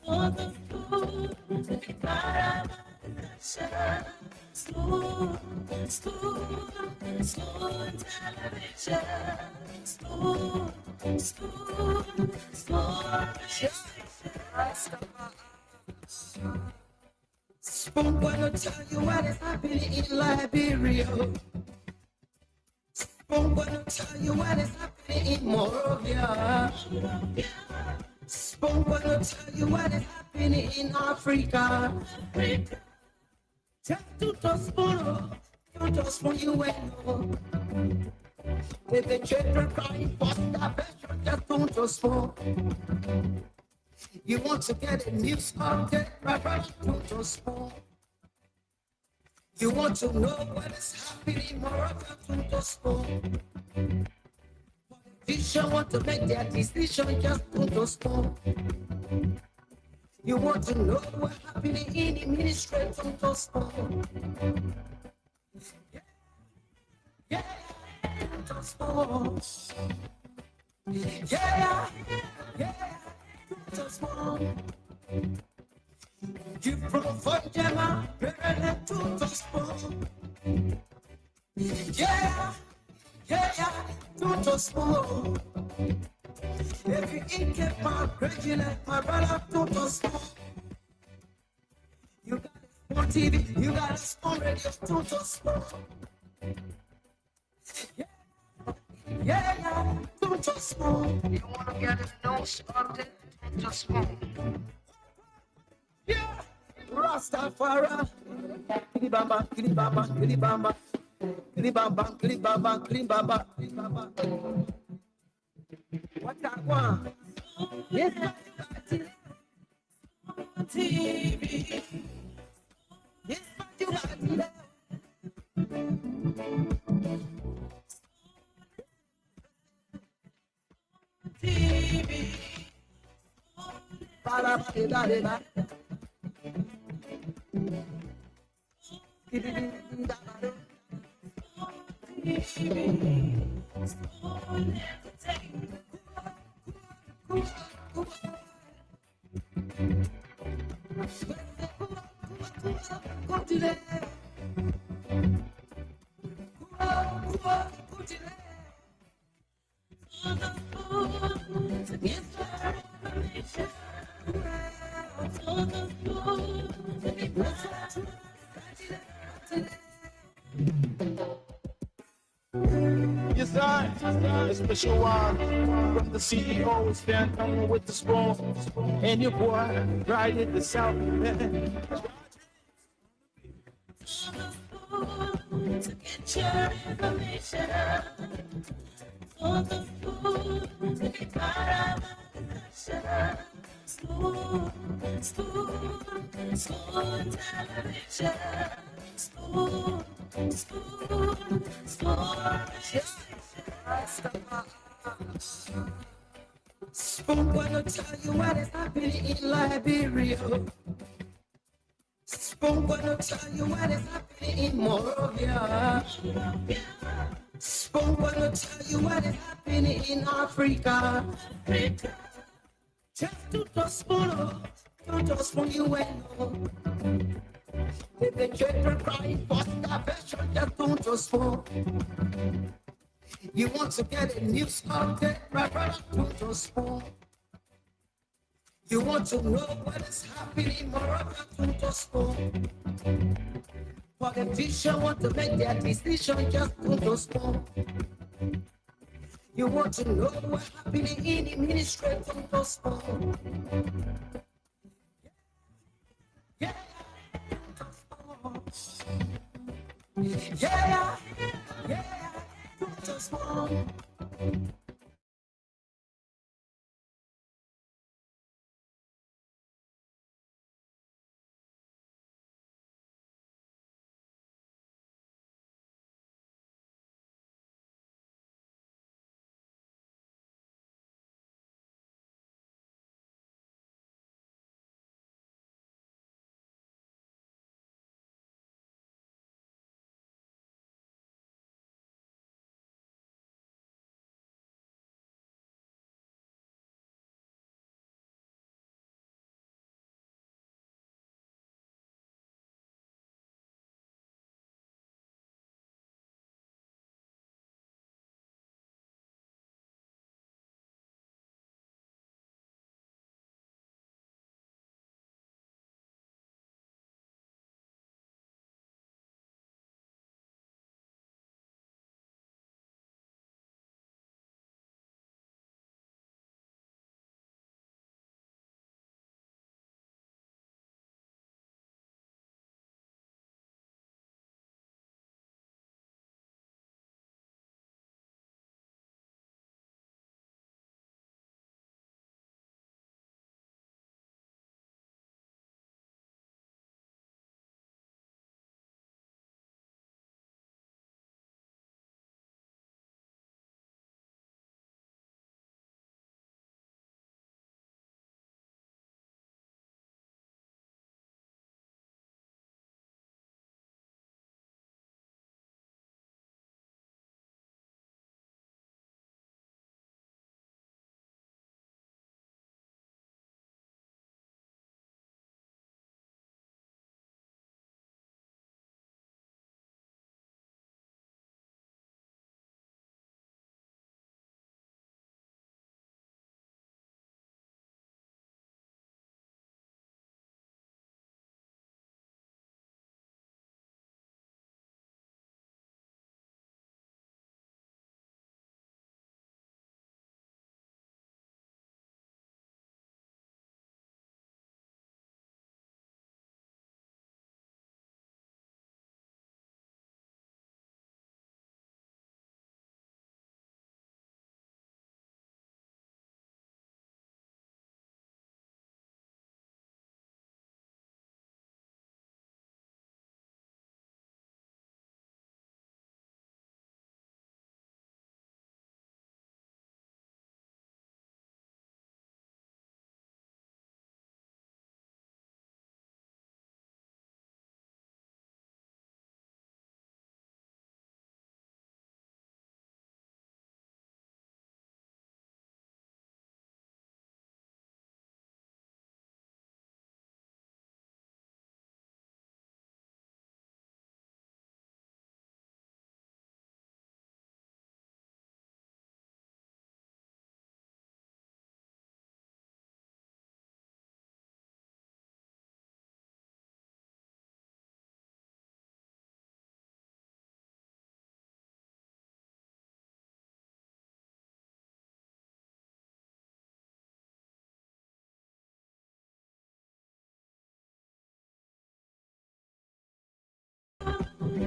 For the food para Spoon, spoon, spoon television. Spoon, spoon, spoon. Spoon gonna tell you what is happening in Liberia. Spoon gonna tell you what is happening in Morovia. Spoon gonna tell you what is happening in Africa. Just to spoon, to spoon you know. If the children crying for starvation, just to spoon. You want to get a news update, my brother, to spoon. You want to know what is happening, Morocco, to spoon. Politicians want to make their decision, just to spoon. You want to know what's happening in the ministry, to spoon. Yeah, to spoon. Yeah, to spoon. You provide them to spoon. Yeah, to spoon. If you eat it, my regular, my brother, to spoon. You got it on TV, you got it on radio, to spoon. Yeah, to spoon. You want to get a nose on it, to spoon. Yeah, Rastafari. Kilibamba, kilibamba, kilibamba. Kilibamba, kilibamba, kilibamba, kilibamba. What I want? Yes, TV. Yes, you got it. TV. Para, para, para. Yes, I, a special one from the CEO, stand coming with the spoon, and your boy right in the south. To get your information. For the food to be part of the Spoon, spoon, spoon television. Spoon, spoon, spoon. Spoon gonna tell you what is happening in Liberia. Spoon gonna tell you what is happening in Morovia. Spoon gonna tell you what is happening in Africa. Just to spoon you know. If the children crying for starvation, just to spoon. You want to get a news update, my brother, to spoon. You want to know what is happening in Morocco, to spoon. Politicians want to make their decision, just to spoon. You want to know what's happening in the ministry, to spoon. Yeah, to spoon.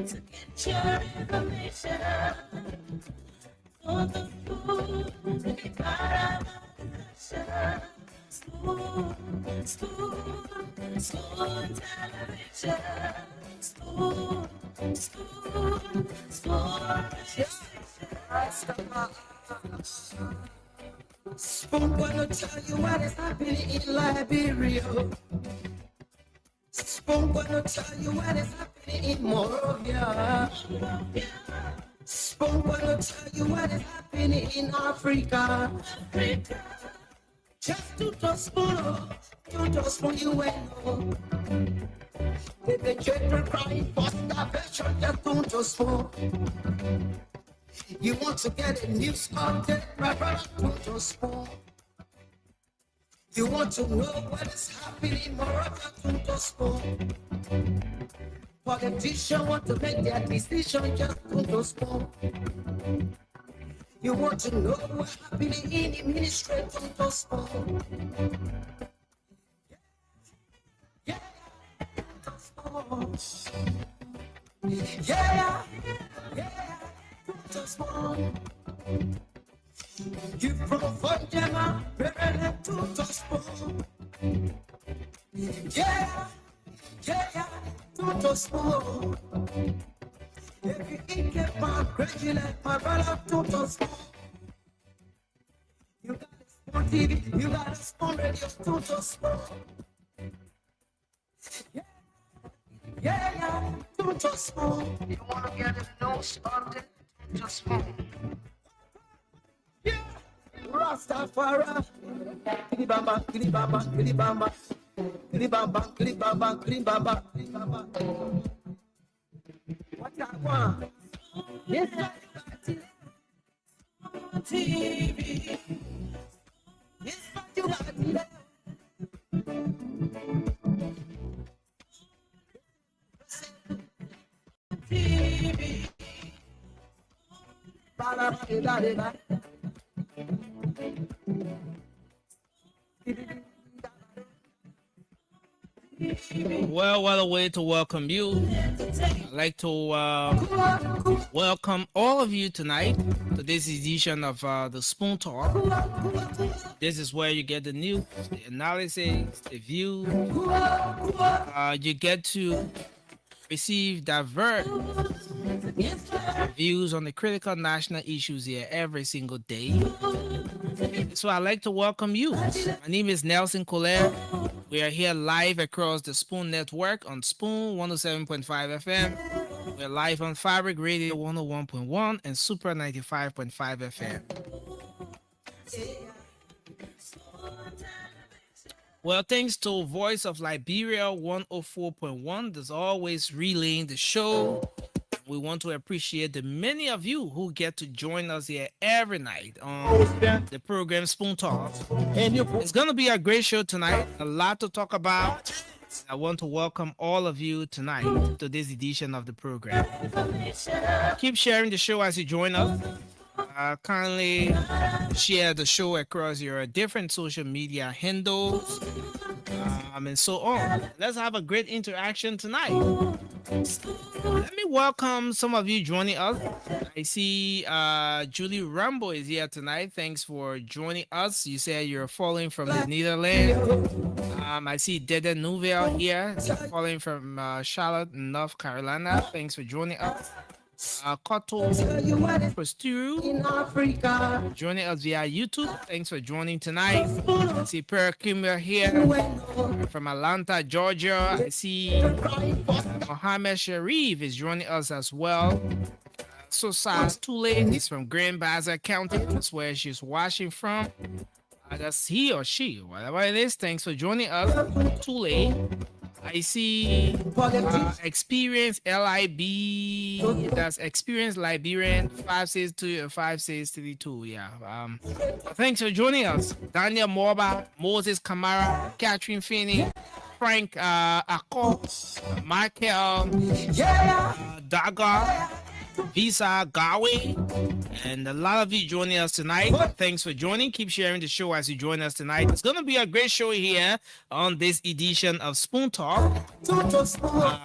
to get your information. For the food to be part of the discussion. Spoon television. Spoon gonna tell you what is happening in Liberia. Spoon gonna tell you what is happening in Morovia. Spoon gonna tell you what is happening in Africa. Just to spoon you know. The children crying for starvation, just to spoon. You want to get a news content, my brother, to spoon. You want to know what is happening, Morocco, to spoon. Politicians want to make their decision, just to spoon. You want to know what's happening in the ministry, to spoon. Yeah, to spoon. Yeah, to spoon. You provide them to spoon. Yeah, to spoon. If you eat get my crazy like my brother to spoon. You got a spoon TV, you got a spoon radio to spoon. Yeah, to spoon. You wanna get a nose on it, to spoon. Yeah, Rastafari. Kilibamba, kilibamba, kilibamba. Kilibamba, kilibamba, kilibamba, kilibamba. What I want? Yes, TV. Yes, what you got? TV. Well, what a way to welcome you. I'd like to welcome all of you tonight to this edition of the Spoon Talk. This is where you get the news, the analysis, the view. You get to receive diverse views on the critical national issues here every single day. So I'd like to welcome you. My name is Nelson Collier. We are here live across the Spoon Network on Spoon 107.5 FM. We're live on Fabric Radio 101.1 and Super 95.5 FM. Well, thanks to Voice of Liberia 104.1, there's always relaying the show. We want to appreciate the many of you who get to join us here every night on the program Spoon Talk. It's going to be a great show tonight, a lot to talk about. I want to welcome all of you tonight to this edition of the program. Keep sharing the show as you join us. Kindly share the show across your different social media handles and so on. Let's have a great interaction tonight. Let me welcome some of you joining us. I see Julie Rambo is here tonight. Thanks for joining us. You said you're following from the Netherlands. I see Dede Nouvel here, following from Charlotte, North Carolina. Thanks for joining us. Koto Posturu joining us via YouTube. Thanks for joining tonight. I see Per Kimber here from Atlanta, Georgia. I see Mohammed Sharif is joining us as well. Sosas Tule is from Grand Bazaar County. That's where she's watching from. That's he or she, whatever it is. Thanks for joining us, Tule. I see Experience LIB. That's Experience Liberian 562 and 5632. Yeah. Thanks for joining us. Daniel Morba, Moses Kamara, Catherine Finney, Frank Akko, Michael Daga, Visa Gawe, and a lot of you joining us tonight. Thanks for joining. Keep sharing the show as you join us tonight. It's going to be a great show here on this edition of Spoon Talk.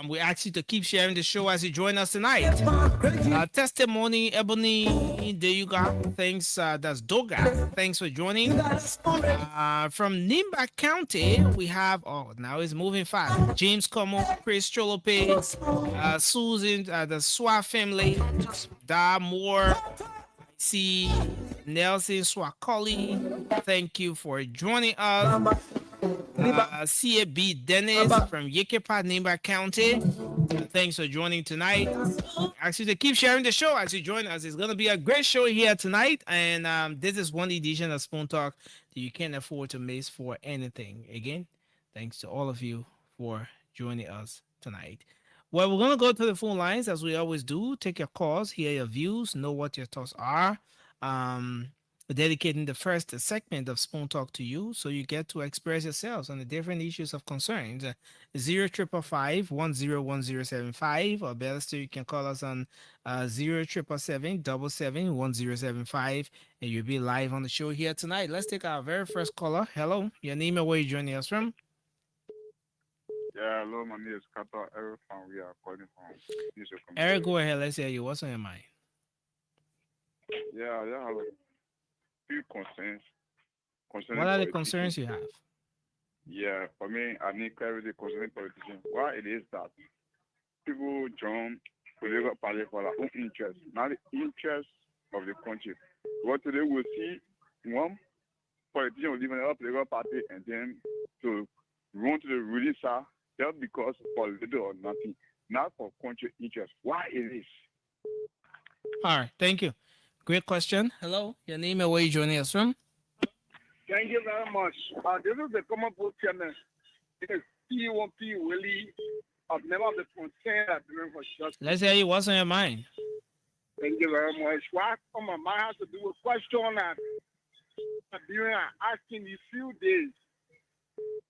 We ask you to keep sharing the show as you join us tonight. Testimony, Ebony, there you go. Thanks, that's Doga. Thanks for joining. From Nimba County, we have, oh, now it's moving fast. James Como, Chris Cholope, Susan, the Swa family, Da Moore, see Nelson Swakoli. Thank you for joining us. CAB Dennis from Yekepa, Nimba County. Thanks for joining tonight. Actually, to keep sharing the show as you join us. It's going to be a great show here tonight. And this is one edition of Spoon Talk that you can't afford to miss for anything. Again, thanks to all of you for joining us tonight. Well, we're going to go to the phone lines as we always do. Take your calls, hear your views, know what your thoughts are. Dedicating the first segment of Spoon Talk to you, so you get to express yourselves on the different issues of concerns. 0555-101075, or better still, you can call us on 0777-777-1075, and you'll be live on the show here tonight. Let's take our very first caller. Hello, your name and where you joining us from? Yeah, hello, my name is Kata Eric, and we are calling from Eric, go ahead. Let's hear you. What's on your mind? Yeah, I have a few concerns. What are the concerns you have? Yeah, for me, I need clarity concerning politicians. Why it is that people join political party for their own interest, not the interest of the country. What today we'll see one politician will leave another political party and then to run to the ruling side just because for little or nothing, not for country interest. Why it is? All right, thank you. Great question. Hello, your name and where you joining us from? Thank you very much. This is the common pool chairman. It is P1P Willie of member of the concern adjournment for justice. Let's hear you. What's on your mind? Thank you very much. What on my mind has to do with question that during asking these few days.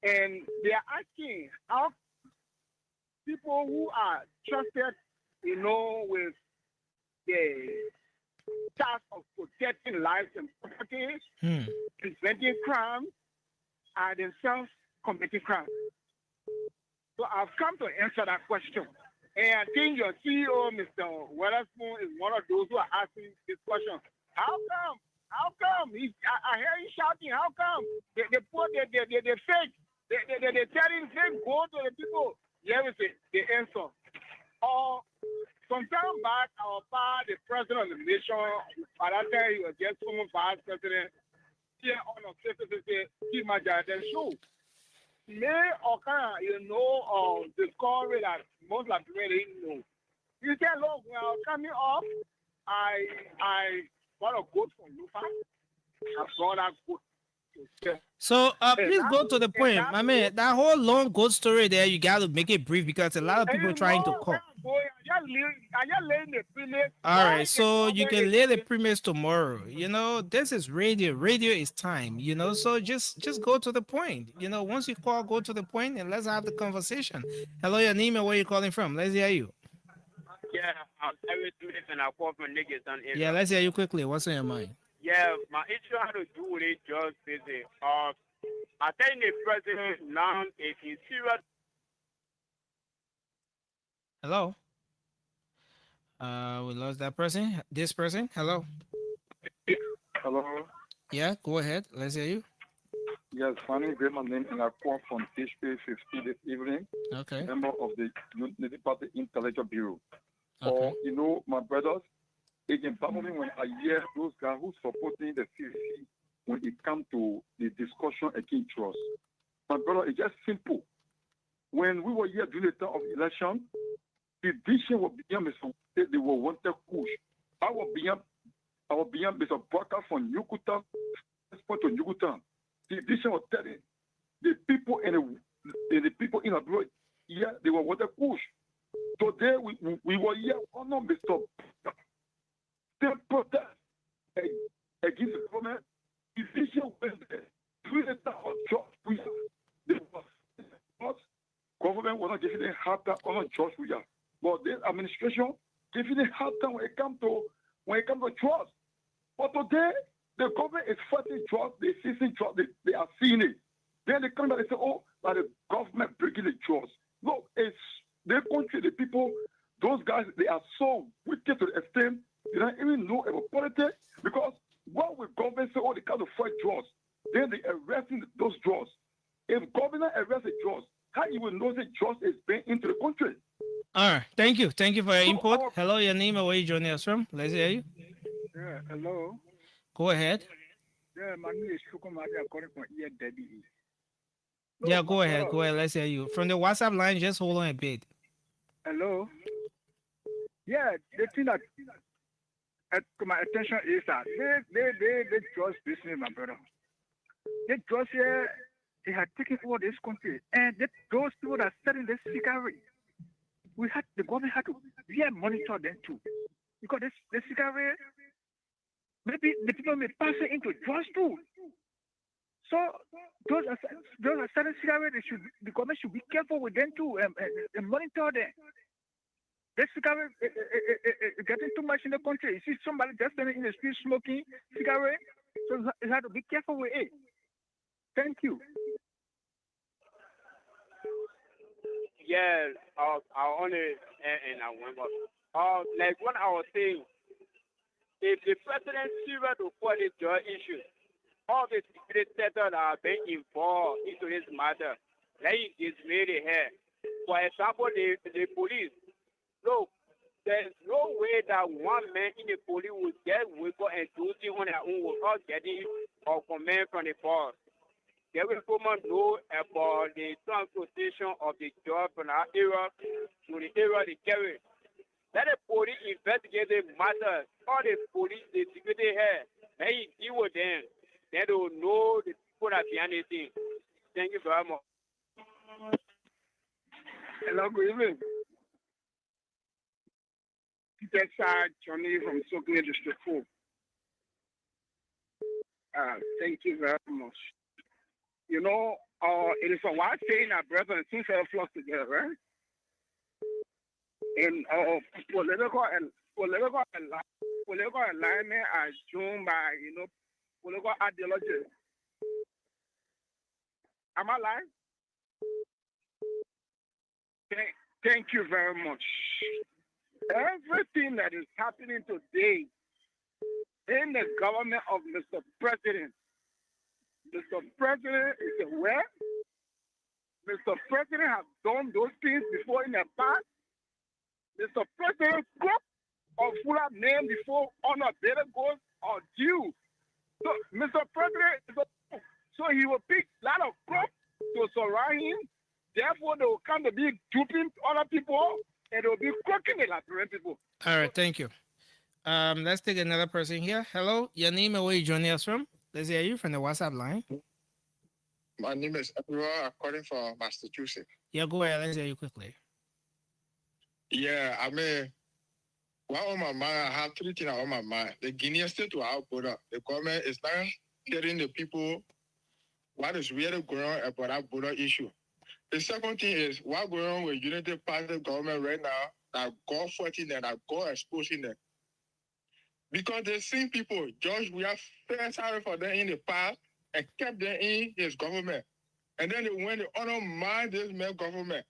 And they are asking how people who are trusted, with the task of protecting lives and property, preventing crime, are themselves committing crime. So I've come to answer that question. And I think your CEO, Mr. Weatherspoon, is one of those who are asking this question. How come? I hear you shouting. How come? They fake. They tell him fake go to the people. Here is the answer. Some time back, our father, the president of the nation, by that time he was just former vice president, here on a show. May or can discovery that most of the didn't know. You said, look, well, coming off, I bought a goat from Lufa. I brought that goat. So please go to the point. My man, that whole long goat story there, you got to make it brief because a lot of people trying to call. All right, so you can lay the premise tomorrow. This is radio. Radio is time, so just go to the point. Once you call, go to the point and let's have the conversation. Hello, your name and where you calling from? Let's hear you. Yeah, every Smith and I call from niggas on it. Yeah, let's hear you quickly. What's on your mind? Yeah, my issue had to do with it just busy. I think the president now is in serious. Hello. We lost that person. This person. Hello. Hello. Yeah, go ahead. Let's hear you. Yes, funny, my name and I call from HP 50 this evening. Okay. Member of the Unity Party Intellectual Bureau. Okay. My brothers, it empowers me when I hear those guys who supporting the CC when it comes to the discussion against trust. My brother, it's just simple. When we were here during the time of election, the vision was beyond Mr. They were wanted push. I was beyond Mr. Barker from Yucatan, to Yucatan. The vision was telling the people in the people in the blood, yeah, they were wanted push. Today we were here on Mr. Still protest against the government. The vision was there. During the time of George government was not giving them half that on George Weah. But this administration giving it hard time when it comes to trust. But today, the government is fighting trust, they seizing trust, they are seeing it. Then they come back and say, oh, but the government breaking the trust. No, it's the country, the people, those guys, they are so wicked to the extent they don't even know about politics. Because what will government say, oh, they can't fight trust? Then they arresting those drugs. If government arrests a trust, how you will know that trust is being into the country? All right. Thank you. Thank you for your So input. our- Hello, your name and where you joining us from? Let's hear you. Yeah, hello. Go ahead. Yeah, my name is Shukumari according from EDB. Yeah, go ahead. Go ahead. Let's hear you. From the WhatsApp line, just hold on a bit. Hello. Yeah, the thing that my attention is that they trust business, my brother. They trust here. They had taken over this country, and those people that selling this cigarette, the government had to monitor them too, because the cigarette, maybe the people may pass it into drugs too. So those are selling cigarette. The government should be careful with them too, and monitor them. This cigarette getting too much in the country. You see somebody just standing in the street smoking cigarette, so you have to be careful with it. Thank you. Yeah, I only and I went up. Like what I was saying, if the president serious to for the drug issue, all the secret sectors are being involved into this matter, like is really here. For example, the police. Look, there's no way that one man in the police will get wake up and do things on their own without getting a command from the boss. They will know about the transportation of the job from our area to the area they carry. Let the police investigate the matter. All the police, the security here, let you deal with them. Then they will know the people that behind the thing. Thank you very much. Hello, good evening. Peter Johnny from Sokene District 4. Thank you very much. You know, it is a wide saying that brothers and sisters flock together, right? And political alignment are shown by, political ideology. Am I lying? Thank you very much. Everything that is happening today in the government of Mr. President is aware. Mr. President has done those things before in the past. Mr. President group of full of name before honor better goes or due. So Mr. President, so he will pick a lot of crop to surround him. Therefore, they will come to be duping other people and they will be crooking the Liberian people. All right. Thank you. Let's take another person here. Hello, your name and where you joining us from? Let's hear you from the WhatsApp line. My name is Edward, according from Massachusetts. Yeah, go ahead. Let's hear you quickly. Yeah, I mean, what on my mind, I have three things on my mind. The Guinean state to our border. The government is not telling the people what is really going on about that border issue. The second thing is what going on with Unity Party government right now that God fighting them, that God exposing them. Because they seen people, George, we have fair sorry for them in the past and kept them in his government. And then they went to undermine this man government.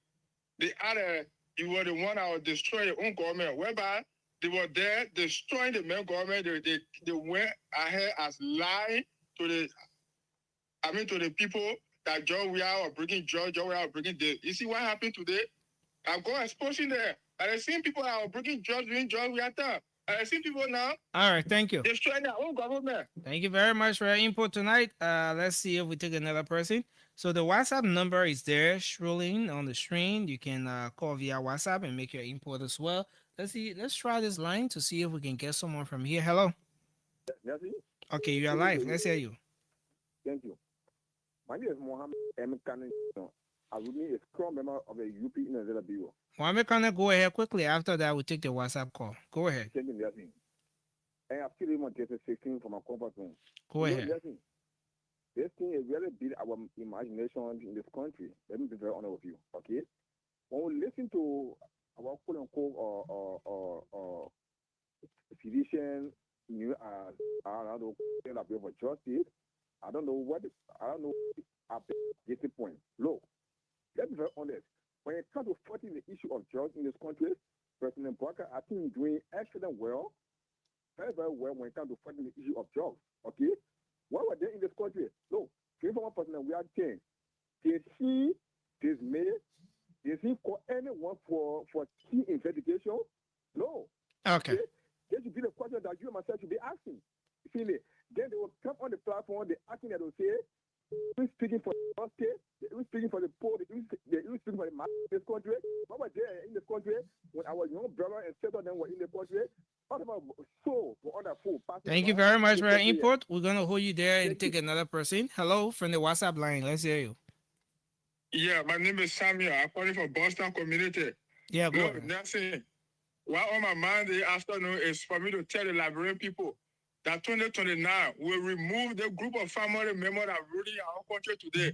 They added, you were the one that would destroy your own government, whereby they were there destroying the main government. They went ahead as lying to the people that George we are bringing George we are bringing this. You see what happened today? I'm going exposing there. And I seen people that are bringing George we are there. And I see people now. All right, thank you. Destroying their own government. Thank you very much for your input tonight. Let's see if we take another person. So the WhatsApp number is there, scrolling on the screen. You can call via WhatsApp and make your input as well. Let's see. Let's try this line to see if we can get someone from here. Hello. Yes, Okay, you are live. Let's hear you. thank you. My name is Mohammed M. Kanin. I will be a strong member of the UP in the Bureau. Mohammed, can I go ahead quickly? After that, we'll take the WhatsApp call. Go ahead. Thank you, Yasin. And I've still want to 16 from a comfort zone. Go ahead. Yasin, this thing is really build our imagination in this country. Let me be very honest with you, okay? When we listen to our quote unquote or physician new I don't know that we for justice. I don't know what I don't know at this point. Look, let's be very honest. When it comes to fighting the issue of drugs in this country, President Barker, I think he's doing excellent well, very, very well when it comes to fighting the issue of drugs. Okay? What were they in this country? Look, 21% we are 10. Did he dismiss? Did he call anyone for key investigation? No. Okay. This should be the question that you and myself should be asking. You feel me? Then they will come on the platform, they asking that they say, we speaking for the state, we speaking for the poor, we speaking for the mass in this country. What were there in this country when our young brother and sister them were in the country? What about so for other food? Thank you very much for your input. We're gonna hold you there and take another person. Hello, from the WhatsApp line. Let's hear you. Yeah, my name is Samuel. I'm calling from Boston community. Yeah, go Look, ahead. Nelson, what on my mind this afternoon is for me to tell the Liberian people that 2029 will remove the group of family members that ruling our country today.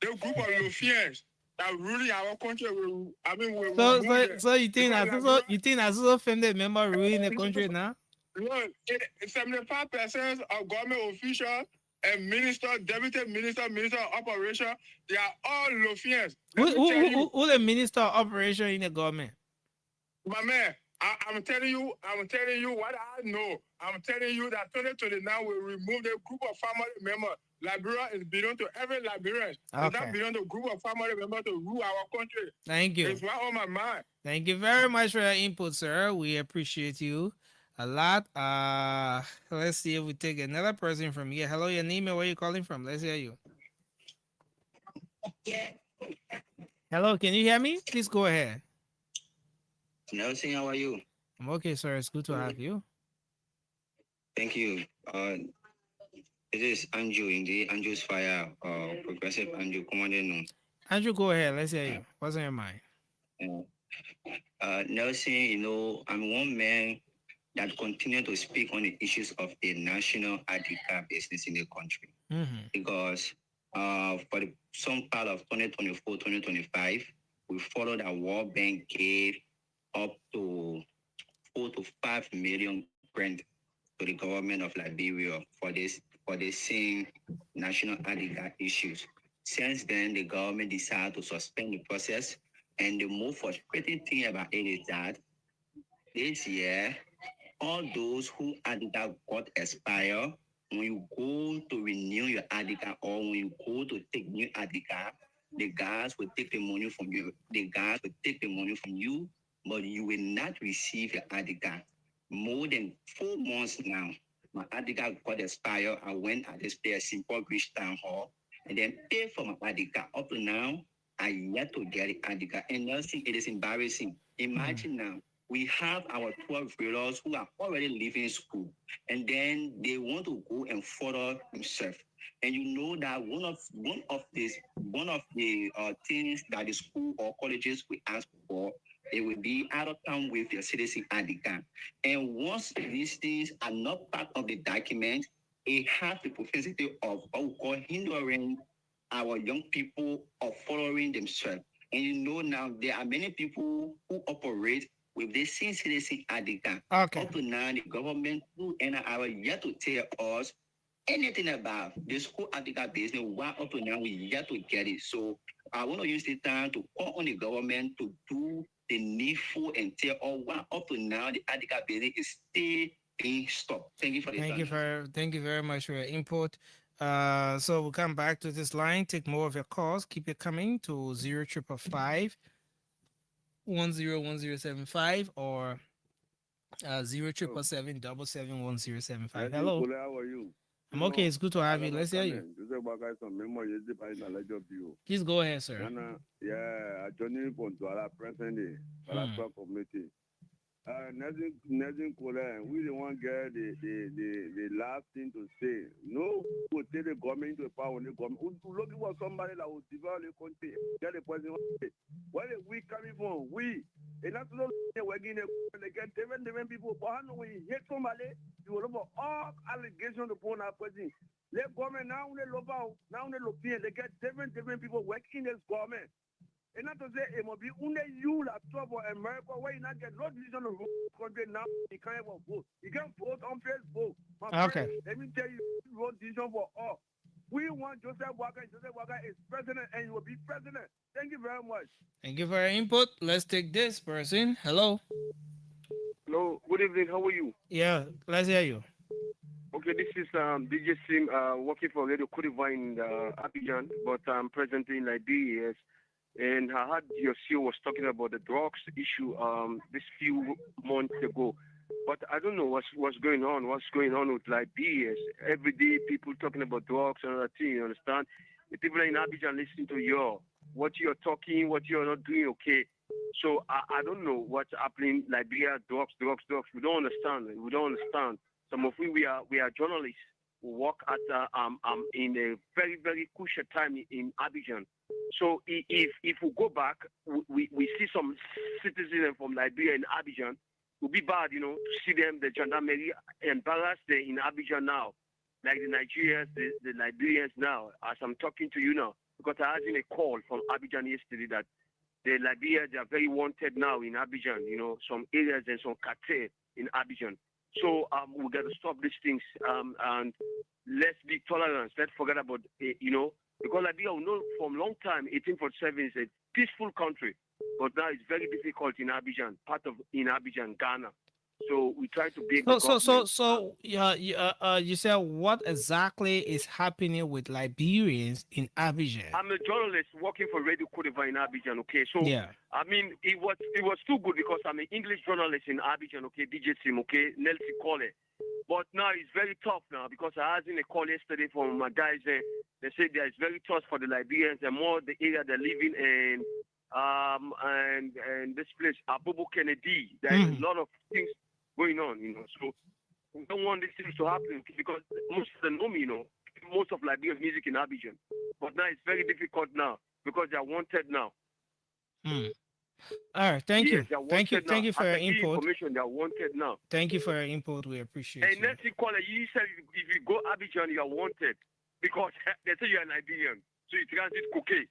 The group of Lufians that ruling our country will, will remove them. So you think Because that's you think that's also family member ruling the country now? Look, 75% of government officials and minister, deputy minister, minister of operation, they are all Lufians. Who the minister of operation in the government? My man, I'm telling you what I know. I'm telling you that 2029 will remove the group of family members. Liberia is belong to every Liberian. It's not belong to a group of family members to rule our country. Thank you. It's right on my mind. Thank you very much for your input, sir. We appreciate you a lot. Let's see if we take another person from here. Hello, your name and where you calling from? Let's hear you. Hello, can you hear me? Please go ahead. Nelson, how are you? I'm okay, sir. It's good to have you. Thank you. It is Andrew in the Andrew's Fire, Progressive Andrew, Commandant. Andrew, go ahead. Let's hear you. What's on your mind? Nelson, you know, I'm one man that continue to speak on the issues of the national ID card business in the country. Mm-hmm. Because for some part of 2024, 2025, we followed that World Bank gave up to 4 to 5 million grant to the government of Liberia for the same national ID card issues. Since then, the government decided to suspend the process, and the most frustrating thing about it is that this year, all those who ID card got expire, when you go to renew your ID card or when you go to take new ID card, the guys will take the money from you. But you will not receive your ID card. More than 4 months now, my ID card got expired. I went at this place, Simple Bridge Town Hall, and then paid for my ID card. Up to now, I yet to get the ID card. And Nelson, it is embarrassing. Imagine now, we have our 12-year-olds who are already leaving school, and then they want to go and further themselves. And you know that one of the things that the school or colleges will ask for, it will be out of town with your citizen ID card. And once these things are not part of the document, it has the propensity of what we call hindering our young people of following themselves. And you know now there are many people who operate with the same citizen ID card. Okay. Up to now, the government who and are yet to tell us anything about the school ID card business. Why up to now we yet to get it? So I want to use the time to call on the government to do the needful and tell all why up to now the ID card business is still being stopped. Thank you for the time. Thank you very much for your input. So we'll come back to this line, take more of your calls, keep it coming to 0555 101075 or 0777 771 Hello. How are you? I'm okay. It's good to have you. Let's hear you. Please go ahead, sir. Yeah, Johnny Pontuala, President, committee. Nothing cool. We don't want to get the last thing to say. No, we take the government to the power when the government. We're looking for somebody that will develop the country. Get the president. Where are we coming from? We. And that's not working. They get different people. But how when you hit somebody, you will look for all allegations upon our president. Let government now they look out. Now they look here. They get different people working in this government. And not to say it must be only you that trouble America where you not get no decision of country now. You can't even vote. You can vote on Facebook. My Okay. friend, let me tell you, you vote decision for all. We want Joseph Walker. Joseph Walker is president and he will be president. Thank you very much. Thank you for your input. Let's take this person. Hello. Hello, good evening. How are you? Yeah, let's hear you. Okay, this is DJ Sim working for Radio Cote d'Ivoire in Abidjan, but I'm presently in Liberia. Yes. And I heard your CEO was talking about the drugs issue this few months ago. But I don't know what's going on. What's going on with Liberia? Yes. Every day people talking about drugs and other things, you understand? The people in Abidjan listen to you. What you're talking, what you're not doing, okay. So I don't know what's happening. Liberia, drugs. We don't understand. We don't understand. Some of we are journalists who work at in a very, very crucial time in Abidjan. So if we go back, we see some citizens from Liberia in Abidjan. It would be bad, you know, to see them, the gendarmerie embarrassed in Abidjan now, like the Nigerians, the Liberians now, as I'm talking to you now, because I had a call from Abidjan yesterday that the Liberians, they are very wanted now in Abidjan, you know, some areas and some cartel in Abidjan. So we got to stop these things and let's be tolerant. Let's forget about, you know, because Liberia, we know from a long time, 1847 is a peaceful country, but now it's very difficult in Abidjan, in Abidjan, Ghana. So we try to beg the government. You said what exactly is happening with Liberians in Abidjan? I'm a journalist working for Radio Cote d'Ivoire in Abidjan. Okay, so yeah, I mean it was too good because I'm an English journalist in Abidjan. Okay, DJ Sim. Okay, Nelson Cole. But now it's very tough now because I had in a call yesterday from my guys. They said that it's very tough for the Liberians and more the area they're living in. And this place, Abubu Kennedy. There's a lot of things going on, you know. So we don't want these things to happen because most of them know me, you know. Most of Liberia's music in Abidjan. But now it's very difficult now because they are wanted now. All right, thank you. Thank you for your input. Information, they are wanted now. Thank you for your input. We appreciate and you. Nancy Caller, you said if you go Abidjan, you are wanted because they say you are Liberian, so you transit cocaine.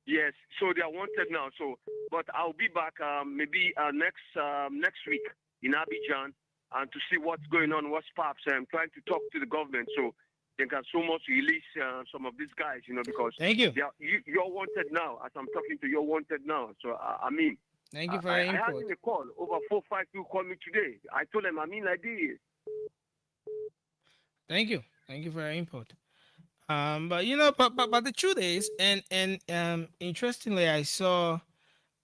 Yes, so they are wanted now. So, but I'll be back maybe next week in Abidjan and to see what's going on, what's pops. I'm trying to talk to the government so they can so much release some of these guys, you know, because thank you. You're wanted now. As I'm talking to you, you're wanted now. So I mean, thank you for your input. I had a call over 4 5 people called me today. I told them I'm in Liberia. Thank you for your input. But you know, but the truth is, and interestingly, I saw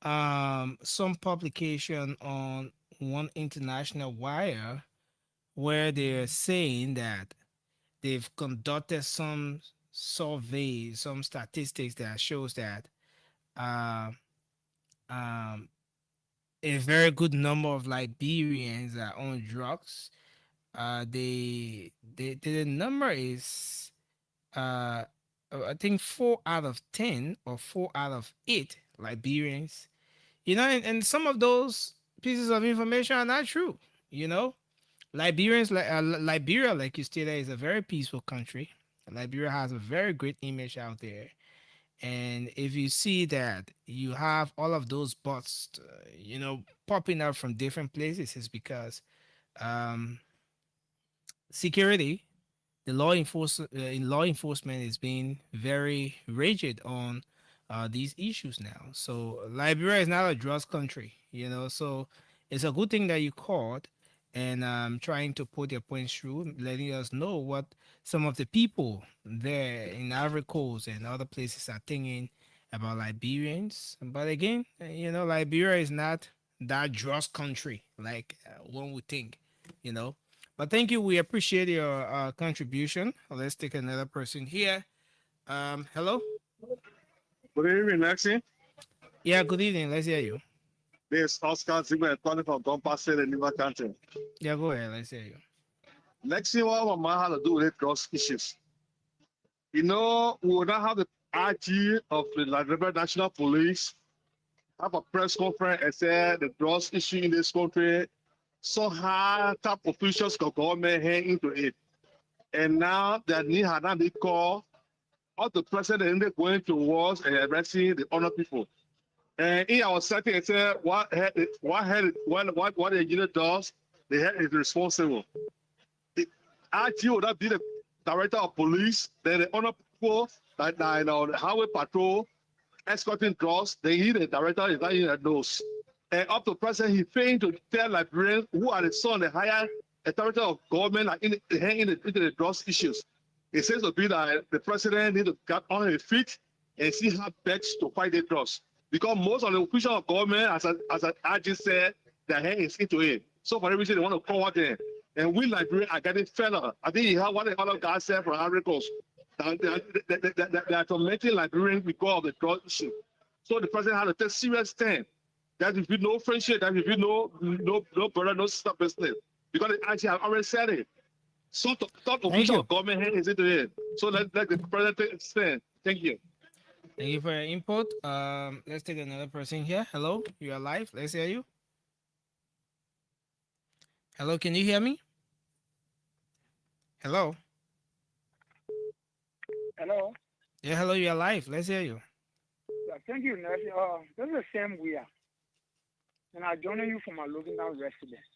some publication on one international wire where they're saying that they've conducted some surveys, some statistics that shows that a very good number of Liberians are on drugs. The number is I think 4 out of 10 or 4 out of 8 Liberians, you know, and some of those pieces of information are not true. You know, Liberians, Liberia, like you stated, is a very peaceful country. Liberia has a very great image out there. And if you see that you have all of those bots, you know, popping up from different places, is because security, the law enforcement is being very rigid on these issues now. So Liberia is not a drugs country, you know. So it's a good thing that you called and trying to put your points through, letting us know what some of the people there in Ivory Coast and other places are thinking about Liberians. But again, you know, Liberia is not that drugs country like one would think, you know. But thank you. We appreciate your contribution. Let's take another person here. Hello. Good evening, Lexi. Yeah, good evening. Let's hear you. This is Oscar Zimmer calling from Dompa State in Liver County. Yeah, go ahead. Let's hear you. Lexi, what my man had to do with drugs issues. You know, we would not have the IG of the Liberia National Police have a press conference and say the drugs issue in this country, so high top officials of government hang into it. And now that need had not been called of the president going towards and arresting the honor people. And in our setting, it said what the engineer does, the head is responsible. The IG would not be the director of police, then the honor people, like the highway patrol, escorting drugs, they need a director is not in that nose. And up to present, he failed to tell Liberians who are the son, the higher authority of government, like into the drugs issues. It seems to be that the president need to get on his feet and see how best to fight the drugs. Because most of the officials of government, as I just said, their hand is into it. So for every reason, they want to come out there. And we Liberians are getting fed up. I think you heard what the other guy said from Ivory Coast. They are tormenting Liberians because of the drug issue. So the president had to take serious stand. That if you know friendship, that if you know no brother, no sister business. Because they actually have already said it. So top official of government hand is into it. So let the president take stand. Thank you. Thank you for your input. Let's take another person here. Hello, you are live. Let's hear you. Hello, can you hear me? Hello. Hello. Yeah, hello, you are live. Let's hear you. Yeah, thank you, Nancy. This is Sam Weir. And I'm joining you from my Logan Down residence.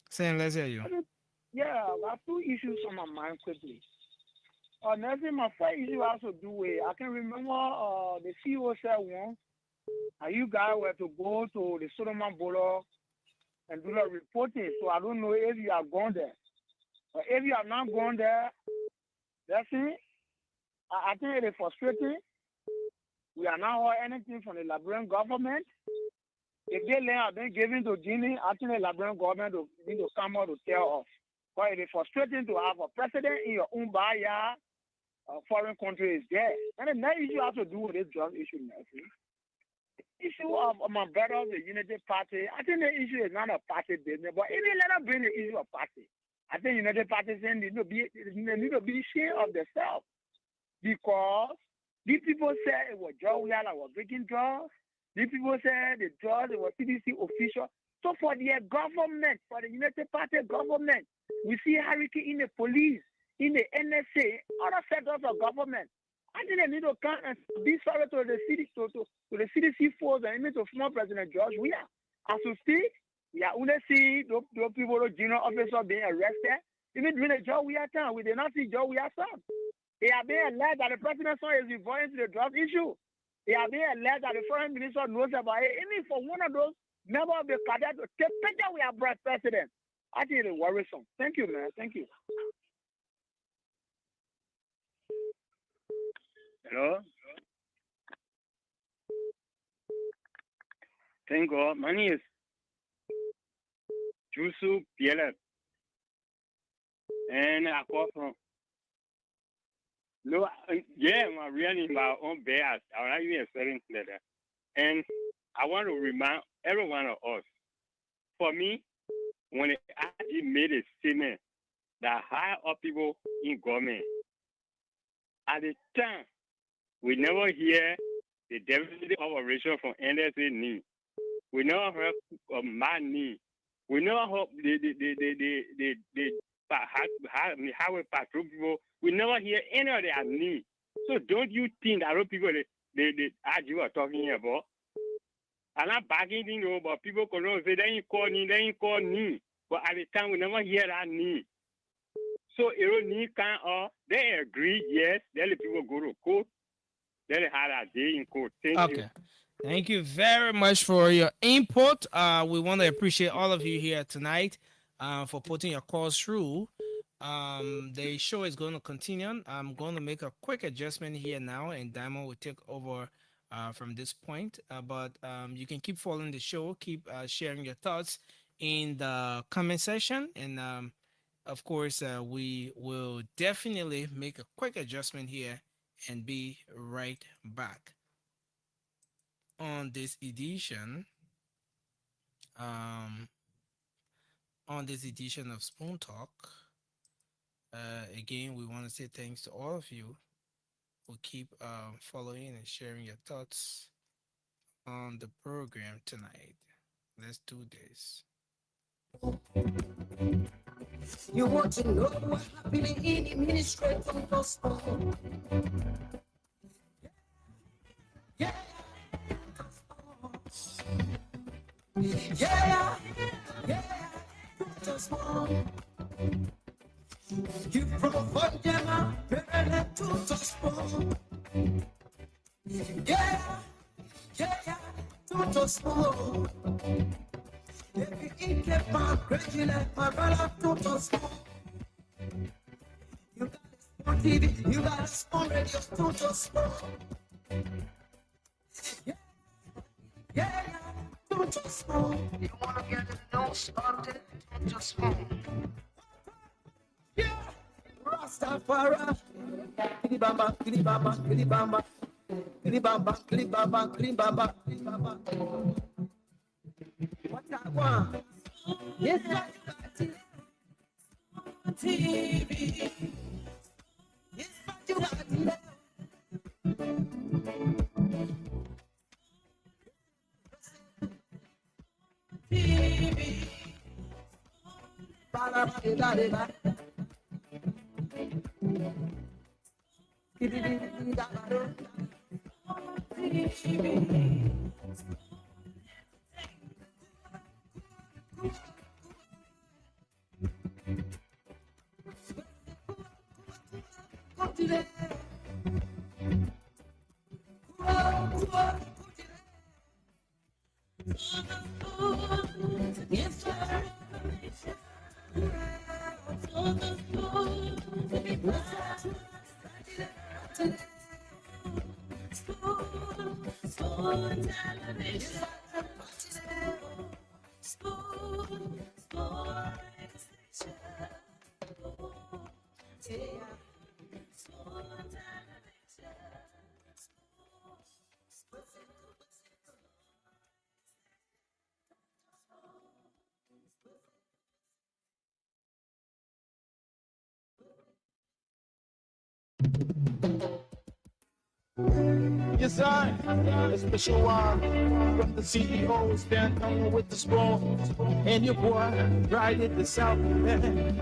Sam, let's hear you. Yeah, I have two issues on my mind quickly. Nancy, my first issue has to do with, I can remember the CEO said once, you guys were to go to the Solomon Border and do the reporting. So I don't know if you have gone there. But if you have not gone there, that's it. I think it is frustrating. We are not heard anything from the Liberian government. If they land have been given to Guinea, I think the Liberian government will need to come out to tell us. But it is frustrating to have a president in your own backyard, a foreign country is there. And the next issue has to do with this drug issue. The issue of my brother of the Unity Party, I think the issue is not a party business, but if they let us bring the issue of party, I think Unity Party need to be ashamed of themselves. Because these people said it was drug we had, was breaking drugs. These people said the drugs, it was CDC official. So for their government, for the United Party government, we see hurricane in the police, in the NSA, other sectors of government. I think they need to come and be sorry to the city, to the CDC force and even to former President George Weah. As we speak, we are only seeing those people, those general officers being arrested. Even during the George Weah time, we did not see George Weah's son. They are being alleged that the president's son is involved in the drug issue. They are being alleged that the foreign minister knows about it. Even for one of those members of the cadet to take picture with our president. I think it is worrisome. Thank you, man. Thank you. Hello? Thank God. My name is Jusu Pielet. And I call from. No, yeah, I'm really my own bears. I'm not even expecting that. And I want to remind every one of us. For me, when the IG made a statement that high up people in government, at the time, we never hear the deputy operation from NSA knee. We never heard of my knee. We never heard the highway patrol people. We never hear any of their knee. So don't you think that those people the IG are talking about? I'm not backing things, but people can say they ain't call knee. But at the time we never hear that knee. So it need kind of they agree, yes, then the people go to court. Then they had a day in court. Thank you. Thank you very much for your input. We want to appreciate all of you here tonight for putting your calls through. The show is going to continue. I'm going to make a quick adjustment here now, and Diamond will take over from this point. But you can keep following the show, keep sharing your thoughts in the comment section, and of course, we will definitely make a quick adjustment here and be right back on this edition. On this edition of Spoon Talk. Again, we want to say thanks to all of you who keep following and sharing your thoughts on the program tonight. Let's do this. You want to know what happened in the ministry from gospel? Yeah, yeah, yeah, just one. You provide them, really to just one. Yeah, yeah, to just one. If you eat the pan, crazy like my brother, to just one. You got a small TV, you got a small radio, to just one. Yeah, yeah, to just one. You wanna get a nose on it, to just one. Yeah, Rastafari. Kilibamba, kilibamba, kilibamba. Kilibamba, kilibamba, kilibamba, kilibamba. What I want? Yes, I got it. TV. Yes, but you got it. TV. Ba, ba, ba, ba. Yes, sir. Yes, I, a special one from the CEO, stand on with the spoon, and your boy, right at the south, man.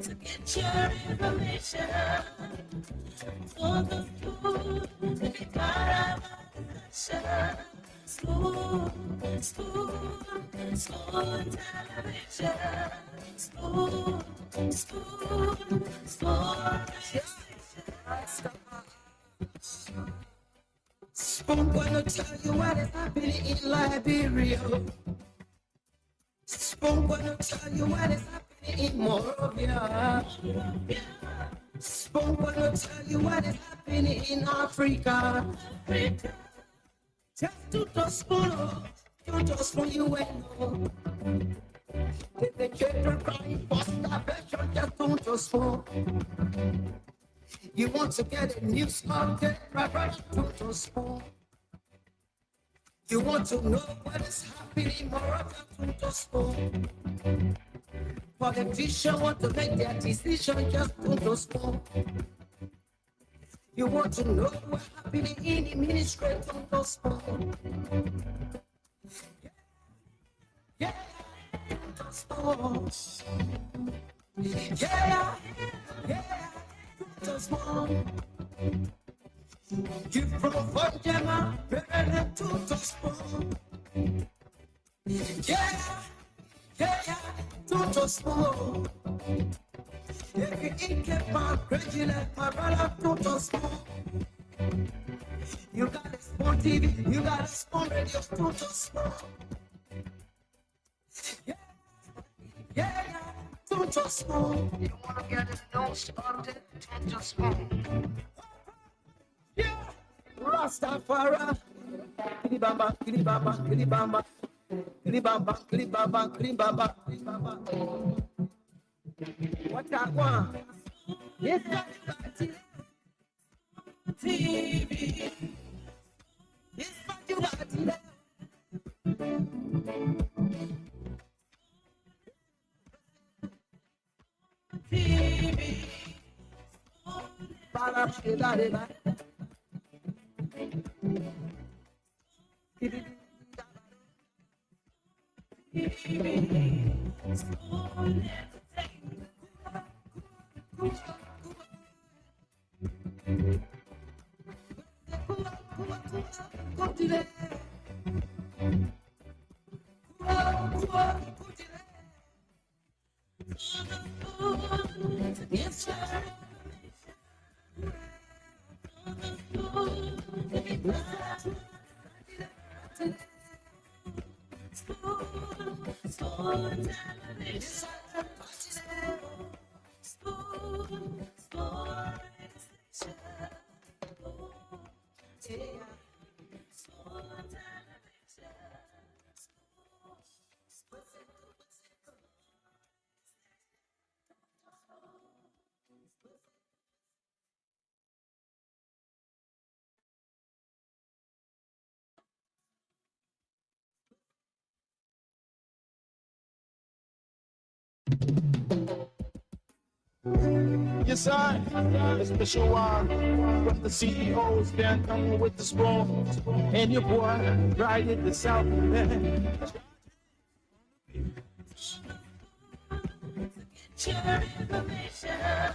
To get your information for the food to be part of our possession. Smooth, smooth, smooth television. Smooth, smooth, smooth. Spoon gonna tell you what is happening in Liberia. Spoon gonna tell you what is happening in Morovia. Spoon gonna tell you what is happening in Africa. Just to the spoon, you just want you know. If the children crying for starvation, just don't just fall. You want to get a new content, right? Don't just fall. You want to know what is happening more often, just fall. Politicians want to make their decision, just don't just fall. You want to know what's happening in the ministry, don't just fall. Yeah, just fall. Yeah, just fall. You provide them, really to just fall. Yeah, don't just fall. If you eat the pan, crazy like my brother, don't just fall. You got a small TV, you got a small radio, don't just fall. Yeah, don't just fall. You wanna get a nose on it, don't just fall. Yeah, Rastafari. Kilibamba, kilibamba, kilibamba. Kilibamba, kilibamba, kilibamba, kilibamba. What I want? Yes, I got it. TV. Yes, but you got it. TV. Ba, ba, ba, ba. Yes, sir. Yes, I, a special one from the CEOs, Dan coming with the spoon, and your boy right in the South, man. Share information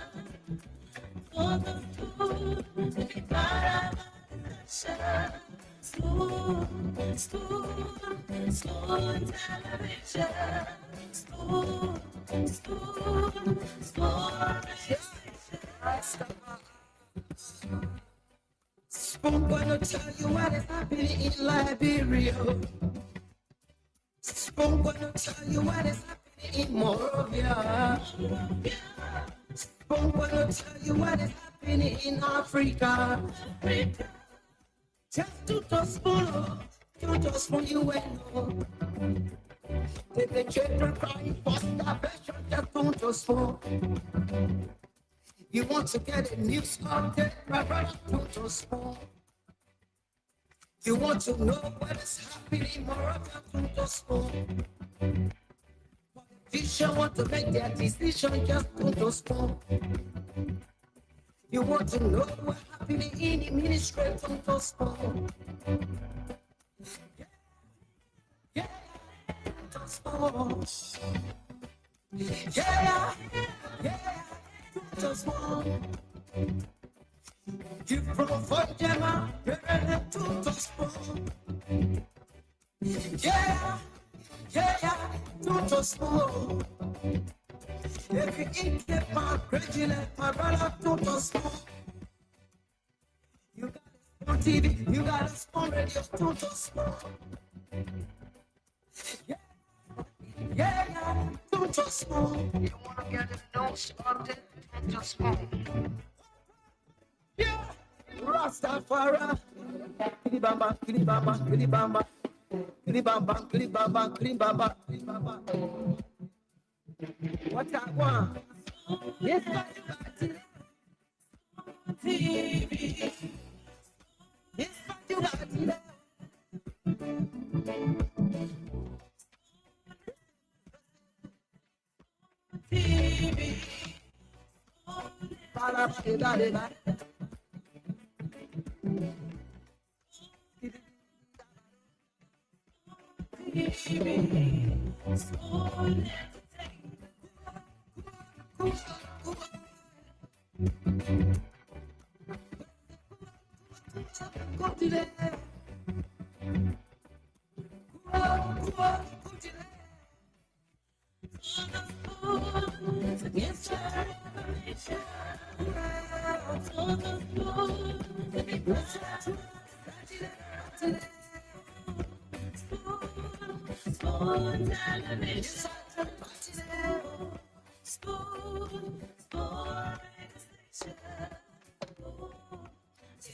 for the food to be part of Spoon, spoon, spoon television. Spoon, spoon, spoon. Spoon gonna tell you what is happening in Liberia. Spoon gonna tell you what is happening in Morovia. Spoon gonna tell you what is happening in Africa. Just to spoon you know. Take the children crying for starvation, just to spoon. You want to get a news update, right, to spoon. You want to know what is happening more of to spoon. Politicians want to make their decision, just to spoon. You want to know what's happening in the ministry, to spoon. Yeah, to spoon. Yeah, to spoon. You provide them to spoon. Yeah, to spoon. If you eat the park, my brother, to spoon. You got a spoon TV, you got a spoon radio, to spoon. Yeah, to spoon. You wanna get a nose on it, to spoon. Yeah, Rastafari. Kilibamba, kilibamba, kilibamba. Kilibamba, kilibamba, kilibamba, kilibamba. What I want? Yes, TV. Yes, you got it. TV.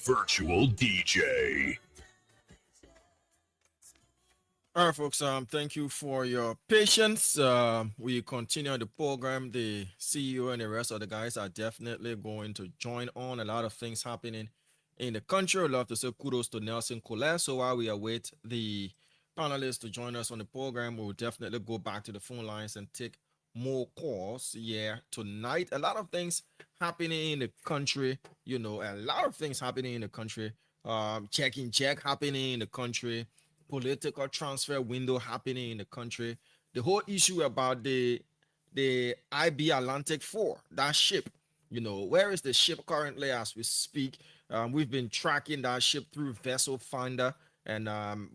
Virtual DJ. All right, folks. Thank you for your patience. We continue the program. The CEO and the rest of the guys are definitely going to join on. A lot of things happening in the country. I'd love to say kudos to Nelson Colette. So while we await the panelists to join us on the program, we'll definitely go back to the phone lines and take more calls. Yeah, tonight a lot of things happening in the country. You know, a lot of things happening in the country. Check happening in the country. Political transfer window happening in the country. The whole issue about the IB Atlantic 4, that ship, You know, where is the ship currently as we speak? We've been tracking that ship through Vessel Finder, and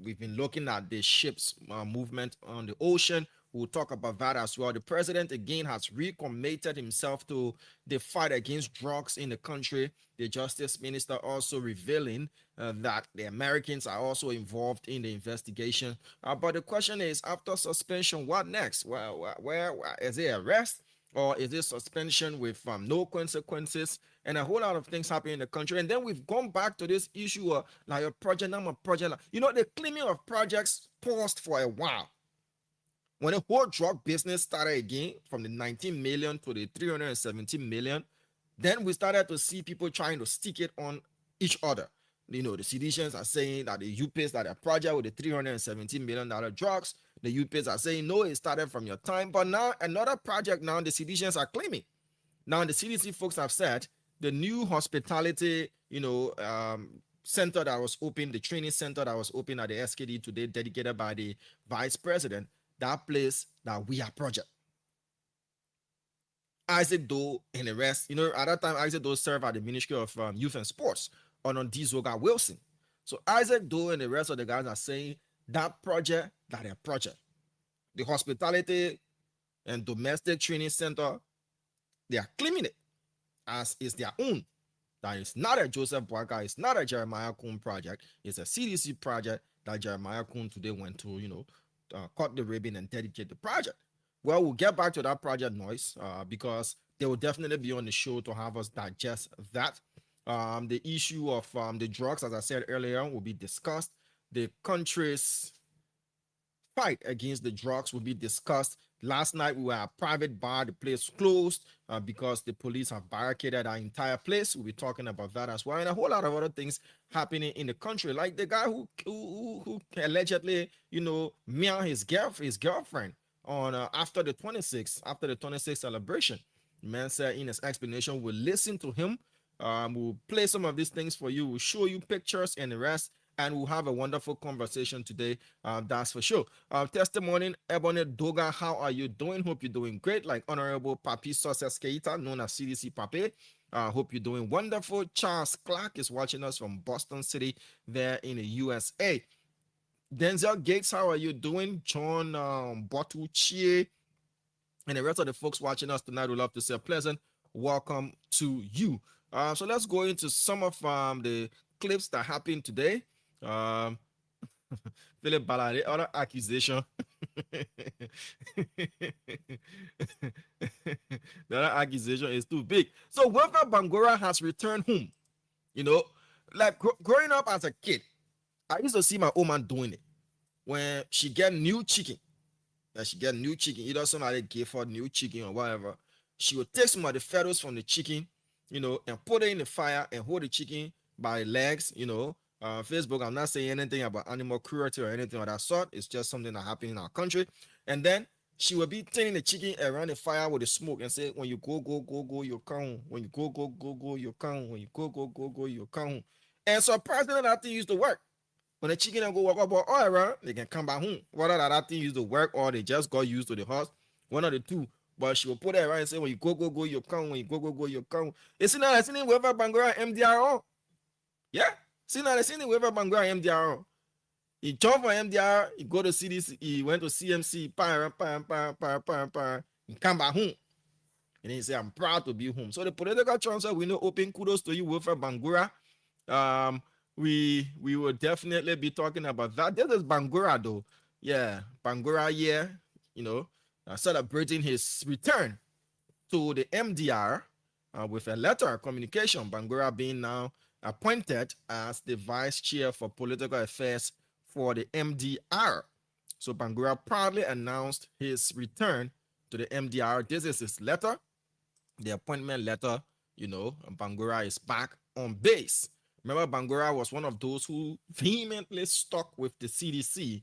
we've been looking at the ship's movement on the ocean. We'll talk about that as well. The president again has recommitted himself to the fight against drugs in the country. The justice minister also revealing that the Americans are also involved in the investigation. But the question is, after suspension, what next? Well, where is it arrest? Or is it suspension with no consequences, and a whole lot of things happening in the country? And then we've gone back to this issue of like a project, I'm a project. You know, the claiming of projects paused for a while. When the whole drug business started again from the 19 million to the 317 million, then we started to see people trying to stick it on each other. You know, the CDCs are saying that the UPAs that a project with the $317 million drugs. The UPAs are saying, no, it started from your time. But now another project now the CDCs are claiming. Now the CDC folks have said the new hospitality, center that was open, the training center that was open at the SKD today, dedicated by the vice president, that place that we are project. Isaac Doe and the rest, at that time, Isaac Doe served at the Ministry of Youth and Sports under Dizoga Wilson. So Isaac Doe and the rest of the guys are saying that project, that a project. The hospitality and domestic training center, they are claiming it as is their own. That is not a Joseph Boakai, it's not a Jeremiah Kuhn project. It's a CDC project that Jeremiah Kuhn today went to, cut the ribbon and dedicate the project. Well, we'll get back to that project noise because they will definitely be on the show to have us digest that. The issue of the drugs, as I said earlier, will be discussed. The country's fight against the drugs will be discussed. Last night, we were at a private bar. The place closed because the police have barricaded our entire place. We'll be talking about that as well. And a whole lot of other things happening in the country. Like the guy who allegedly, meowed his girlfriend on after the 26th celebration. The man said in his explanation, we'll listen to him. We'll play some of these things for you. We'll show you pictures and the rest. And we'll have a wonderful conversation today. That's for sure. Testimony, Ebony Doga, how are you doing? Hope you're doing great. Like Honorable Papi Success Keita, known as CDC Papi. Hope you're doing wonderful. Charles Clark is watching us from Boston City there in the USA. Denzel Gates, how are you doing? John Botucci and the rest of the folks watching us tonight, would love to say a pleasant welcome to you. So let's go into some of the clips that happened today. Philip Ballard, other accusation. The other accusation is too big. So Wilfred Bangura has returned home. Like growing up as a kid, I used to see my old man doing it. When she get new chicken, either somebody gave her new chicken or whatever, she would take some of the feathers from the chicken, and put it in the fire and hold the chicken by the legs, Facebook, I'm not saying anything about animal cruelty or anything of that sort. It's just something that happened in our country. And then she will be turning the chicken around the fire with the smoke and say, when you go, you come. When you go, you come. When you go, you come. And surprisingly, that thing used to work. When the chicken and go walk up all around, they can come back home. Whether that thing used to work or they just got used to the horse, one of the two. But she will put it around and say, when you go, you come. When you go, you come. It's not seen whoever Bangura MDR. Yeah. See now, seen whoever Bangura MDR. He jumped for MDR, he go to CDC, he went to CMC, he come back home. And then he said, I'm proud to be home. So the political transfer, we know open kudos to you, Wilfred Bangura. We will definitely be talking about that. This is Bangura though. Yeah, Bangura celebrating his return to the MDR with a letter of communication. Bangura being now appointed as the vice chair for political affairs for the MDR. So Bangura proudly announced his return to the MDR. This is his letter, the appointment letter. Bangura is back on base. Remember, Bangura was one of those who vehemently stuck with the CDC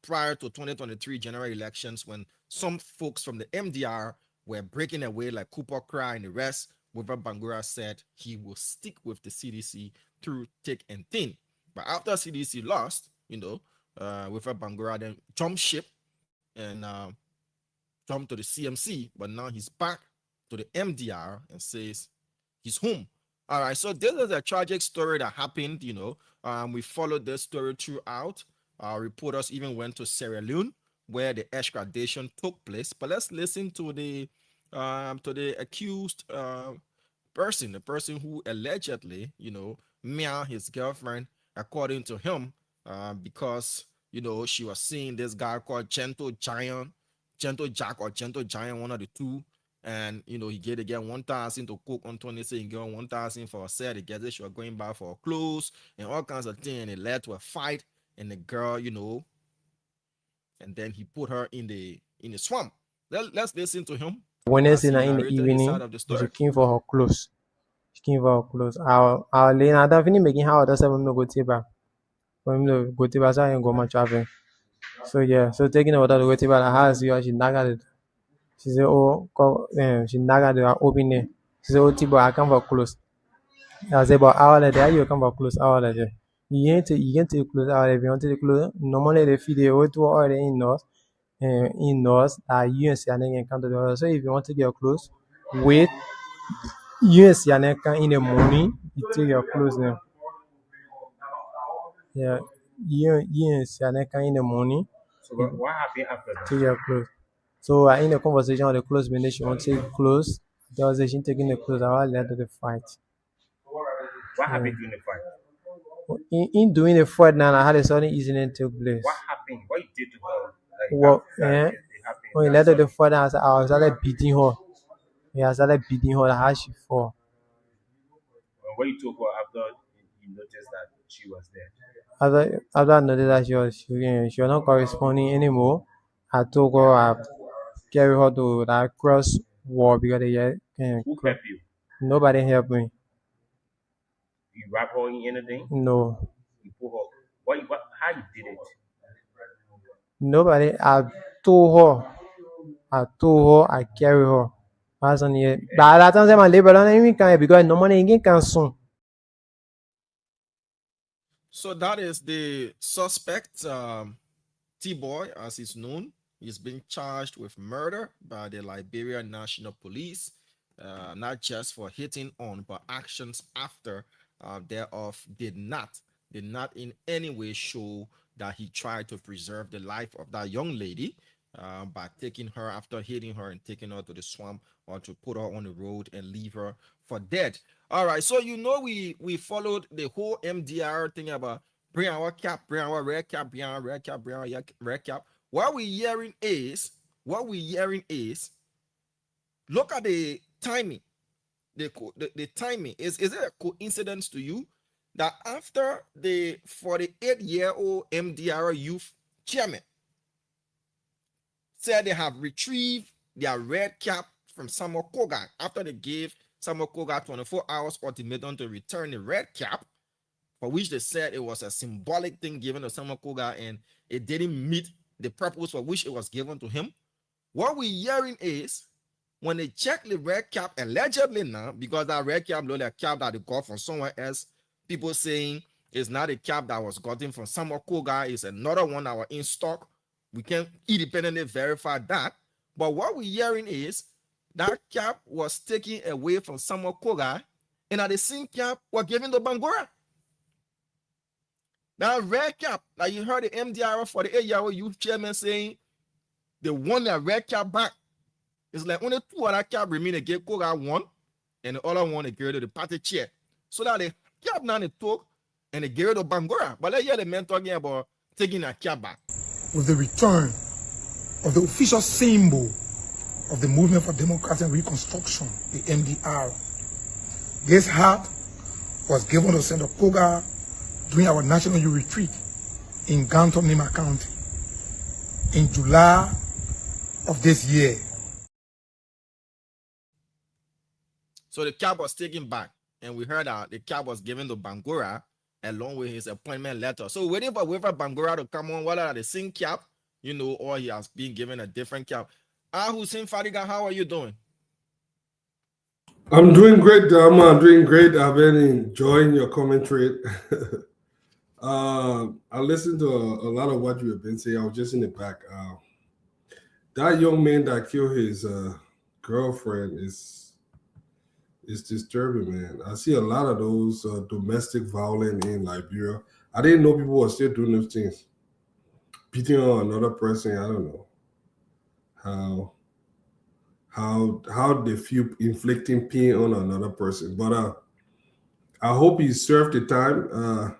prior to 2023 general elections when some folks from the MDR were breaking away like Cooper Cry and the rest. Wilfred Bangura said he will stick with the CDC through thick and thin. But after CDC lost, Wilfred Bangura then jumped ship and jumped to the CMC. But now he's back to the MDR and says he's home. All right, so this is a tragic story that happened. We followed this story throughout. Our reporters even went to Sierra Leone where the extradition took place. But let's listen to the accused person, the person who allegedly, meow his girlfriend, according to him, because she was seeing this guy called Gentle Jack or Gentle Giant, one of the two. And he get 1,000 to cook on 20, say he get 1,000 for a set. He gets it, she was going back for clothes and all kinds of things. And it led to a fight, and the girl, and then he put her in the swamp. Let's listen to him. Wednesday night in the evening, she came for her clothes. Our lane, I don't think making how does have no go tiba. When no go tiba, so I go much traveling. So yeah, so taking over the go tiba, I has you, she nagged it. She said, oh, she nagged the opening. She said, oh, Tibo, I come for clothes. I said, about hour later, you come for clothes, hour later. You can't take clothes hour if you want to take clothes. Normally, they feed the whole 2 hours indoors, you and Sianek come to the other. So if you want to get your clothes, wait. You and Sianek come in the morning, you take your clothes now. Yeah, you and Sianek come in the morning. So what happened after that? Take your clothes. So in the conversation with the clothes, when she wants to take clothes, there was she taking the clothes. I was led to the fight. What happened during the fight? In doing the fight now, I had a sudden incident take place. What happened? What you did to her? When he led to the fight, I started beating her. Yeah, I started beating her. How she fall. What you told her after you noticed that she was there? After I noticed that she was not corresponding anymore, I told her I carry her to that cross wall because Who helped you? nobody helped me. You wrap her in anything? No. You put her. How you did it? Nobody. I told her, I carry her. That's on here. But at that time, my labor don't even come because no money again can soon. So that is the suspect, T-Boy, as he's known. He's been charged with murder by the Liberia National Police, not just for hitting on, but actions after thereof did not in any way show that he tried to preserve the life of that young lady by taking her after hitting her and taking her to the swamp or to put her on the road and leave her for dead. All right, so we followed the whole MDR thing about bring our cap, bring our red cap, bring our red cap, bring our red cap. What we're hearing is, look at the timing. The timing. Is it a coincidence to you that after the 48-year-old MDR youth chairman said they have retrieved their red cap from Samuel Koga after they gave Samuel Koga 24 hours ultimatum to return the red cap, for which they said it was a symbolic thing given to Samuel Koga and it didn't meet the purpose for which it was given to him. What we're hearing is when they check the red cap allegedly now, because that red cap looked like a cap that they got from somewhere else, people saying it's not a cap that was gotten from Samuel Koga, it's another one that was in stock. We can't independently verify that. But what we're hearing is that cap was taken away from Samuel Koga, and at the same cap was given to Bangura. Now, red cap, like you heard the MDR 48-year-old youth chairman saying they won their red cap back. It's like only 2 other cap remain. They gave Koga one, and the other one they gave to the party chair. So that the cap now they took and they gave it to Bangura. But let's hear the man talking about taking a cap back. With the return of the official symbol of the Movement for Democracy and Reconstruction, the MDR. This hat was given to Senator Koga during our national youth retreat in Ganton, Nima County in July of this year. So the cap was taken back, and we heard that the cap was given to Bangura along with his appointment letter. So waiting for Bangura to come on, whether the same cap, or he has been given a different cap. Hussein Fadiga, how are you doing? I'm doing great, Dama. I'm doing great. I've been enjoying your commentary. I listened to a lot of what you have been saying. I was just in the back. That young man that killed his girlfriend is disturbing, man. I see a lot of those domestic violence in Liberia. I didn't know people were still doing those things, beating on another person. I don't know how they feel inflicting pain on another person, but I hope he served the time.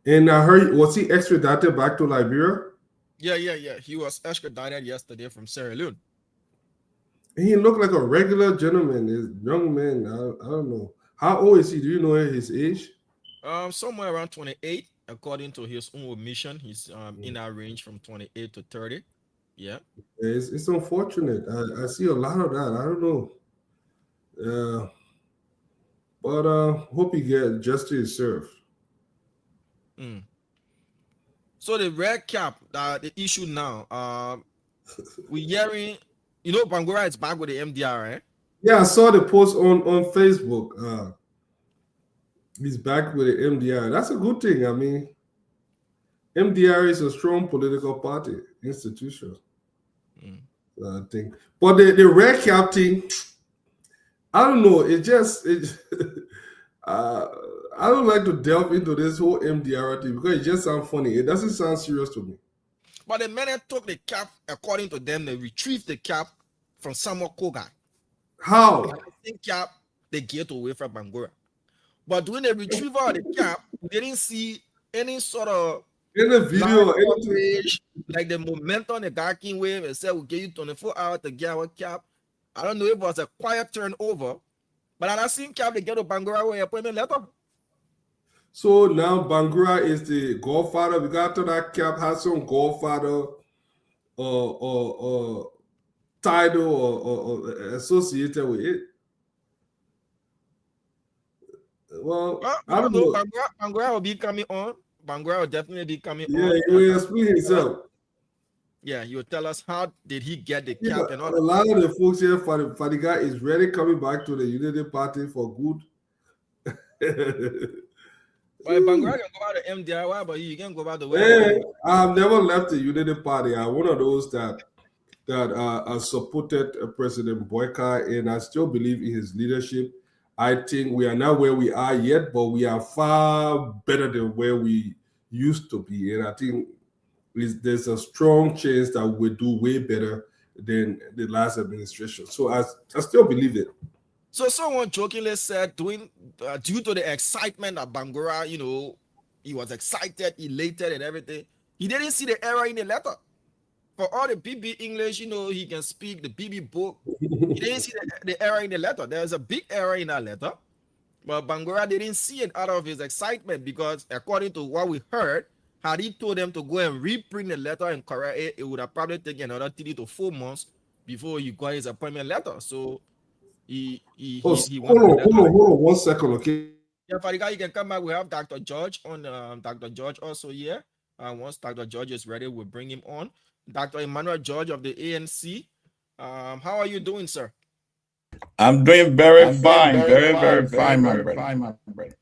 And I heard, was he extradited back to Liberia? Yeah. He was extradited yesterday from Sierra Leone. He looked like a regular gentleman, this young man. I don't know. How old is he? Do you know his age? Somewhere around 28, according to his own admission. He's in our range from 28 to 30. Yeah. It's unfortunate. I see a lot of that. I don't know. But hope he get justice served. So the red cap, the issue now, we're hearing, Bangura is back with the MDR, right? Yeah, I saw the post on Facebook. He's back with the MDR. That's a good thing. I mean, MDR is a strong political party institution. I think. But the red cap thing, I don't know. I don't like to delve into this whole MDR thing because it just sounds funny. It doesn't sound serious to me. But the men that took the cap, according to them, they retrieved the cap from Samuel Koga. How? And the same cap they get away from Bangura. But when they retrieve all the cap, they didn't see any sort of in the video, coverage, like the momentum the guy came with and said, we'll give you 24 hours to get our cap. I don't know if it was a quiet turnover, but I seen cap they get to Bangura with appointment letter. So now Bangura is the godfather. We got to that cap has some godfather or title or associated with it. Well, I don't know. Bangura will be coming on. Bangura will definitely be coming on. Yeah, he will explain himself. Yeah, he will tell us how did he get the cap and all. A lot of the folks here, Fadiga is ready coming back to the Unity Party for good. Well, Bangura can go out the MDR, but you can go out the way. Hey, I've never left the Unity Party. I'm one of those that supported President Boyka, and I still believe in his leadership. I think we are not where we are yet, but we are far better than where we used to be. And I think there's a strong chance that we'll do way better than the last administration. So I still believe it. So someone jokingly said, due to the excitement of Bangura, he was excited, elated and everything. He didn't see the error in the letter. For all the BB English, he can speak the BB book. He didn't see the error in the letter. There's a big error in that letter. But Bangura didn't see it out of his excitement because according to what we heard, had he told them to go and reprint the letter and correct it, it would have probably taken another 3 to 4 months before he got his appointment letter. So hold on 1 second, okay? Yeah, Fadiga, you can come back. We have Dr. George on. Dr. George also here. Once Dr. George is ready, we'll bring him on. Dr. Emmanuel George of the ANC. How are you doing, sir? I'm doing very fine, very fine, my brother.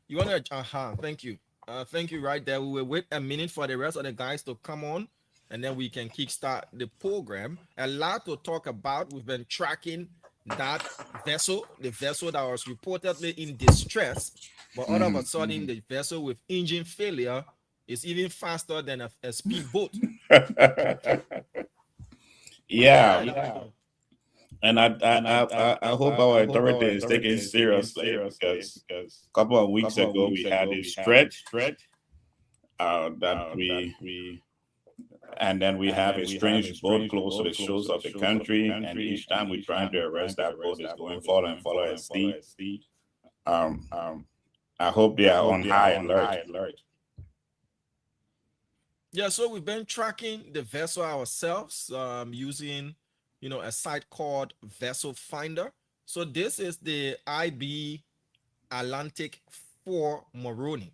You want to? Thank you. Thank you. Right there. We will wait a minute for the rest of the guys to come on, and then we can kickstart the program. A lot to talk about. We've been tracking that vessel, the vessel that was reportedly in distress, but all of a sudden the vessel with engine failure is even faster than a speedboat. Yeah. And I hope our authorities take it seriously because a couple of weeks ago we had a stretch that we and then we have a strange boat close to the shores of the country, and each time we're trying to arrest that boat is going follow a speed. I hope they are on high alert. Yeah, so we've been tracking the vessel ourselves using, a site called Vessel Finder. So this is the IB Atlantic 4 Moroni.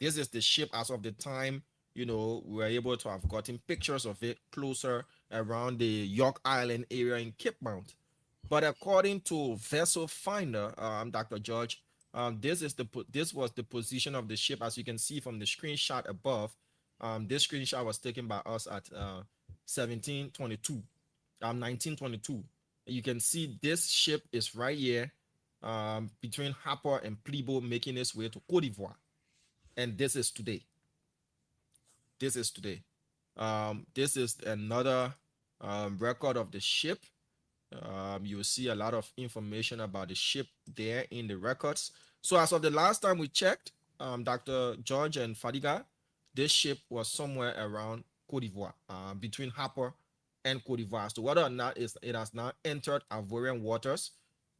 This is the ship as of the time, we were able to have gotten pictures of it closer around the York Island area in Cape Mount. But according to Vessel Finder, Dr. George, this was the position of the ship, as you can see from the screenshot above. This screenshot was taken by us at 1922. You can see this ship is right here between Harper and Plibo, making its way to Cote d'Ivoire. And this is today. This is today. This is another record of the ship. You will see a lot of information about the ship there in the records. So as of the last time we checked, Dr. George and Fadiga, this ship was somewhere around Cote d'Ivoire, between Harper and Cote d'Ivoire. So whether or not it has now entered Ivorian waters,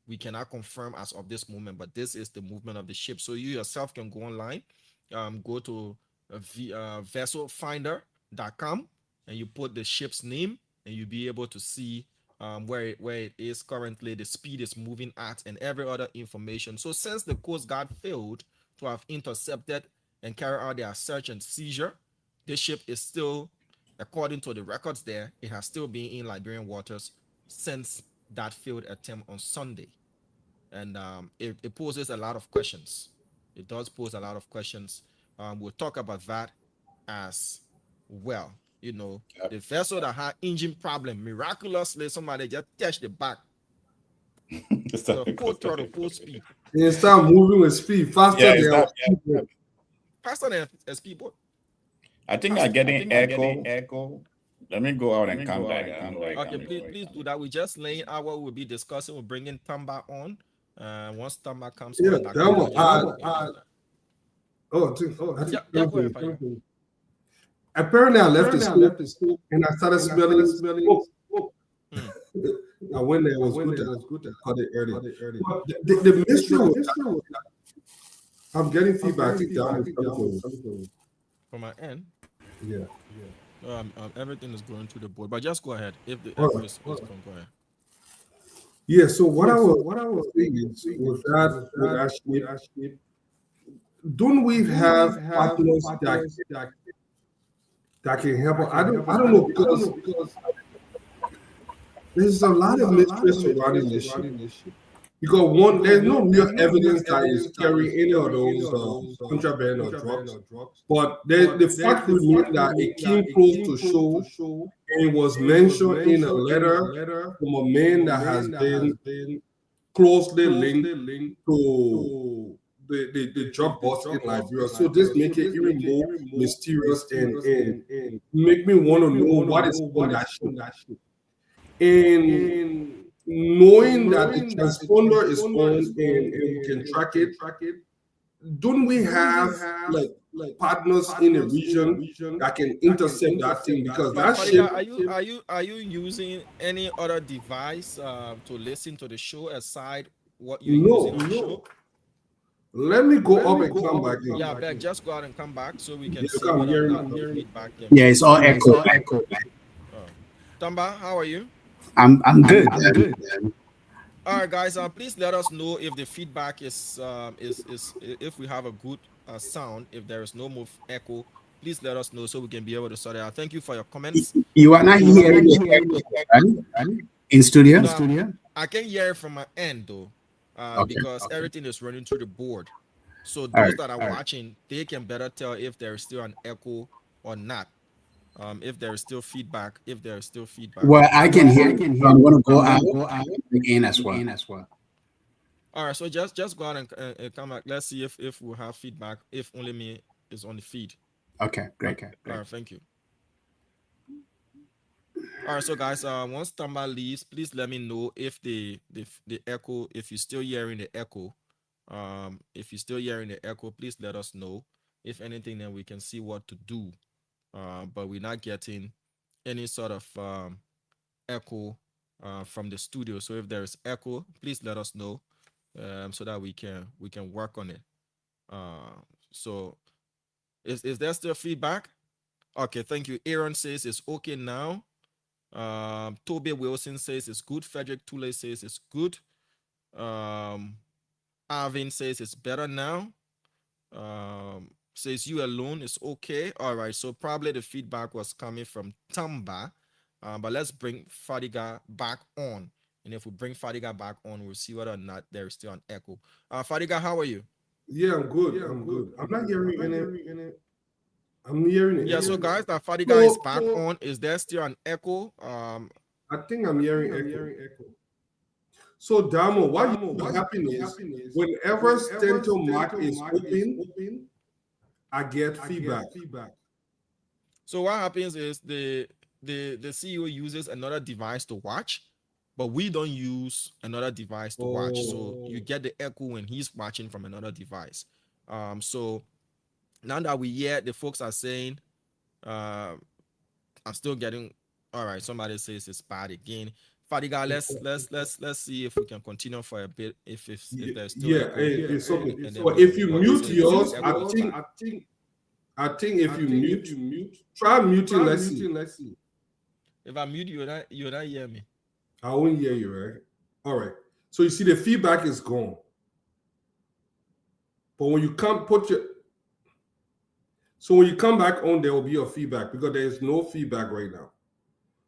we cannot confirm as of this moment, but this is the movement of the ship. So you yourself can go online, go to vesselfinder.com, and you put the ship's name, and you'll be able to see where it is currently, the speed is moving at, and every other information. So since the Coast Guard failed to have intercepted and carry out their search and seizure, this ship is still, according to the records there, it has still been in Liberian waters since that failed attempt on Sunday. And it poses a lot of questions. It does pose a lot of questions. We'll talk about that as well. You know, the vessel that had engine problem, miraculously somebody just touched the back. So full throttle, full speed. They start moving with speed faster than faster than a speedboat. I think I'm getting echo. Let me go out and come back. Okay, please do that. We just laying out what we'll be discussing. We're bringing Tamba on. Once Tamba comes on. Apparently, I left the school and I started smelling smoke. I went there. It was good. I caught it early. The mystery was, I'm getting feedback from my end. Yeah. Everything is going to the board, but just go ahead. If the echo is going, go ahead. Yeah. So what I was thinking was that ship, don't we have partners that can help? I don't know, because there's a lot of mystery surrounding this ship. Because there's no real evidence that is carrying any of those contraband or drugs. But the fact remains that it came close to shore, and it was mentioned in a letter from a man that has been closely linked to the drug bust in Liberia. So this makes it even more mysterious and make me want to know what is on that ship. And knowing that the transponder is on and we can track it, don't we have like partners in the region that can intercept that thing? Because that ship. Are you using any other device to listen to the show aside what you're using on the show? Let me go up and come back. Yeah, Beck, just go out and come back so we can see feedback. Yeah, it's all echo. Tamba, how are you? I'm good. I'm good. All right, guys. Please let us know if the feedback is if we have a good sound. If there is no more echo, please let us know so we can be able to sort it out. Thank you for your comments. You are not hearing echo in studio? No, I can hear it from my end though, because everything is running through the board. So those that are watching, they can better tell if there is still an echo or not. If there is still feedback, Well, I can hear. I'm going to go out again as well. All right, so just go out and come back. Let's see if we have feedback. If only me is on the feed. Okay, great. All right, thank you. All right, so guys, once Tamba leaves, please let me know if the echo, if you're still hearing the echo. If you're still hearing the echo, please let us know. If anything, then we can see what to do. But we're not getting any sort of echo from the studio. So if there's echo, please let us know so that we can work on it. So is there still feedback? Okay, thank you. Aaron says it's okay now. Toby Wilson says it's good. Frederick Tule says it's good. Arvin says it's better now. Says you alone is okay. All right, so probably the feedback was coming from Tamba, but let's bring Fadiga back on, and if we bring Fadiga back on, we'll see whether or not there is still an echo. Fadiga, how are you? Yeah, I'm good. I'm not hearing any. I'm hearing it. Yeah, so guys, that Fadiga is back on. Is there still an echo? I think I'm hearing echo. So Damo, what happens is whenever Stento Mark is open, I get feedback. So what happens is the CEO uses another device to watch, but we don't use another device to watch. So you get the echo when he's watching from another device. So now that we hear the folks are saying, I'm still getting. All right, somebody says it's bad again. Fadiga, let's see if we can continue for a bit. If there's still echo, it's okay. and then So if you mute yours, I think if you mute, try muting. Let's see. If I mute you, you'll not hear me. I won't hear you, right? All right. So you see the feedback is gone. But when you come when you come back on, there will be a feedback because there is no feedback right now.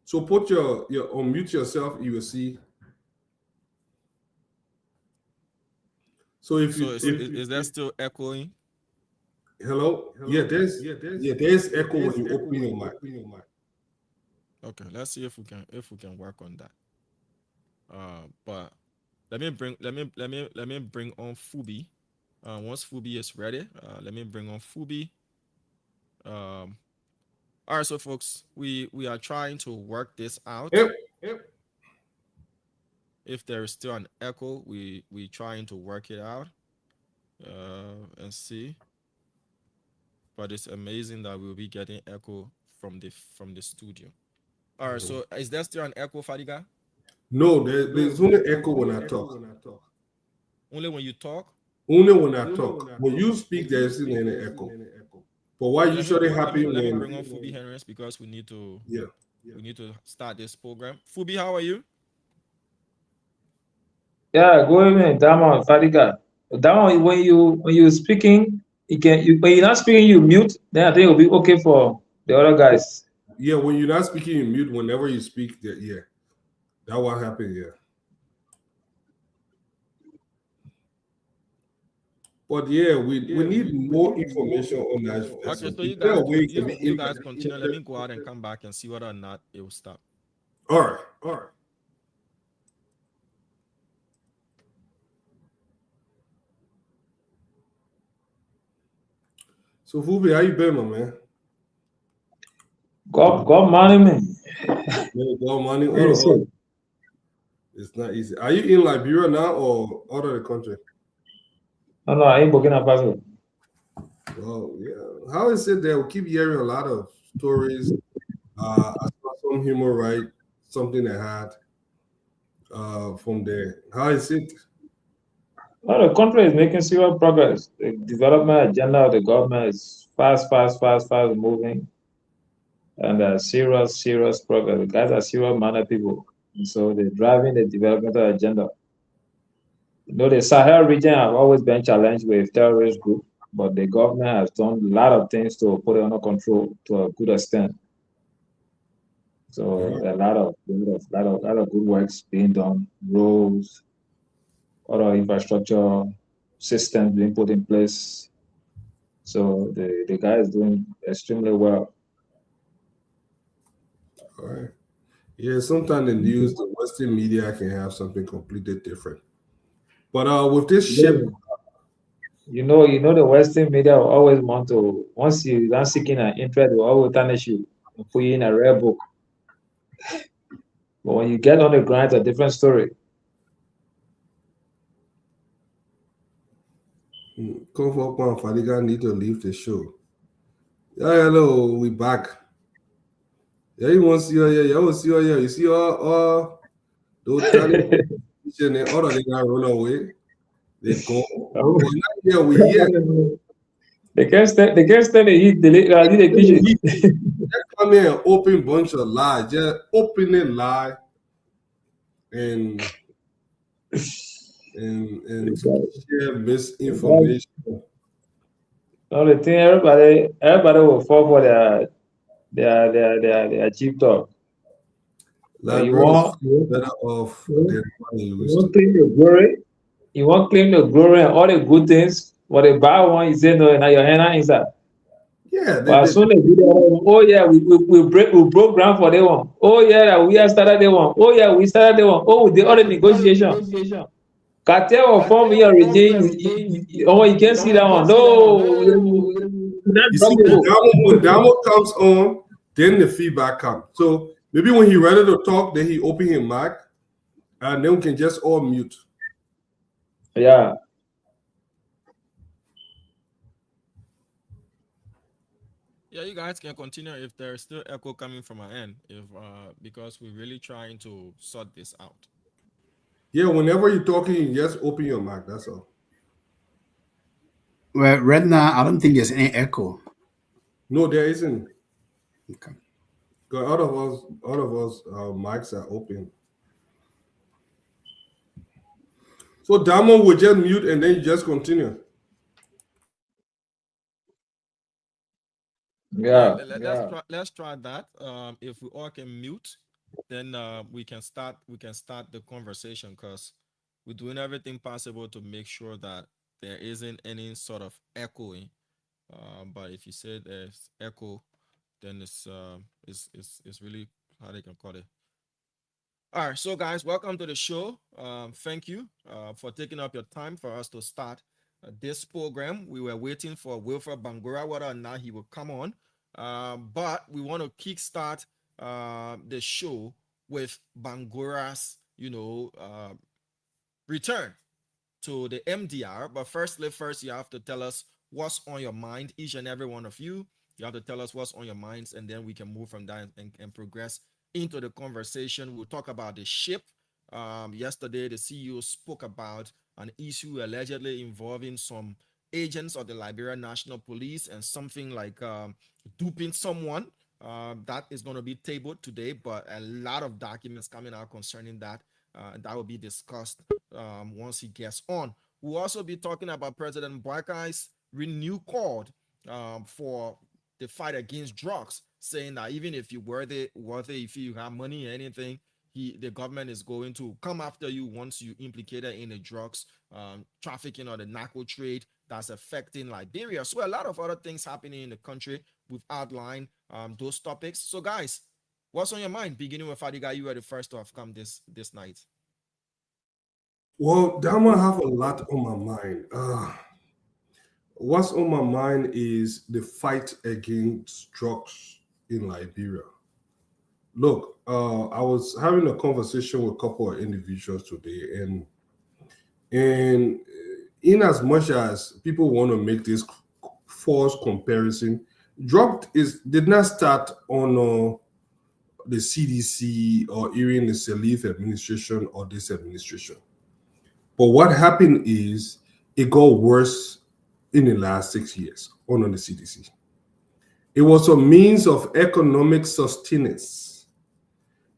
So put your unmute yourself, you will see. So if is that still echoing? Hello? Yeah, there's echo when you open your mic. Okay, let's see if we can work on that. But let me bring on Fubi. Once Fubi is ready, let me bring on Fubi. All right, so folks, we are trying to work this out. Yep. If there is still an echo, we trying to work it out and see. But it's amazing that we'll be getting echo from the studio. All right, so is there still an echo, Fadiga? No, there's only echo when I talk. Only when you talk? Only when I talk. When you speak, there isn't any echo. But what usually happens let me when bring on Fubi Henrys because we need to we need to start this program. Fubi, how are you? Yeah, go ahead, Damo, Fadiga. Damo, when you speaking, when you're not speaking, you mute. Then I think it'll be okay for the other guys. Yeah, when you're not speaking, you mute. Whenever you speak, that what happened. Yeah. But yeah, we need more information on that. Okay, so you guys continue. Let me go out and come back and see whether or not it will stop. All right. So Fubi, how you been, my man? God money, man. God money. Oh, it's not easy. Are you in Liberia now or out of the country? No, I ain't Burkina Faso. Well, yeah. How is it there? We keep hearing a lot of stories. I saw some human rights, something they had from there. How is it? Well, the country is making serious progress. The development agenda of the government is fast moving. And serious progress. The guys are serious-minded people. And so they're driving the developmental agenda. You know, the Sahel region have always been challenged with terrorist groups, but the government has done a lot of things to put it under control to a good extent. So a lot of good works being done, roads, other infrastructure systems being put in place. So the guy is doing extremely well. All right. Yeah, sometimes in the news, the Western media can have something completely different. But with this ship, you know, the Western media will always want to, once you're not seeking an interest, will always tarnish you and put you in a rare book. But when you get on the ground, it's a different story. Comfort and Fadiga need to leave the show. Yeah, hello, we back. Yeah, you want to see her here? You want to see her here? You see all those and all of them run away. They go. Yeah, we here. They can't stand the heat. They kitchen. They come here and open bunch of lies. Just opening lie and share misinformation. No, the thing everybody will fall for their cheap talk. Like You want claim the glory. You want claim the glory and all the good things. But the bad one, you say no, now your hand inside. Yeah. But as soon as we do that, oh yeah, we broke ground for that one. Oh yeah, we have started that one. Oh yeah, we started that one. Oh, the other negotiation. Cartel or form your regime. Oh, you can't see that one. No, You see, when Damo comes on, then the feedback comes. So maybe when he ready to talk, then he open his mic, and then we can just all mute. Yeah. Yeah, you guys can continue if there's still echo coming from our end, if because we're really trying to sort this out. Yeah, whenever you're talking, you just open your mic. That's all. Well, right now, I don't think there's any echo. No, there isn't. Okay. Because all of us, our mics are open. So Damo will just mute and then you just continue. Yeah. Let's try that. If we all can mute, then we can start the conversation, because we're doing everything possible to make sure that there isn't any sort of echoing. But if you say there's echo, then it's really how they can call it. All right, so guys, welcome to the show. Thank you for taking up your time for us to start this program. We were waiting for Wilfred Bangura, whether or not he will come on, but we want to kickstart the show with Bangura's, return to the MDR. But first, you have to tell us what's on your mind, each and every one of you. You have to tell us what's on your minds, and then we can move from that and progress into the conversation. We'll talk about the ship. Yesterday, the CEO spoke about an issue allegedly involving some agents of the Liberia National Police and something like duping someone. That is going to be tabled today, but a lot of documents coming out concerning that. That will be discussed once he gets on. We'll also be talking about President Boakai's renewed call for the fight against drugs, saying that even if you're worthy, if you have money or anything, the government is going to come after you once you implicated in the drugs trafficking or the narco trade that's affecting Liberia. So a lot of other things happening in the country. We've outlined those topics. So guys, what's on your mind? Beginning with Fadiga, you were the first to have come this night. Well, Damo, I have a lot on my mind. What's on my mind is the fight against drugs in Liberia. Look, I was having a conversation with a couple of individuals today, and in as much as people want to make this false comparison, drug did not start on the CDC or even the Salif administration or this administration. But what happened is it got worse in the last 6 years under the CDC. It was a means of economic sustenance.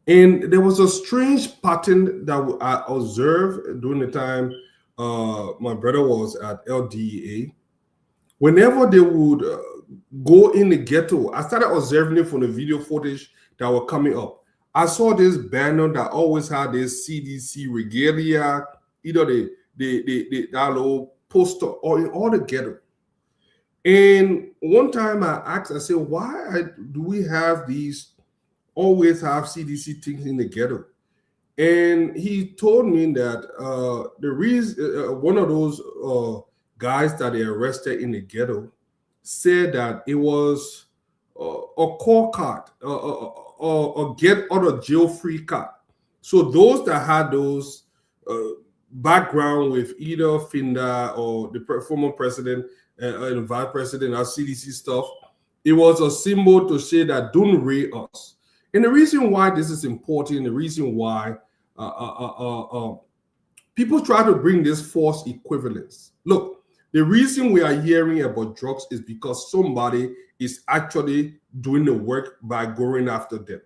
And there was a strange pattern that I observed during the time my brother was at LDEA. Whenever they would go in the ghetto, I started observing it from the video footage that were coming up. I saw this banner that always had this CDC regalia, either that little poster or in all the ghetto. And one time I asked, I said, why do we always have CDC things in the ghetto? And he told me that the reason one of those guys that they arrested in the ghetto said that it was a call card, or get out of jail free card. So those that had those background with either FINDA or the former president and vice president or CDC stuff, it was a symbol to say that don't rate us. And the reason why this is important, the reason why people try to bring this false equivalence. Look, the reason we are hearing about drugs is because somebody is actually doing the work by going after them.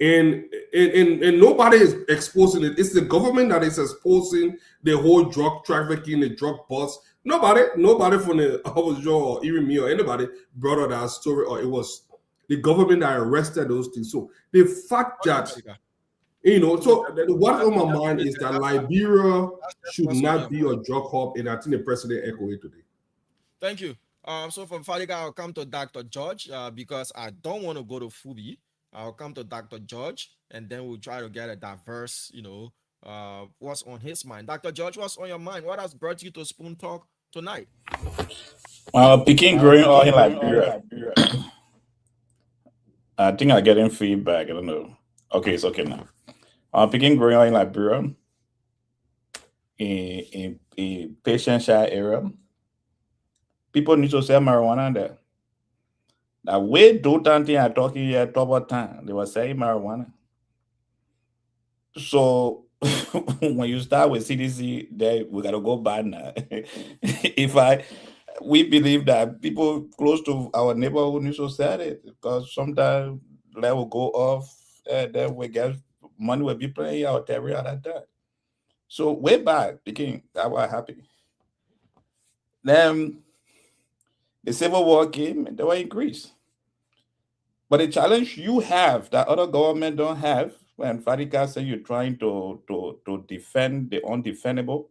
And nobody is exposing it. It's the government that is exposing the whole drug trafficking, the drug bust. Nobody from the Howard or even me or anybody brought out that story, or it was the government that arrested those things. So the fact that, so what's on my mind is that Liberia should not be a drug hub, and I think the president echoed it today. Thank you. So from Fadiga, I'll come to Dr. George because I don't want to go to Fubi. I'll come to Dr. George, and then we'll try to get a diverse, what's on his mind. Dr. George, what's on your mind? What has brought you to Spoon Talk tonight? Peking growing all in Liberia. I think I'm getting feedback. I don't know. Okay, it's okay now. Peking growing all in Liberia. In patient share area, people need to sell marijuana there. Now, way do something I talking here double time. They were saying marijuana. So when you start with CDC, then we gotta go bad now. We believe that people close to our neighborhood need to sell it because sometimes that will go off, and then we get money will be playing out every other time. So way back, the king, I was happy. Then the Civil War came and they were increased. But the challenge you have that other government don't have, when Fadiga said you're trying to defend the undefendable,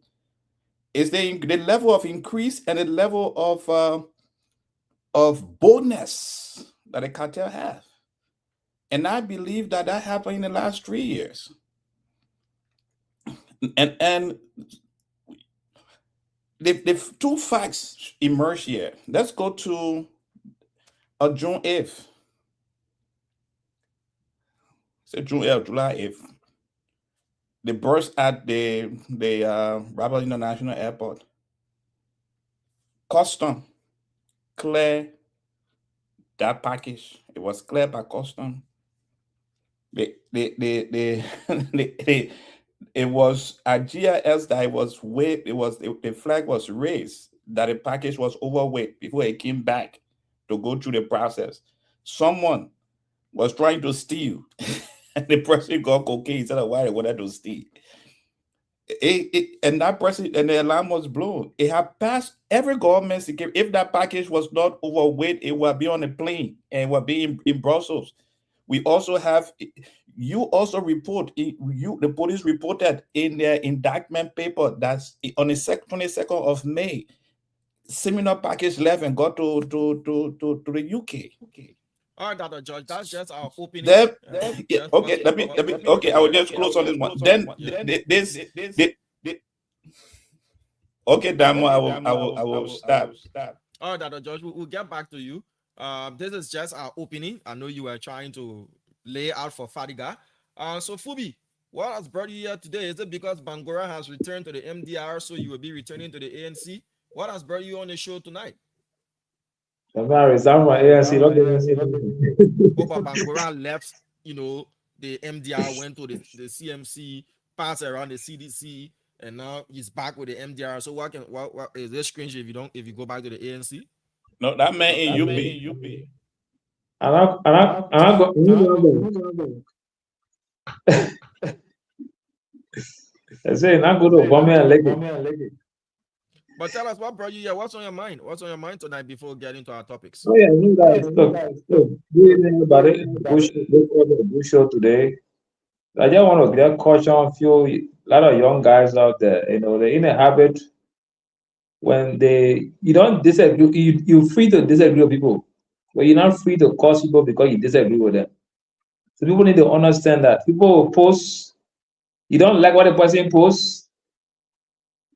is the level of increase and the level of boldness that the cartel have. And I believe that happened in the last 3 years. And the two facts emerge here. Let's go to June 8th. So July 8th. They burst at the Rabat International Airport. Custom clear that package. It was cleared by custom. It was at GIS that the flag was raised that the package was overweight before it came back to go through the process. Someone was trying to steal, and the person got cocaine instead of why they wanted to steal. And that person, and the alarm was blown. It had passed every government security. If that package was not overweight, it would be on a plane and it would be in Brussels. We also have, you also report, the police reported in their indictment paper that's on the 22nd of May, similar package left and got to the UK. Okay. All right, Dr. George, that's just our opening. Okay, I will just close on this one. Then okay, Damo, I will stop. All right, Dr. George, we'll get back to you. This is just our opening. I know you were trying to lay out for Fadiga. So Fubi, what has brought you here today? Is it because Bangura has returned to the MDR, so you will be returning to the ANC? What has brought you on the show tonight? ANC. Bangura left, the MDR, went to the CMC, passed around the CDC, and now he's back with the MDR. So what is this strange if you go back to the ANC? No, that man in UP. I say not go to Bomber and Leggy. But tell us what brought you here. What's on your mind? What's on your mind tonight before getting into our topics? Oh yeah, good evening, everybody. Bush show today. I just want to get caution a lot of young guys out there. They're in a habit when you don't disagree. You're free to disagree with people, but you're not free to curse people because you disagree with them. So people need to understand that people will post. You don't like what the person posts.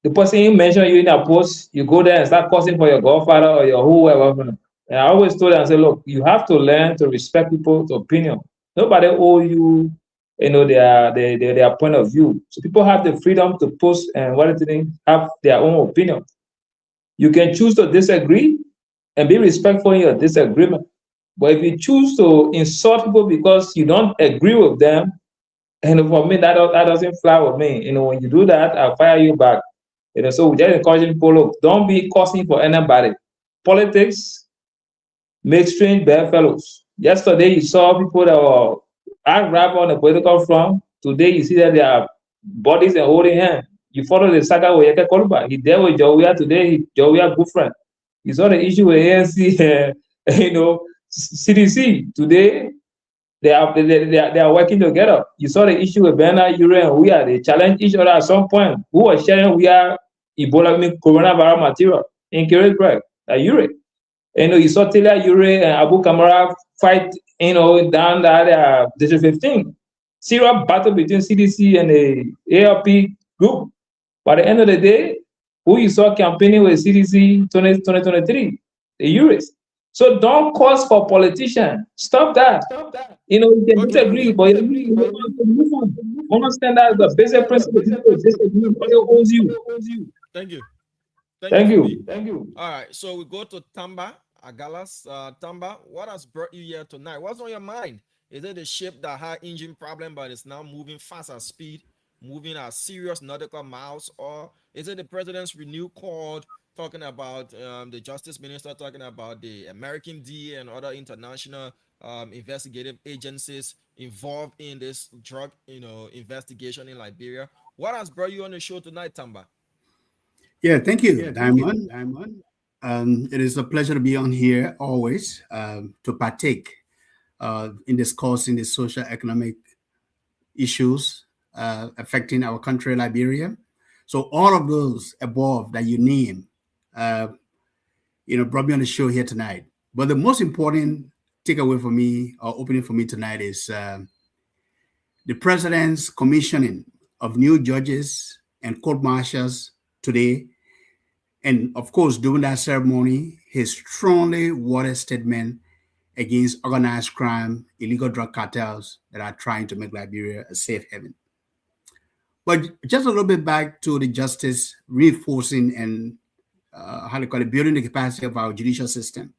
The person mentioned you in a post, you go there and start cursing for your godfather or your whoever. And I always told them, I said, look, you have to learn to respect people's opinion. Nobody owe you, their point of view. So people have the freedom to post and have their own opinion. You can choose to disagree and be respectful in your disagreement. But if you choose to insult people because you don't agree with them, and for me, that doesn't fly with me. When you do that, I'll fire you back. So we just encouraging people, look, don't be cursing for anybody. Politics make strange bedfellows. Yesterday, you saw people that were act on the political front. Today, you see that their bodies are holding hands. You follow the saga with Yeke Koluba. He there with Jowia today. Jowia good friend. You saw the issue with ANC, CDC. Today, they are working together. You saw the issue with Bernard Ure and we are. They challenge each other at some point. Who was sharing we are Ebola coronavirus material in Kirisburg, Ure. You saw Taylor Ure and Abu Kamara fight, down that District 15. Serious battle between CDC and the ALP group. By the end of the day, who you saw campaigning with CDC 2023, the Ures. So don't cause for politicians. Stop that. You can disagree, but you move on. Understand that the basic principle is disagree, but it owes you. Thank you. Thank you. All right, so we go to Tamba Agalas. Tamba, what has brought you here tonight? What's on your mind? Is it the ship that had engine problem but it's now moving fast at speed, moving at serious nautical miles, or is it the president's renewed call talking about the justice minister talking about the American DEA and other international investigative agencies involved in this drug investigation in Liberia? What has brought you on the show tonight, Tamba? Yeah, thank you, Diamond. It is a pleasure to be on here always to partake in discussing the social economic issues affecting our country, Liberia. So all of those above that you name, brought me on the show here tonight. But the most important takeaway for me or opening for me tonight is the president's commissioning of new judges and court marshals today. And of course, during that ceremony, his strongly worded statement against organized crime, illegal drug cartels that are trying to make Liberia a safe haven. But just a little bit back to the justice, reinforcing and building the capacity of our judicial system.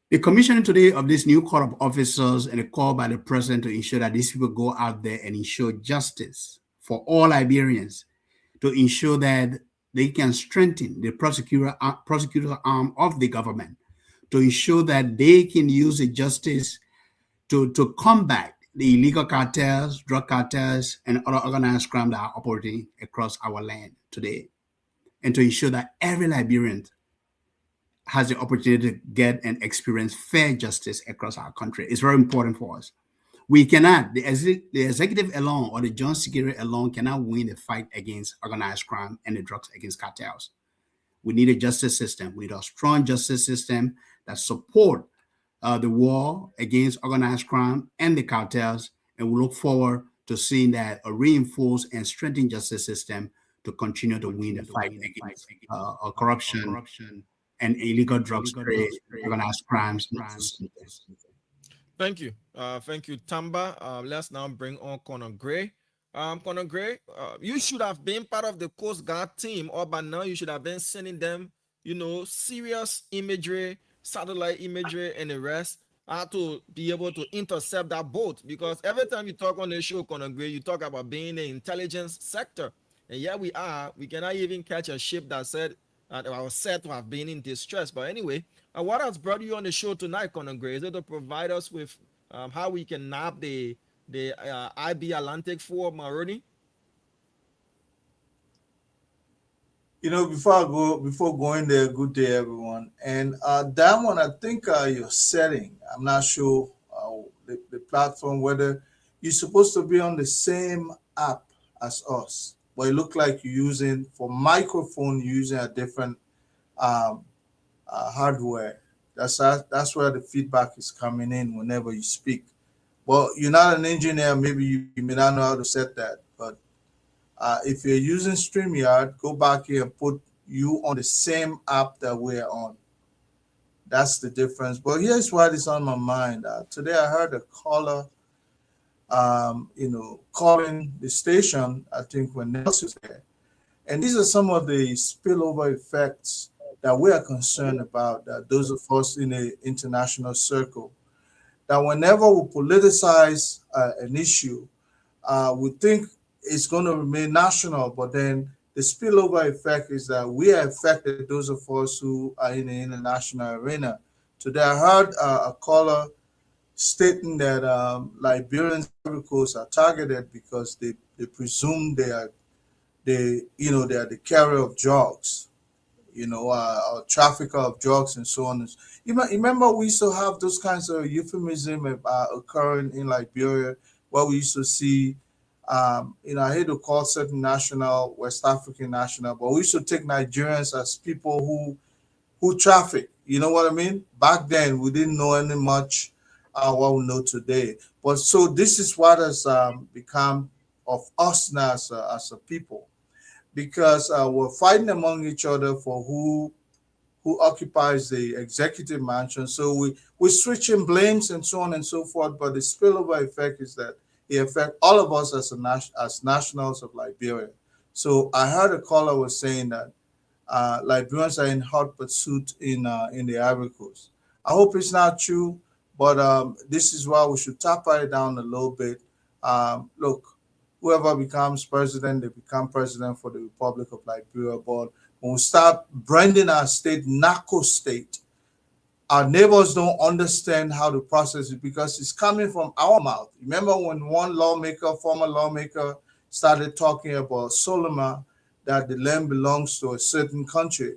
The commissioning today of this new corps of officers and a call by the president to ensure that these people go out there and ensure justice for all Liberians, to ensure that they can strengthen the prosecutor arm of the government, to ensure that they can use the justice to combat the illegal cartels, drug cartels, and other organized crime that are operating across our land today, and to ensure that every Liberian has the opportunity to get and experience fair justice across our country. It's very important for us. We cannot, the executive alone or the joint security alone cannot win the fight against organized crime and the drugs against cartels. We need a justice system. We need a strong justice system that support the war against organized crime and the cartels. And we look forward to seeing that a reinforced and strengthened justice system to continue to win the fight against corruption and illegal drugs trade, organized crimes. Thank you. Thank you, Tamba. Let's now bring on Conor Gray. Conor Gray, you should have been part of the Coast Guard team, or by now you should have been sending them, serious imagery, satellite imagery, and the rest, to be able to intercept that boat. Because every time you talk on the show, Conor Gray, you talk about being in the intelligence sector. And here we are, we cannot even catch a ship that said that was said to have been in distress. But anyway, what has brought you on the show tonight, Conor Gray? Is it to provide us with how we can nab the IB Atlantic for Maroni? Before going there, good day, everyone. And Diamond, I think your setting, I'm not sure the platform, whether you're supposed to be on the same app as us, but it looked like you're using, for microphone, you're using a different hardware. That's where the feedback is coming in whenever you speak. Well, you're not an engineer, maybe you may not know how to set that, but if you're using StreamYard, go back here and put you on the same app that we're on. That's the difference. But here's what is on my mind. Today I heard a caller, calling the station, I think when Nelson was there. And these are some of the spillover effects that we are concerned about, that those of us in the international circle, that whenever we politicize an issue, we think it's going to remain national, but then the spillover effect is that we are affected, those of us who are in the international arena. Today I heard a caller stating that Liberian coast are targeted because they presume they are the carrier of drugs, or trafficker of drugs and so on. You remember we used to have those kinds of euphemism occurring in Liberia, where we used to see, I hate to call certain national, West African national, but we used to take Nigerians as people who traffic. You know what I mean? Back then, we didn't know any much what we know today. But so this is what has become of us now as a people, because we're fighting among each other for who occupies the executive mansion. So we're switching blames and so on and so forth. But the spillover effect is that it affects all of us as nationals of Liberia. So I heard a caller was saying that Liberians are in hot pursuit in the Ivory Coast. I hope it's not true, but this is why we should tap it down a little bit. Look, whoever becomes president, they become president for the Republic of Liberia. But when we start branding our state narco state, our neighbors don't understand how to process it because it's coming from our mouth. Remember when one former lawmaker, started talking about Solomon, that the land belongs to a certain country,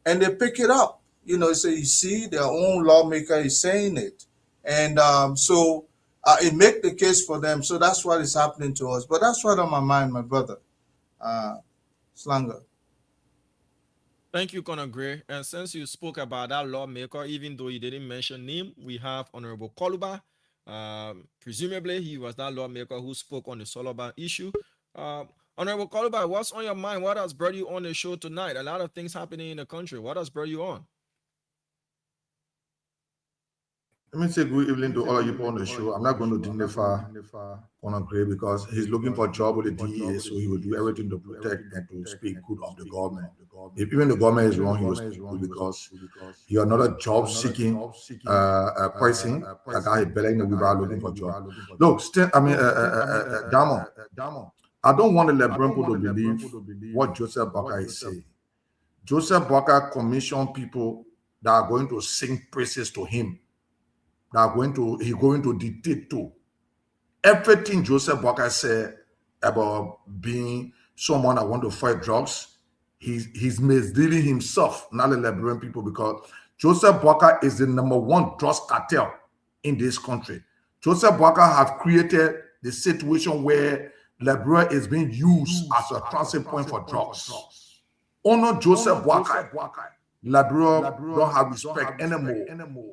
and they pick it up. So you see, their own lawmaker is saying it, and so it make the case for them. So that's what is happening to us. But that's right on my mind, my brother, Slanger. Thank you, Conor Gray. And since you spoke about that lawmaker, even though you didn't mention name, we have Honorable Koluba. Presumably, he was that lawmaker who spoke on the Solomon issue. Honorable Koluba, what's on your mind? What has brought you on the show tonight? A lot of things happening in the country. What has brought you on? Let me say good evening to all of you on the show. I'm not going to dignify Conor Gray because he's looking for a job with the DEA, so he will do everything to protect and to speak good of the government. If even the government is wrong, he will speak good because you're not a job-seeking person. A guy belling the without looking for a job. Look, Damo, I don't want the Liberian people to believe what Joseph Boakai is saying. Joseph Boakai commissioned people that are going to sing praises to him. He's going to dictate to everything Joseph Boakai said about being someone that want to fight drugs. He's misleading himself, not the Liberian people, because Joseph Boakai is the #1 drugs cartel in this country. Joseph Boakai have created the situation where Liberia is being used as a transit point for drugs. Honor Joseph Boakai. Liberia don't have respect anymore.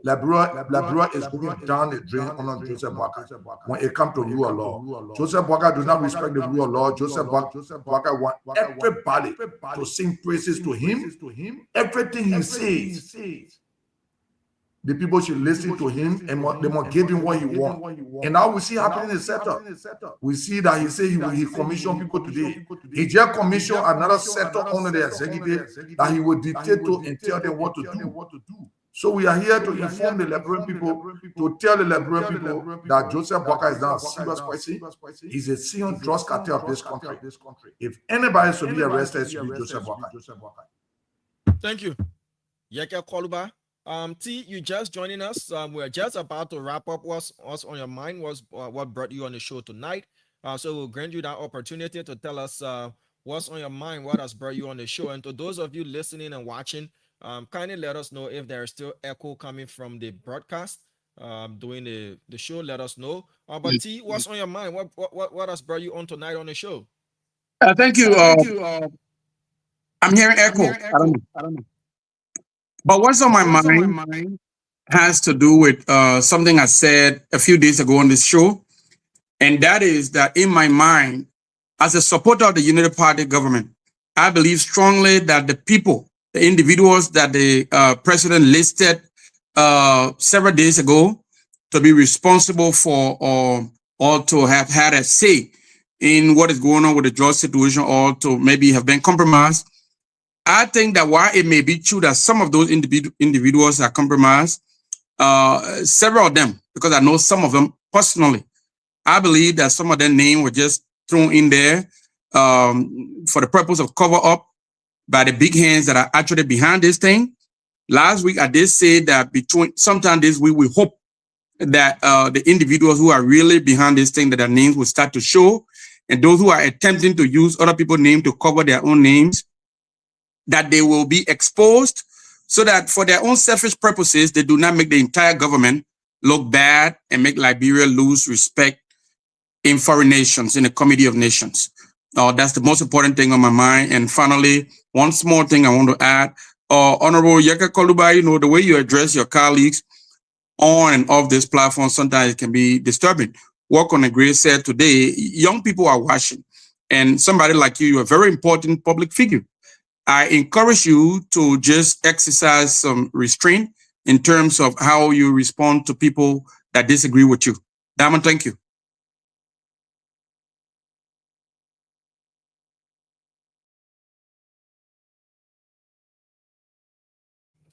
Liberia is going down the drain on Joseph Boakai when it comes to rule of law. Joseph Boakai does not respect the rule of law. Joseph Boakai wants everybody to sing praises to him. Everything he says, the people should listen to him and they must give him what he wants. And now we see happening in the setup. We see that he said he commissioned people today. He just commissioned another setup under the executive that he will dictate to and tell them what to do. So we are here to inform the Liberian people, to tell the Liberian people that Joseph Boakai is not a serious person. He's a serious drug cartel of this country. If anybody should be arrested, it should be Joseph Boakai. Thank you. Yeke Koluba. T, you just joining us. We're just about to wrap up what's on your mind, what brought you on the show tonight. So we'll grant you that opportunity to tell us what's on your mind, what has brought you on the show. And to those of you listening and watching, kindly let us know if there is still echo coming from the broadcast during the show. Let us know. But T, what's on your mind? What has brought you on tonight on the show? Thank you. I'm hearing echo. I don't know. But what's on my mind has to do with something I said a few days ago on this show. And that is that in my mind, as a supporter of the Unity Party government, I believe strongly that the people, the individuals that the president listed several days ago to be responsible for or to have had a say in what is going on with the drug situation or to maybe have been compromised. I think that while it may be true that some of those individuals are compromised, several of them, because I know some of them personally, I believe that some of their names were just thrown in there for the purpose of cover up by the big hands that are actually behind this thing. Last week, I did say that sometime this week, we hope that the individuals who are really behind this thing, that their names will start to show, and those who are attempting to use other people's names to cover their own names, that they will be exposed so that for their own selfish purposes, they do not make the entire government look bad and make Liberia lose respect in foreign nations, in the Committee of Nations. That's the most important thing on my mind. And finally, one small thing I want to add, Honorable Yeka Kolubai, the way you address your colleagues on and off this platform, sometimes it can be disturbing. Work on a Gray said today, young people are watching, and somebody like you're a very important public figure. I encourage you to just exercise some restraint in terms of how you respond to people that disagree with you. Diamond, thank you.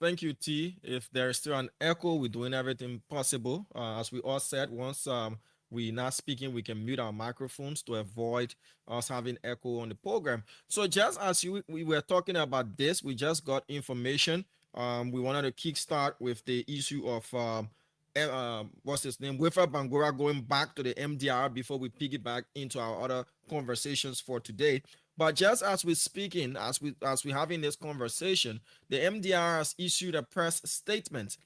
Thank you, T. If there's still an echo, we're doing everything possible. As we all said, once we're not speaking, we can mute our microphones to avoid us having echo on the program. So just as we were talking about this, we just got information. We wanted to kickstart with the issue of what's his name, Wilfred Bangura, going back to the MDR before we piggyback into our other conversations for today. But just as we're speaking, as we're having this conversation, the MDR has issued a press statement.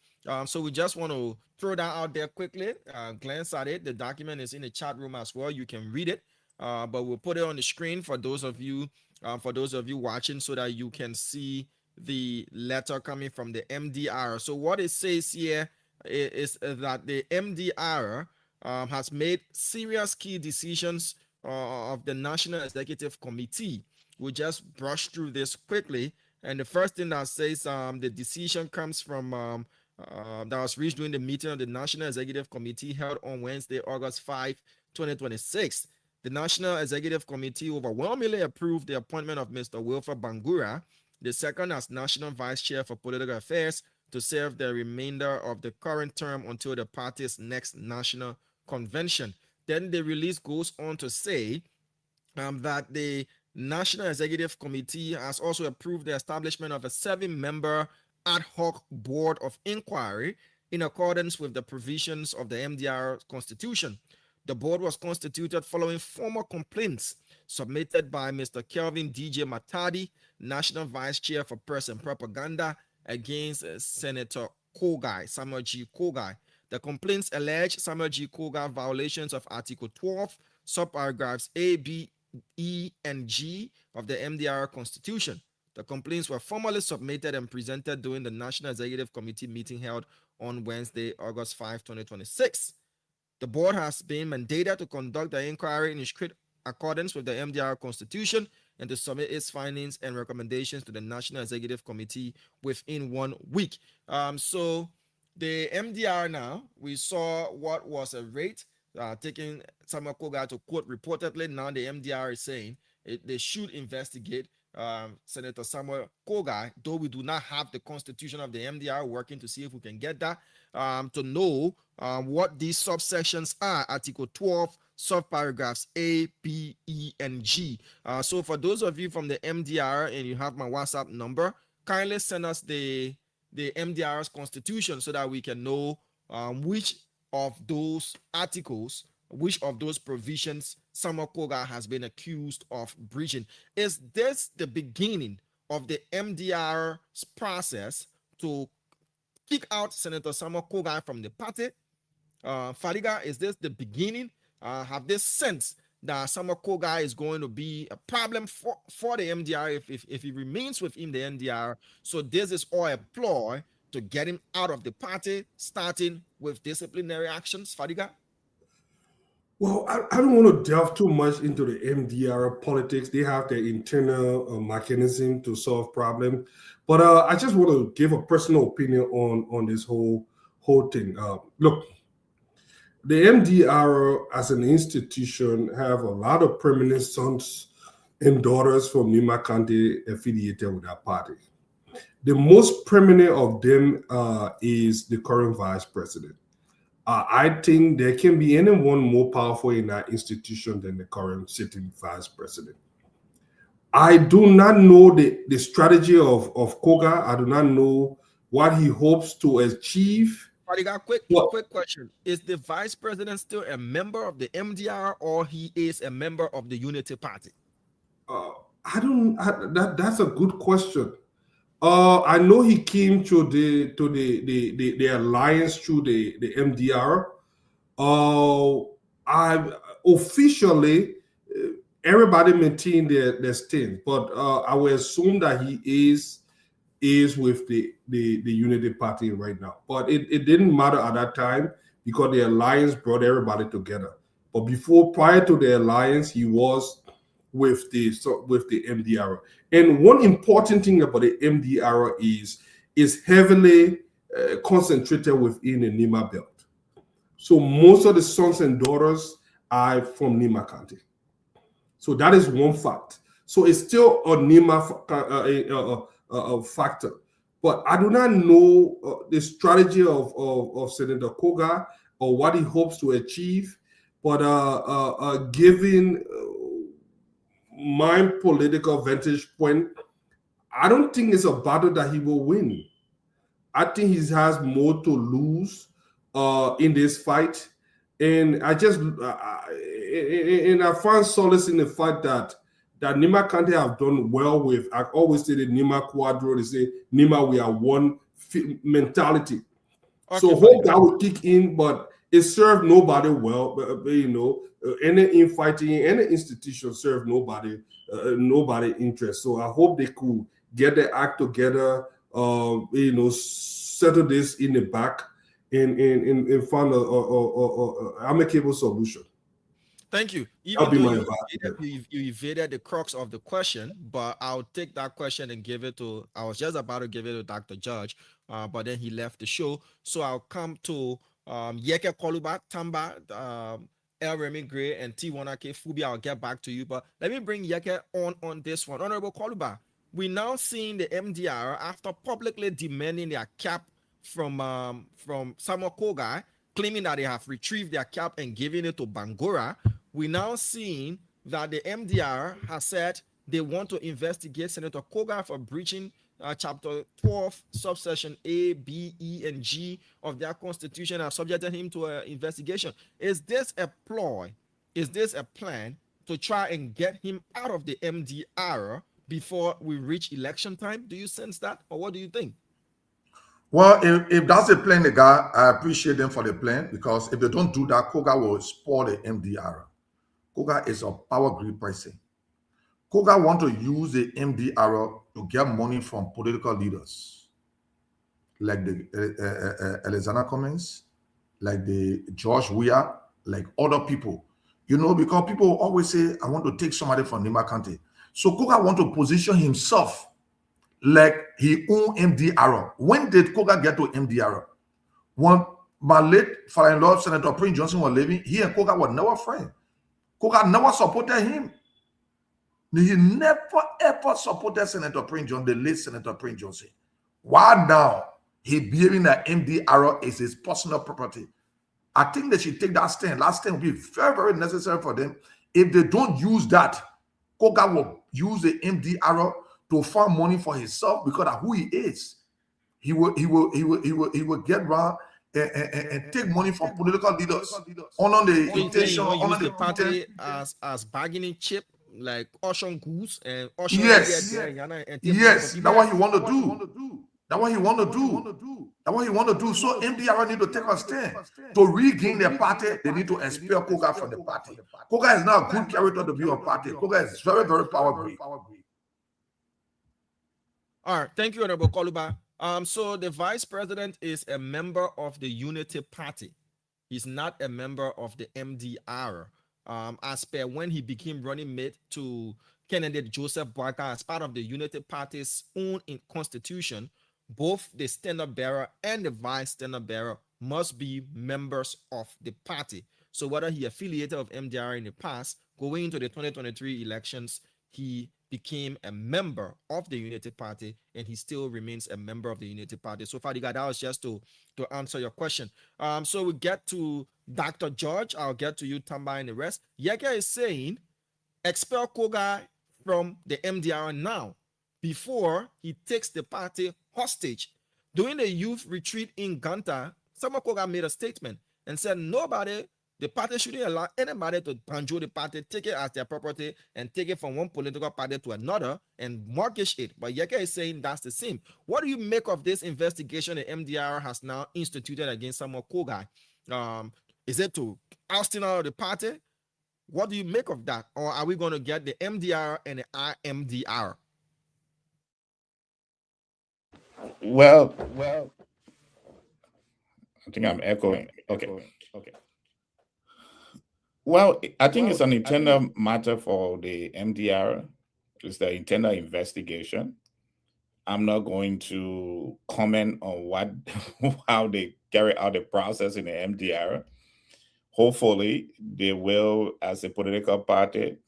So we just want to throw that out there quickly. Glance at it. The document is in the chat room as well. You can read it, but we'll put it on the screen for those of you watching, so that you can see the letter coming from the MDR. So what it says here is that the MDR has made serious key decisions of the National Executive Committee. We'll just brush through this quickly. And the first thing that says the decision comes from that was reached during the meeting of the National Executive Committee held on Wednesday, August 5, 2026. The National Executive Committee overwhelmingly approved the appointment of Mr. Wilfred Bangura, the second as National Vice Chair for Political Affairs, to serve the remainder of the current term until the party's next national convention. Then the release goes on to say that the National Executive Committee has also approved the establishment of a 7-member ad hoc board of inquiry in accordance with the provisions of the MDR Constitution. The board was constituted following formal complaints submitted by Mr. Kelvin DJ Matadi, National Vice Chair for Press and Propaganda, against Senator Kogai, Samuel G. Kogai. The complaints allege Samuel G. Kogai violations of Article 12, subparagraphs A, B, E, and G of the MDR Constitution. The complaints were formally submitted and presented during the National Executive Committee meeting held on Wednesday, August 5, 2026. The board has been mandated to conduct the inquiry in strict accordance with the MDR Constitution and to submit its findings and recommendations to the National Executive Committee within 1 week. So the MDR now, we saw what was a rate taking Samuel Kogai to court reportedly. Now the MDR is saying they should investigate Senator Samuel Kogai, though we do not have the constitution of the MDR, working to see if we can get that, to know what these subsections are, Article 12, subparagraphs A, B, E, and G. So for those of you from the MDR and you have my WhatsApp number, kindly send us the MDR's constitution so that we can know which of those articles, which of those provisions Samuel Kogai has been accused of breaching. Is this the beginning of the MDR's process to kick out Senator Samuel Kogai from the party? Fariga, is this the beginning? Have this sense that Samuel Kogai is going to be a problem for the MDR if he remains within the MDR? So this is all a ploy to get him out of the party, starting with disciplinary actions, Fariga? Well, I don't want to delve too much into the MDR politics. They have their internal mechanism to solve problems. But I just want to give a personal opinion on this whole thing. Look, the MDR as an institution have a lot of permanent sons and daughters from Nima County affiliated with that party. The most permanent of them is the current vice president. I think there can be anyone more powerful in that institution than the current sitting vice president. I do not know the strategy of Kogai. I do not know what he hopes to achieve. Quick question. Is the vice president still a member of the MDR, or he is a member of the Unity Party? That's a good question. I know he came to the alliance through the MDR. Officially, everybody maintained their stance, but I will assume that he is is with the Unity Party right now. But it didn't matter at that time because the alliance brought everybody together. But prior to the alliance, he was with the MDR. And one important thing about the MDR is heavily concentrated within the Nima belt. So most of the sons and daughters are from Nima County. So that is one fact. So it's still a Nima factor. But I do not know the strategy of Senator Koga or what he hopes to achieve. But given my political vantage point, I don't think it's a battle that he will win. I think he has more to lose in this fight. And I find solace in the fact that Nima County have done well with, I always say the Nima Quadro, they say, Nima, we are one mentality. Okay, so hope that will kick in, but it served nobody well. Any infighting, any institution served nobody interest. So I hope they could get their act together, settle this in the back and find a amicable solution. Thank you. Even though you evaded the crux of the question, but I'll take that question and give it to, I was just about to give it to Dr. Judge, but then he left the show. So I'll come to Yeke Koluba, Tamba, El Remy Gray, and T1AK Fubi. I'll get back to you, but let me bring Yeke on this one. Honorable Koluba, we now seeing the MDR after publicly demanding their cap from Samuel Koga, claiming that they have retrieved their cap and given it to Bangura. We now seeing that the MDR has said they want to investigate Senator Koga for breaching Chapter 12, subsection A, B, E, and G of their constitution, and subjected him to an investigation. Is this a ploy? Is this a plan to try and get him out of the MDR before we reach election time? Do you sense that, or what do you think? Well, if that's the plan, the guy, I appreciate them for the plan, because if they don't do that, Koga will spoil the MDR. Koga is a power grid person. Koga want to use the MDR to get money from political leaders, like the Alexander Cummings, like the George Weah, like other people. Because people always say, I want to take somebody from Nima County. So Koga want to position himself like he own MDR. When did Koga get to MDR? When my late father-in-law, Senator Prince Johnson, was living, he and Koga were never friends. Koga never supported him. He never ever supported Senator Prince Johnson, the late Senator Prince Johnson. Why now he behaving that MDR is his personal property? I think they should take that stand. That stand will be very, very necessary for them. If they don't use that, Koga will use the MDR to find money for himself because of who he is. He will get around and take money from political leaders on the intention, on the party as bargaining chip, like Ocean Goose and Ocean. Yes, yes, that's what he want to do. That's what he want to do. That's what he want to do. So MDR need to take a stand. To regain their party, they need to expel Koga from the party. Koga is not a good character to be a party. Koga is very, very powerful. All right, thank you, Honorable Koluba. So the vice president is a member of the Unity Party. He's not a member of the MDR. As per when he became running mate to candidate Joseph Boakai as part of the Unity Party's own constitution, both the standard bearer and the vice standard bearer must be members of the party. So whether he affiliated of MDR in the past, going into the 2023 elections, he became a member of the Unity Party, and he still remains a member of the Unity Party. So far, that was just to answer your question. So we get to Dr. George. I'll get to you, Tamba, and the rest. Yeke is saying, expel Koga from the MDR now, before he takes the party hostage. During the youth retreat in Ganta, Samuel Koga made a statement and said, the party shouldn't allow anybody to banjo the party, take it as their property, and take it from one political party to another and mortgage it. But Yeke is saying that's the same. What do you make of this investigation the MDR has now instituted against Samuel Koga? Is it to ousting out of the party? What do you make of that? Or are we going to get the MDR and the RMDR? Well, I think I'm echoing. Okay. Well, I think it's an internal matter for the MDR. It's the internal investigation. I'm not going to comment on what how they carry out the process in the MDR. Hopefully, they will, as a political party,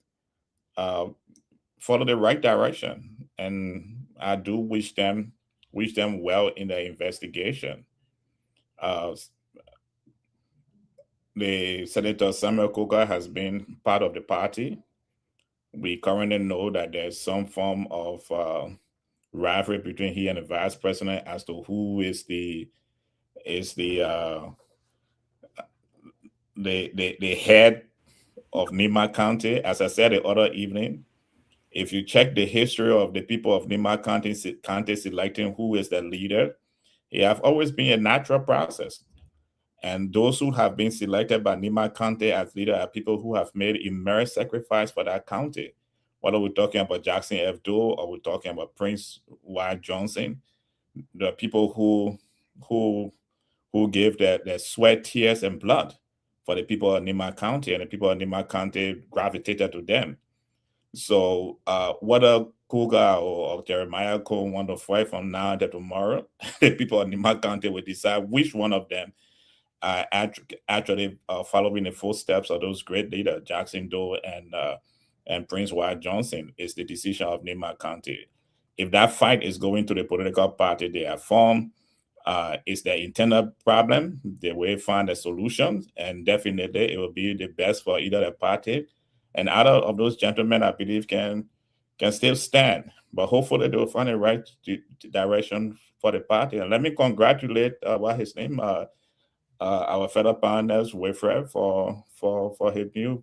follow the right direction. And I do wish them well in the investigation. The Senator Samuel Coker has been part of the party. We currently know that there's some form of rivalry between he and the vice president as to who is the head of Nima County. As I said the other evening, if you check the history of the people of Nima County selecting who is the leader, it have always been a natural process. And those who have been selected by Nima County as leader are people who have made immense sacrifice for that county. Whether we're talking about Jackson F. Doe or we're talking about Prince Wyatt Johnson, the people who gave their sweat, tears, and blood for the people of Nima County, and the people of Nima County gravitated to them. So whether Cougar or Jeremiah Cole want to fight from now to tomorrow, the people of Nima County will decide which one of them are actually following the footsteps of those great leaders, Jackson Doe and Prince Wyatt Johnson. Is the decision of Nima County. If that fight is going to the political party they have formed, it's their internal problem. They will find a solution, and definitely it will be the best for either the party. And either of those gentlemen, I believe, can still stand. But hopefully they will find the right direction for the party. And let me congratulate what his name, our fellow partners, Wilfred, for his new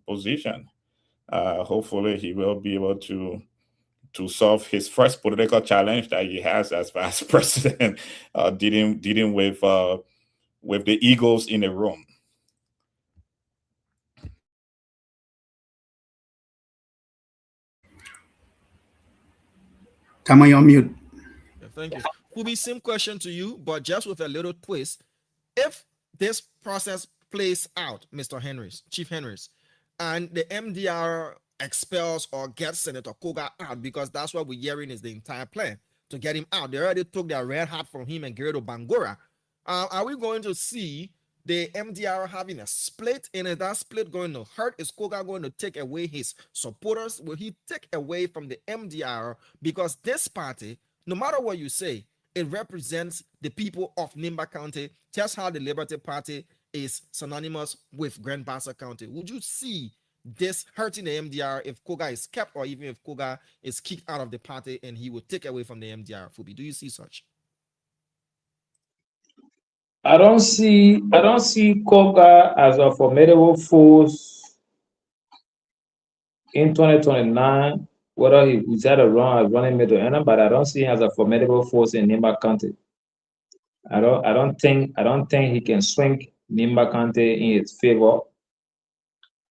position. Hopefully he will be able to solve his first political challenge that he has as vice president, dealing with the egos in the room. Tama, you're on mute. Thank you. Will be same question to you, but just with a little twist. If this process plays out, Mr. Henrys, Chief Henrys, and the MDR expels or gets Senator Coker out, because that's what we're hearing is the entire plan to get him out. They already took their red hat from him and Gerardo Bangura. Are we going to see the MDR having a split? And is that split going to hurt? Is Coker going to take away his supporters? Will he take away from the MDR? Because this party, no matter what you say, it represents the people of Nimba County, just how the Liberty Party is synonymous with Grand Bassa County. Would you see this hurting the MDR if Coker is kept, or even if Coker is kicked out of the party and he will take away from the MDR? Fubi, do you see such? I don't see Coker as a formidable force in 2029. Whether he's had a run as running mate or anything, but I don't see him as a formidable force in Nimba County. I don't think he can swing Nimba County in his favor,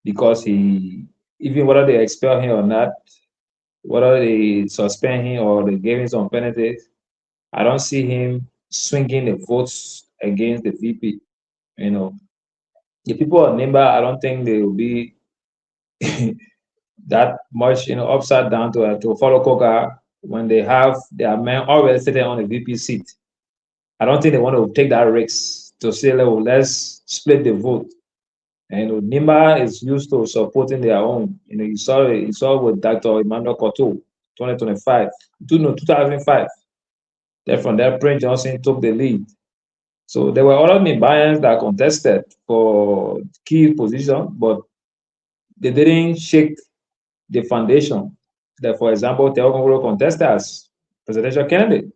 because he, even whether they expel him or not, whether they suspend him or they give him some penalties, I don't see him swinging the votes against the VP. You know, the people of Nimba, I don't think they will be that much, upside down to follow Coker when they have their men already sitting on the VP seat. I don't think they want to take that risk to say, let's split the vote. And Nimba is used to supporting their own. You saw with Dr. Emmanuel Koto, 2005. Then from there, Prince Johnson took the lead. So there were other Nimbayans that contested for key positions, but they didn't shake the foundation. That, for example, Teo Kongolo contested as presidential candidate,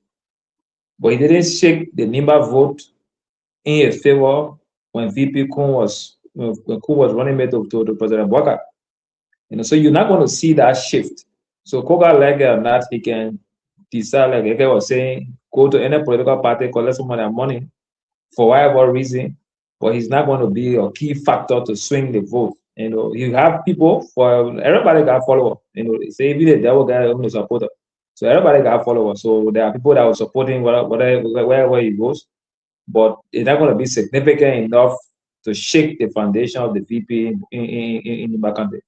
but he didn't shake the Nimba vote in his favor when VP Kun was running mate to President Bouaka. So you're not going to see that shift. So Coker, like or not, he can decide, like Eke was saying, go to any political party, collect some of their money for whatever reason, but he's not going to be a key factor to swing the vote. You have people, for everybody got follower. Say even the devil guy who is a supporter. So everybody got followers. So there are people that will support him wherever he goes, but it's not going to be significant enough to shake the foundation of the VP in the back country.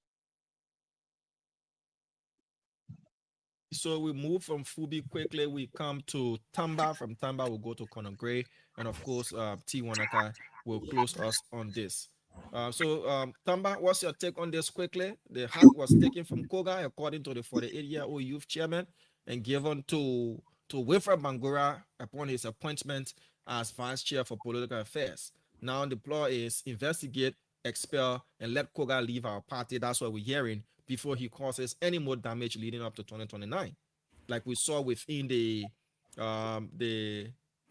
So we move from Fubi quickly. We come to Tamba. From Tamba, we'll go to Conor Gray. And of course, T. Wanaka will close us on this. Tamba, what's your take on this quickly? The hat was taken from Koga, according to the 48-year-old youth chairman, and given to Wilfred Bangura upon his appointment as vice chair for political affairs. Now the plan is investigate, expel, and let Koga leave our party. That's what we're hearing, before he causes any more damage leading up to 2029, like we saw within the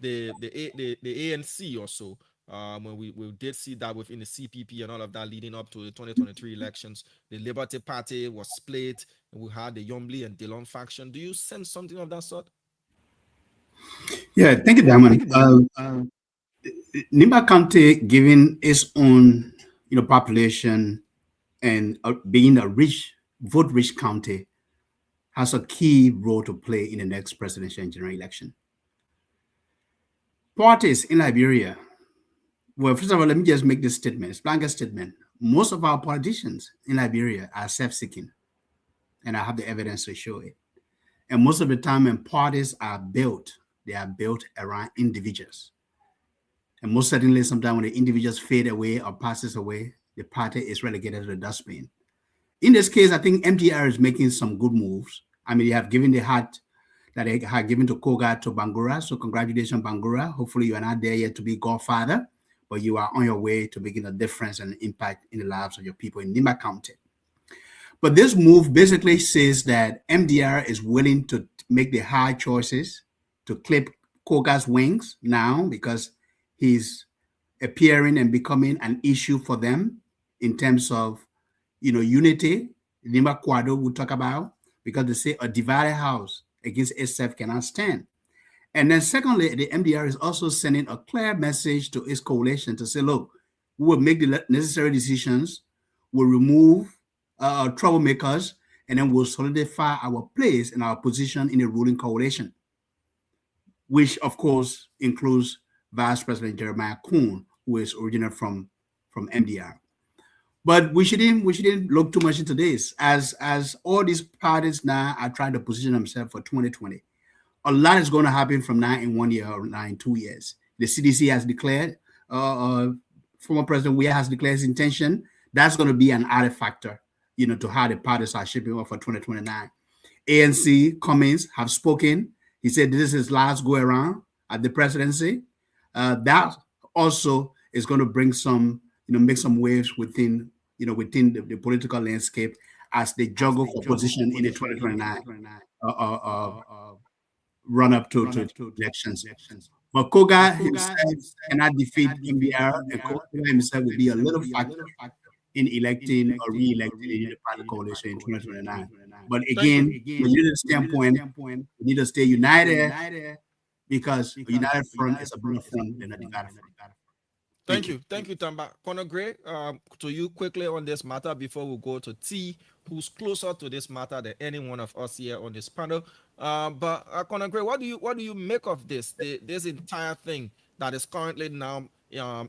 ANC also, when we did see that within the CPP and all of that leading up to the 2023 elections. The Liberty Party was split, and we had the Yombly and Dillon faction. Do you sense something of that sort? Yeah, thank you, Diamond. Nimba County, given its own population and being a vote-rich county, has a key role to play in the next presidential and general election. Parties in Liberia, well, first of all, let me just make this statement, it's a blanket statement. Most of our politicians in Liberia are self-seeking, and I have the evidence to show it. And most of the time when parties are built, they are built around individuals. And most certainly, sometimes when the individuals fade away or passes away, the party is relegated to the dustbin. In this case, I think MDR is making some good moves. I mean, they have given the hat that they have given to Koga to Bangura. So congratulations, Bangura. Hopefully you are not there yet to be godfather, but you are on your way to making a difference and impact in the lives of your people in Nimba County. But this move basically says that MDR is willing to make the hard choices to clip Koga's wings now, because he's appearing and becoming an issue for them in terms of, unity. Nimba Kwado will talk about, because they say a divided house against itself cannot stand. And then secondly, the MDR is also sending a clear message to its coalition to say, look, we will make the necessary decisions, we'll remove troublemakers, and then we'll solidify our place and our position in the ruling coalition, which of course includes Vice President Jeremiah Kuhn, who is originally from MDR. But we shouldn't look too much into this, as all these parties now are trying to position themselves for 2020. A lot is going to happen from now in 1 year or now in 2 years. The CDC has declared, former President Weah has declared his intention. That's going to be an added factor, to how the parties are shaping up for 2029. ANC Cummings have spoken. He said this is his last go around at the presidency. That also is going to bring some, make some waves within the political landscape as they juggle for position in the 2029 run up to elections. But Koga himself cannot defeat MBR, and Koga himself will be a little factor in electing or re-electing the party coalition in 2029. But again, from a standpoint, we need to stay united, because a united front is a better front than a divided front. Thank you, Tamba. Conor Gray, to you quickly on this matter before we go to T, who's closer to this matter than any one of us here on this panel. But Conor Gray, what do you make of this entire thing that is currently now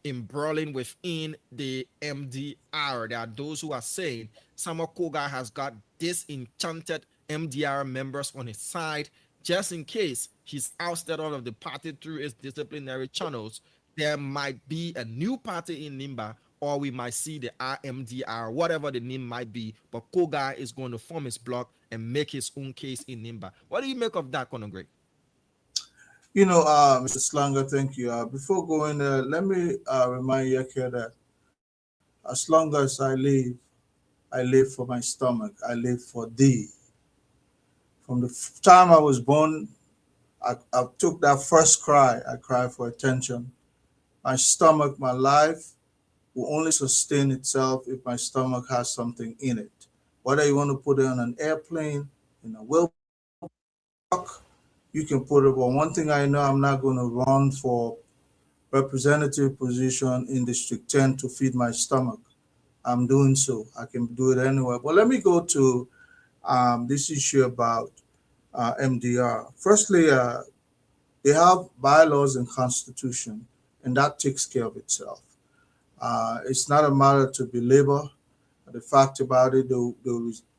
embroiling within the MDR? There are those who are saying Samuel Koga has got disenchanted MDR members on his side, just in case he's ousted out of the party through his disciplinary channels. There might be a new party in Nimba, or we might see the RMDR, whatever the name might be, but Koga is going to form his block and make his own case in Nimba. What do you make of that, Conor Gray? Mr. Slanger, thank you. Before going there, let me remind you here that as long as I live for my stomach, I live for thee. From the time I was born, I took that first cry. I cried for attention. My stomach, my life will only sustain itself if my stomach has something in it. Whether you want to put it on an airplane, in a wheel truck, you can put it. But one thing I know, I'm not going to run for representative position in District 10 to feed my stomach. I'm doing so. I can do it anywhere. But let me go to this issue about MDR. Firstly, they have bylaws and constitution, and that takes care of itself. It's not a matter to belabor the fact about it. They'll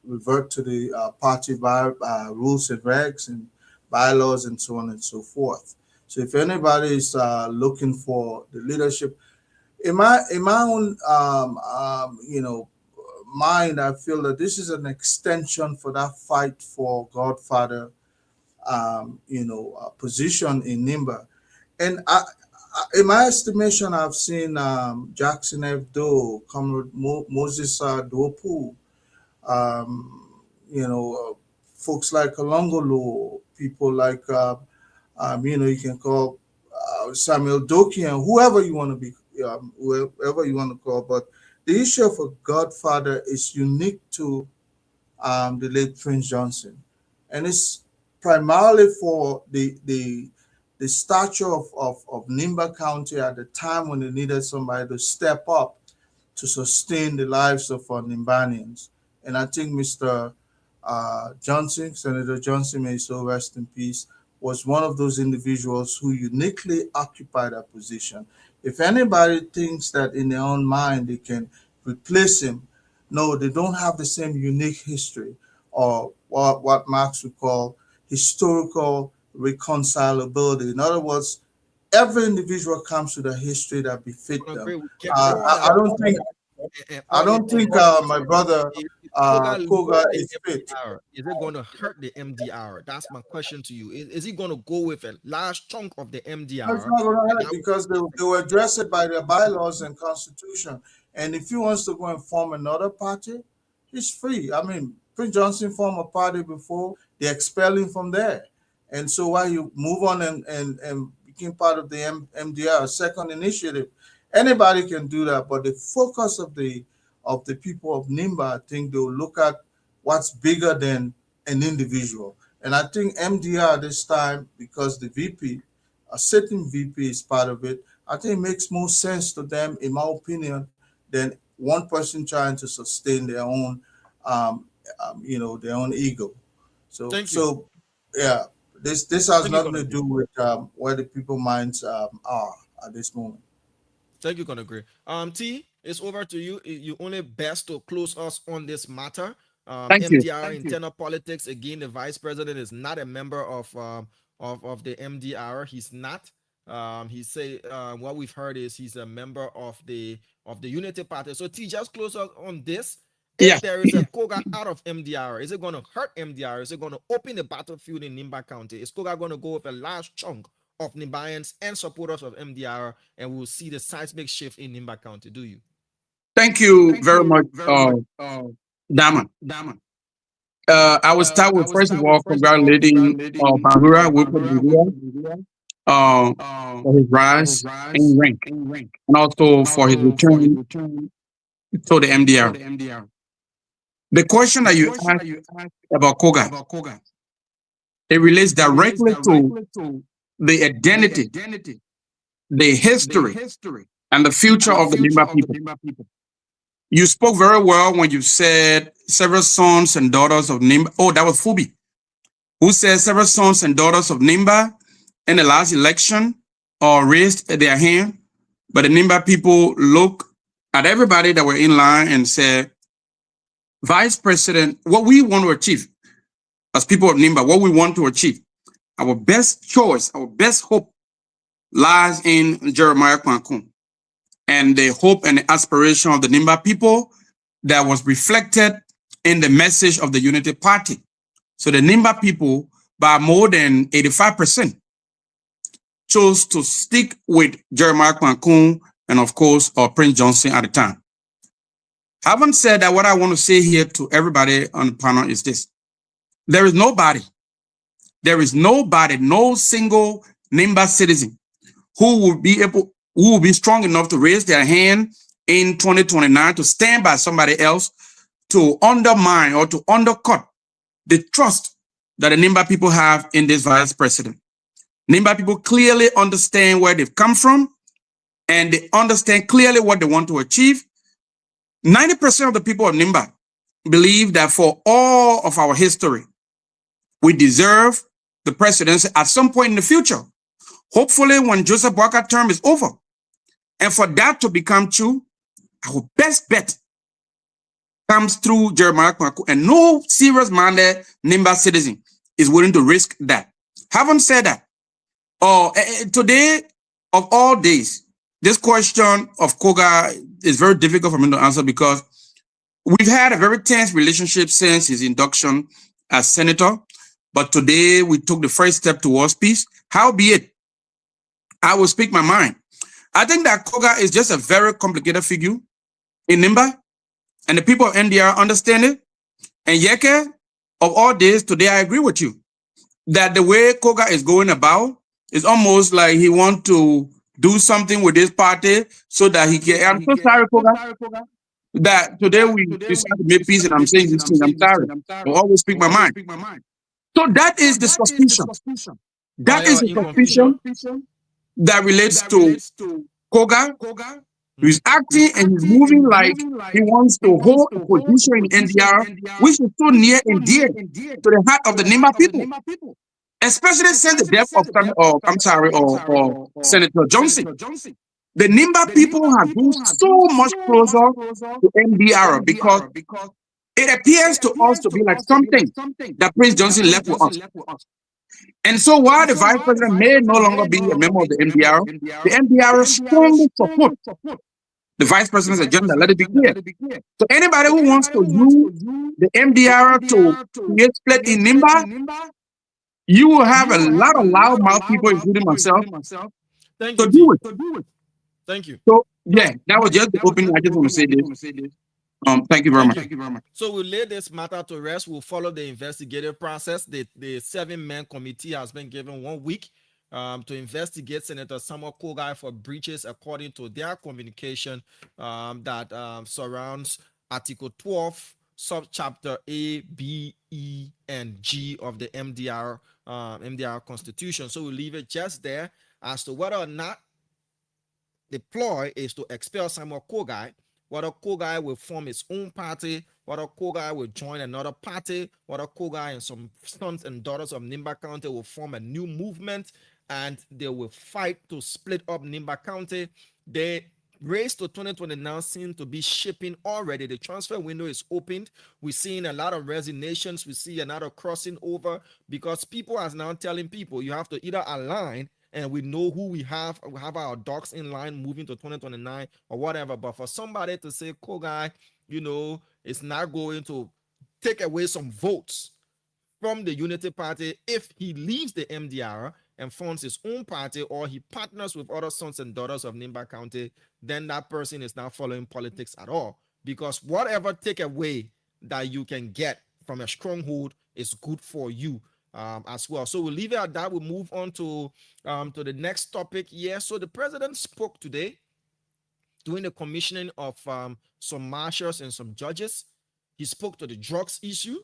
revert to the party rules and regs and bylaws and so on and so forth. So if anybody is looking for the leadership, in my own mind, I feel that this is an extension for that fight for Godfather position in NIMBA. And in my estimation, I've seen Jackson F. Doe, Comrade Moses Dopu, folks like Kalongolo, people like, you can call Samuel Dokian, whoever you want to be, whoever you want to call. But the issue of a Godfather is unique to the late Prince Johnson. And it's primarily for the stature of Nimba County at the time when they needed somebody to step up to sustain the lives of our Nimbanians. And I think Mr. Johnson, Senator Johnson, may so rest in peace, was one of those individuals who uniquely occupied that position. If anybody thinks that in their own mind they can replace him, no, they don't have the same unique history or what Marx would call historical reconcilability. In other words, every individual comes with a history that befits them. I don't think my brother Koga is fit. Is it going to hurt the MDR? That's my question to you. Is he going to go with a large chunk of the MDR? It's not going to hurt because they will address it by their bylaws and constitution. And if he wants to go and form another party, he's free. I mean, Prince Johnson formed a party before, they expel him from there. And so while you move on and become part of the MDR, second initiative, anybody can do that. But the focus of the people of Nimba, I think they'll look at what's bigger than an individual. And I think MDR this time, because the VP, a certain VP is part of it, I think it makes more sense to them, in my opinion, than one person trying to sustain their own, their own ego. So yeah, this has nothing to do with where the people minds are at this moment. Thank you, Conagre. T, it's over to you. You only best to close us on this matter. MDR internal politics. Again, the vice president is not a member of the MDR. He's not. He say what we've heard is he's a member of the Unity Party. So T, just close us on this. If there is a Koga out of MDR, is it going to hurt MDR? Is it going to open the battlefield in Nimba County? Is Koga going to go with a large chunk of Nimbaians and supporters of MDR, and we'll see the seismic shift in Nimba County? Do you? Thank you very much, Dama. I will start with, first of all, congratulating Bahura for his rise in rank, and also for his return to the MDR. The question that you asked about Koga, it relates directly to the identity, the history, and the future of the Nimba people. You spoke very well when you said several sons and daughters of Nimba. Oh, that was Fubi, who said several sons and daughters of Nimba in the last election raised their hand, but the Nimba people look at everybody that were in line and said, Vice President, what we want to achieve as people of Nimba, what we want to achieve, our best choice, our best hope lies in Jeremiah Kwankun, and the hope and the aspiration of the Nimba people that was reflected in the message of the Unity Party. So the Nimba people, by more than 85%, chose to stick with Jeremiah Kwankun and, of course, Prince Johnson at the time. Having said that, what I want to say here to everybody on the panel is this. There is nobody, no single Nimba citizen who will be strong enough to raise their hand in 2029 to stand by somebody else to undermine or to undercut the trust that the Nimba people have in this vice president. Nimba people clearly understand where they've come from, and they understand clearly what they want to achieve. 90% of the people of Nimba believe that for all of our history, we deserve the presidency at some point in the future. Hopefully when Joseph Boakai term is over. And for that to become true, our best bet comes through Jeremiah Kwaku, and no serious-minded Nimba citizen is willing to risk that. Having said that, today of all days, this question of Koga is very difficult for me to answer because we've had a very tense relationship since his induction as senator, but today we took the first step towards peace. Howbeit, I will speak my mind. I think that Koga is just a very complicated figure in Nimba, and the people of NDR understand it. And Yeke, of all days, today I agree with you that the way Koga is going about is almost like he wants to do something with this party so that he can. I'm so sorry, Koga, that today we decide to make peace, and I'm saying this thing. I'm sorry. I always speak my mind. So that is the suspicion. That is the suspicion that relates to Koga. He's acting and he's moving like he wants to hold a position in NDR, which is so near and dear to the heart of the Nimba people, especially since the death of Senator Johnson. The Nimba people have been so much closer to NDR because it appears to us to be like something that Prince Johnson left with us. And so while the vice president may no longer be a member of the NDR strongly support the vice president's agenda. Let it be clear. So anybody who wants to use the MDR to create split in Nimba, you will have a lot of loudmouth people, including myself, to do it. Thank you. So yeah, that was just the opening. I just want to say this. Thank you very much. So we'll lay this matter to rest. We'll follow the investigative process. The 7-man committee has been given 1 week to investigate Senator Samuel Kogai for breaches according to their communication that surrounds Article 12, subchapter A, B, E, and G of the MDR Constitution. So we'll leave it just there as to whether or not the ploy is to expel Samuel Kogai, whether Kogai will form his own party, whether Kogai will join another party, whether Kogai and some sons and daughters of Nimba County will form a new movement and they will fight to split up Nimba County. The race to 2029 seems to be shipping already. The transfer window is opened. We're seeing a lot of resignations. We see another crossing over because people are now telling people you have to either align and we know who we have our docs in line moving to 2029 or whatever. But for somebody to say Kogai, is not going to take away some votes from the Unity Party if he leaves the MDR and forms his own party or he partners with other sons and daughters of Nimba County, then that person is not following politics at all. Because whatever takeaway that you can get from a stronghold is good for you as well. So we'll leave it at that. We'll move on to the next topic here. So the president spoke today during the commissioning of some marshals and some judges. He spoke to the drugs issue.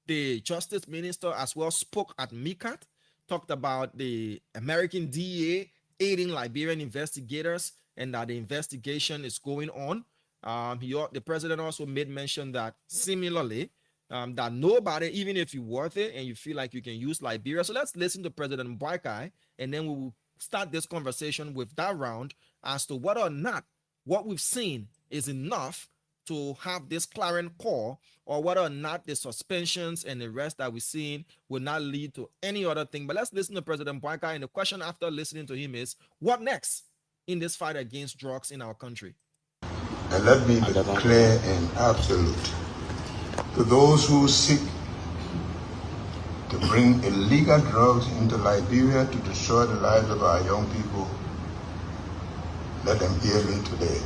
The justice minister as well spoke at MICAT, talked about the American DEA aiding Liberian investigators and that the investigation is going on. The president also made mention that similarly, that nobody, even if you're worth it and you feel like you can use Liberia. So let's listen to President Boakai, and then we will start this conversation with that round as to whether or not what we've seen is enough to have this clarion call, or whether or not the suspensions and the rest that we're seeing will not lead to any other thing. But let's listen to President Boakai, and the question after listening to him is, what next in this fight against drugs in our country? And let me be clear and absolute. To those who seek to bring illegal drugs into Liberia to destroy the lives of our young people, let them hear me today.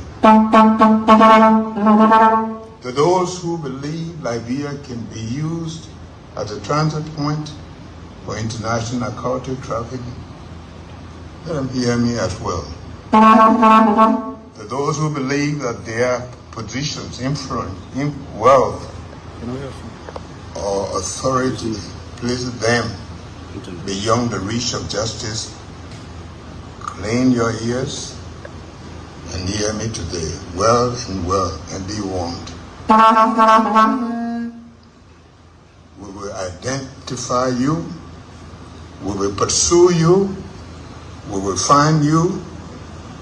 To those who believe Liberia can be used as a transit point for international narcotic trafficking, let them hear me as well. To those who believe that their positions, influence, wealth, or authority places them beyond the reach of justice, clean your ears and hear me today, well, and be warned. We will identify you, we will pursue you, we will find you,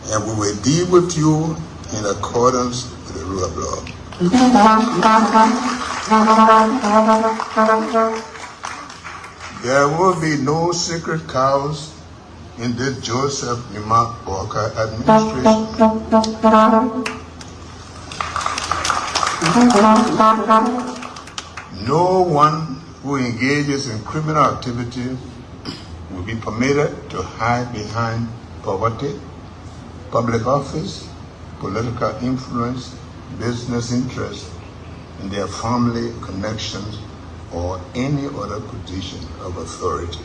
and we will deal with you in accordance with the rule of law. There will be no sacred cows in this Joseph Mark Walker administration. No one who engages in criminal activity will be permitted to hide behind poverty, public office, political influence, business interests, and their family connections or any other position of authority.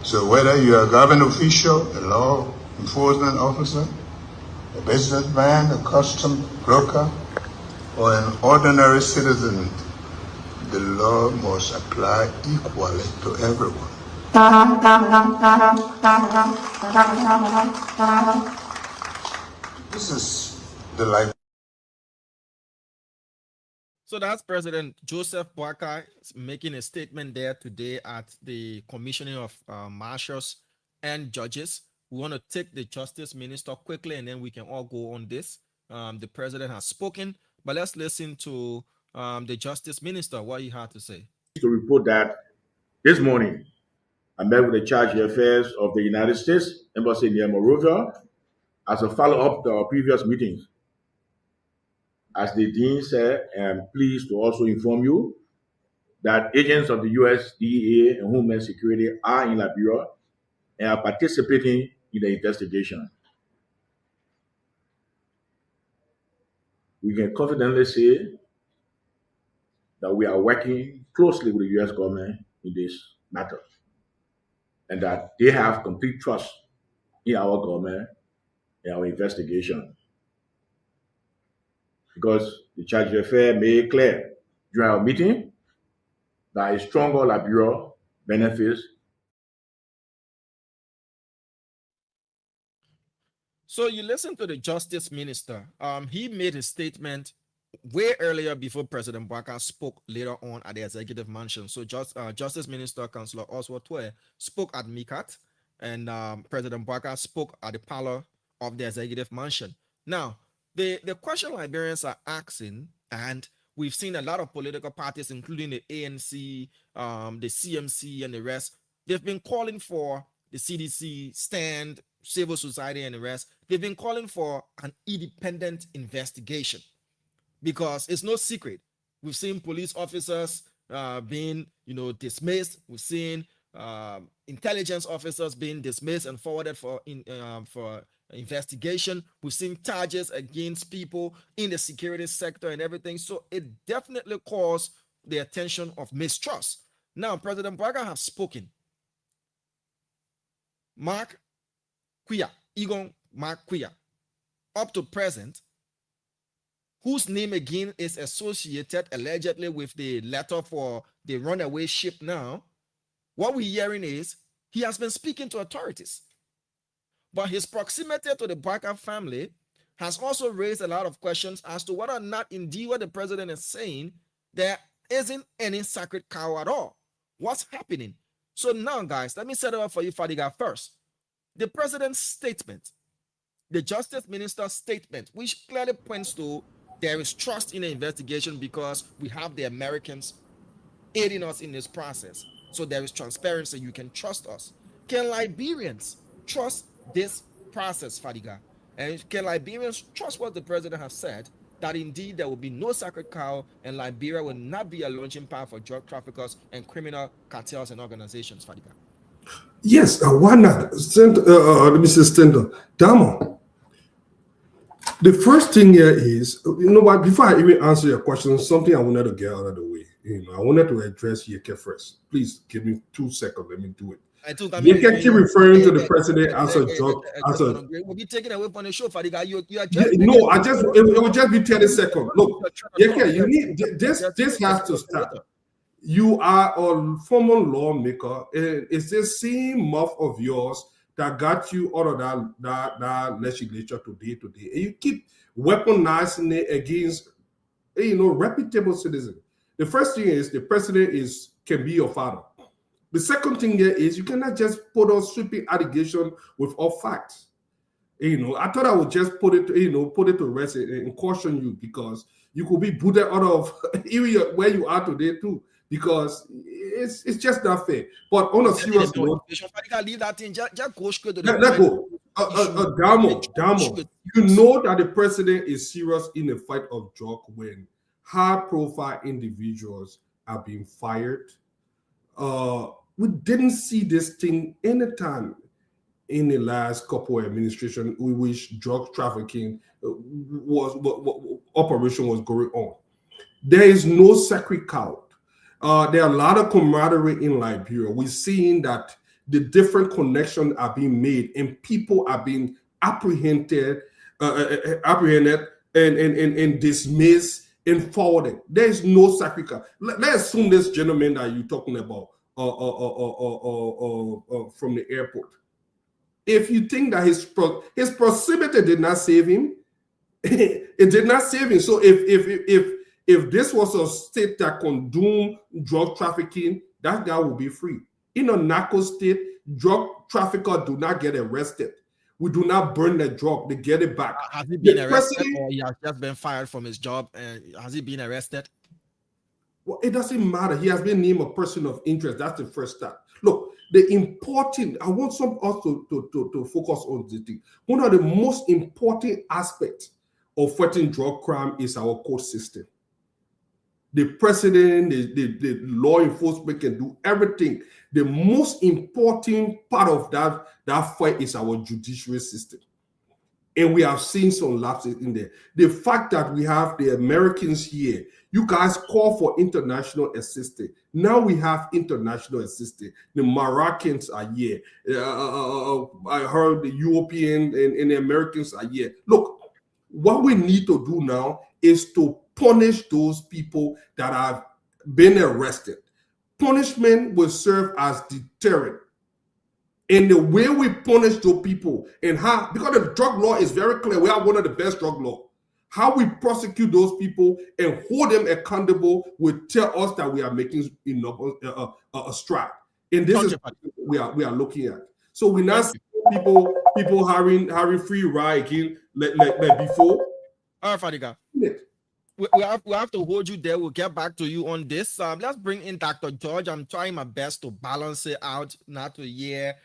So whether you're a government official, a law enforcement officer, a businessman, a custom broker, or an ordinary citizen, the law must apply equally to everyone. This is the life. So that's President Joseph Boakai making a statement there today at the commissioning of marshals and judges. We want to take the justice minister quickly and then we can all go on this. The president has spoken, but let's listen to the justice minister, what he had to say. To report that this morning, I met with the Charge of Affairs of the United States Embassy near Monrovia as a follow-up to our previous meetings. As the Dean said, I am pleased to also inform you that agents of the U.S. DEA and Homeland Security are in Liberia and are participating in the investigation. We can confidently say that we are working closely with the U.S. government in this matter and that they have complete trust in our government and our investigation. Because the Charge of Affairs made clear during our meeting that a stronger Liberia benefits. So you listen to the justice minister. He made his statement way earlier before President Boakai spoke later on at the executive mansion. So Justice Minister Councillor Oswald Twe spoke at MICAT, and President Boakai spoke at the parlor of the executive mansion. Now, the question Liberians are asking, and we've seen a lot of political parties, including the ANC, the CMC, and the rest, they've been calling for the CDC stand, civil society, and the rest. They've been calling for an independent investigation because it's no secret. We've seen police officers being, dismissed. We've seen intelligence officers being dismissed and forwarded for investigation. We've seen charges against people in the security sector and everything. So it definitely calls the attention of mistrust. Now, President Boakai has spoken. Mark Quia, Egon Mark Quia, up to present, whose name again is associated allegedly with the letter for the runaway ship now, what we're hearing is he has been speaking to authorities. But his proximity to the Boakai family has also raised a lot of questions as to whether or not indeed what the president is saying, there isn't any sacred cow at all. What's happening? So now, guys, let me set it up for you, Fadiga, first. The president's statement, the justice minister's statement, which clearly points to there is trust in the investigation because we have the Americans aiding us in this process. So there is transparency. You can trust us. Can Liberians trust this process, Fadiga? And can Liberians trust what the president has said, that indeed there will be no sacred cow and Liberia will not be a launching pad for drug traffickers and criminal cartels and organizations, Fadiga? Yes, why not? Let me say, Stendo. Damo, the first thing here is, what, before I even answer your question, something I wanted to get out of the way. I wanted to address Yeke first. Please give me 2 seconds. Let me do it. Yeke keep referring to the president as a joke. We'll be taken away from the show, Fadiga. It will just be 30 seconds. Look, Yeke, you need this has to start. You are a former lawmaker. It's the same mouth of yours that got you out of that legislature today. And you keep weaponizing it against, reputable citizens. The first thing is the president is can be your father. The second thing here is you cannot just put on sweeping allegation with all facts. I thought I would just put it to rest and caution you, because you could be booted out of even where you are today too, because it's just not fair. But on a serious note, let go. Damo, you know that the president is serious in the fight of drug when high-profile individuals are being fired. We didn't see this thing anytime in the last couple of administration in which drug trafficking operation was going on. There is no sacred cow. There are a lot of camaraderie in Liberia. We're seeing that the different connections are being made and people are being apprehended and dismissed and forwarded. There is no sacred cow. Let's assume this gentleman that you're talking about from the airport. If you think that his proximity did not save him, it did not save him. So if this was a state that condoned drug trafficking, that guy will be free. In a narco state, drug traffickers do not get arrested. We do not burn the drug; they get it back. Has he been arrested, or he has just been fired from his job? And has he been arrested? Well, it doesn't matter. He has been named a person of interest. That's the first step. Look, I want some us to focus on this thing. One of the most important aspects of fighting drug crime is our court system. The president, the law enforcement can do everything. The most important part of that fight is our judiciary system. And we have seen some lapses in there. The fact that we have the Americans here, you guys call for international assistance. Now we have international assistance. The Moroccans are here. I heard the European and the Americans are here. Look, what we need to do now is to punish those people that have been arrested. Punishment will serve as deterrent. And the way we punish those people and how, because the drug law is very clear, we have one of the best drug law. How we prosecute those people and hold them accountable will tell us that we are making enough a stride. And this is what we are looking at. So we now see people having free ride again like before. All right, Fadiga. We have to hold you there. We'll get back to you on this. Let's bring in Dr. George. I'm trying my best to balance it out, not to hear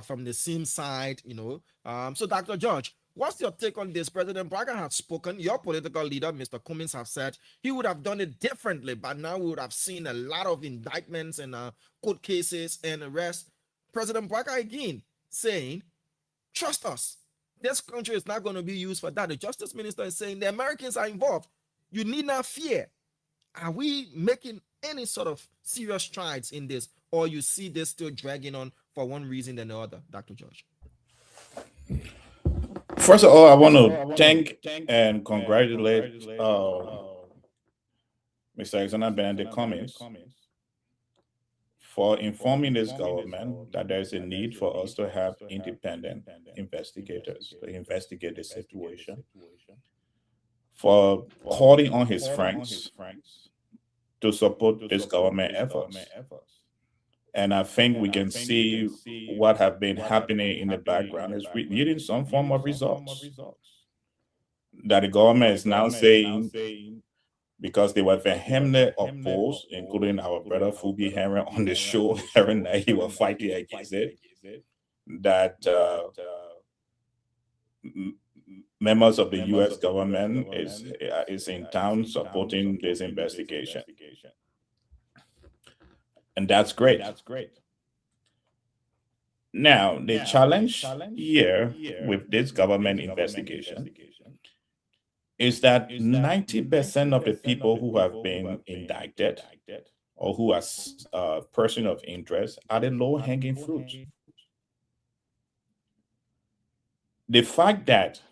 from the same side, So, Dr. George, what's your take on this? President Braga has spoken. Your political leader, Mr. Cummings, have said he would have done it differently, but now we would have seen a lot of indictments and court cases and arrests. President Braga again saying, trust us. This country is not going to be used for that. The Justice Minister is saying the Americans are involved. You need not fear. Are we making any sort of serious strides in this, or you see this still dragging on for one reason than the other, Dr. George? First of all, I want to thank and congratulate Mr. Alexander Benedict Cummings for informing this government that there is a need for us to have independent investigators to investigate the situation, for calling on his friends to support this government efforts. And I think we can see what have been happening in the background is needing some form of results. That the government is now saying, because they were vehemently opposed, including our brother Fubi Henry on the show, every night he was fighting against it, that members of the U.S. government is in town supporting this investigation. And that's great. Now, the challenge here with this government investigation is that 90% of the people who have been indicted or who are person of interest are the low-hanging fruits. The fact that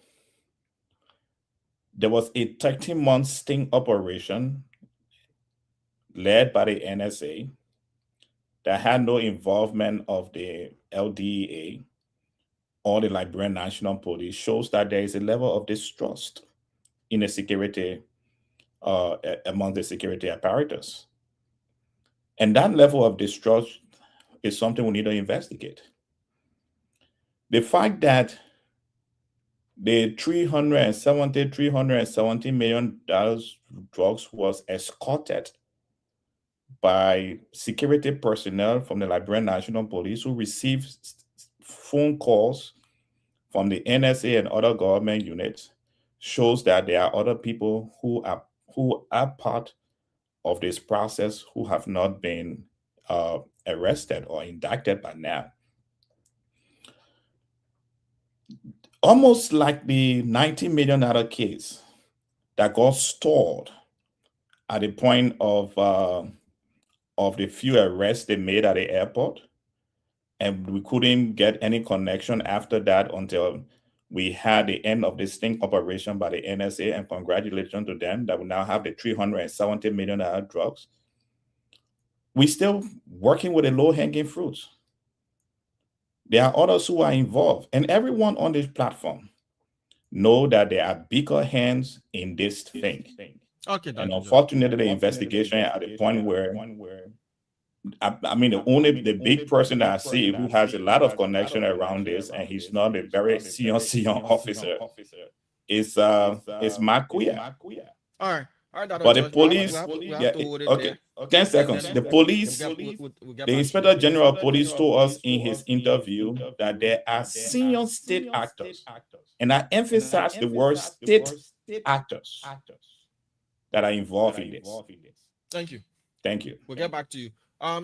there was a 13-month sting operation led by the NSA that had no involvement of the LDEA or the Liberian National Police shows that there is a level of distrust in the security, among the security apparatus. And that level of distrust is something we need to investigate. The fact that the $370 million drugs was escorted by security personnel from the Liberian National Police who received phone calls from the NSA and other government units shows that there are other people who are part of this process who have not been arrested or indicted by now. Almost like the $90 million case that got stalled at the point of the few arrests they made at the airport, and we couldn't get any connection after that until we had the end of this sting operation by the NSA, and congratulations to them that we now have the $370 million drugs. We're still working with the low-hanging fruits. There are others who are involved, and everyone on this platform know that there are bigger hands in this thing. Okay. And unfortunately, the investigation at the point where, I mean, the big person that I see who has a lot of connection around this, and he's not a very senior officer, is Makuya. All right. But the police, 10 seconds. The police, the Inspector General of Police told us in his interview that there are senior state actors, and I emphasize the word state actors that are involved in this. Thank you. Thank you. We'll get back to you.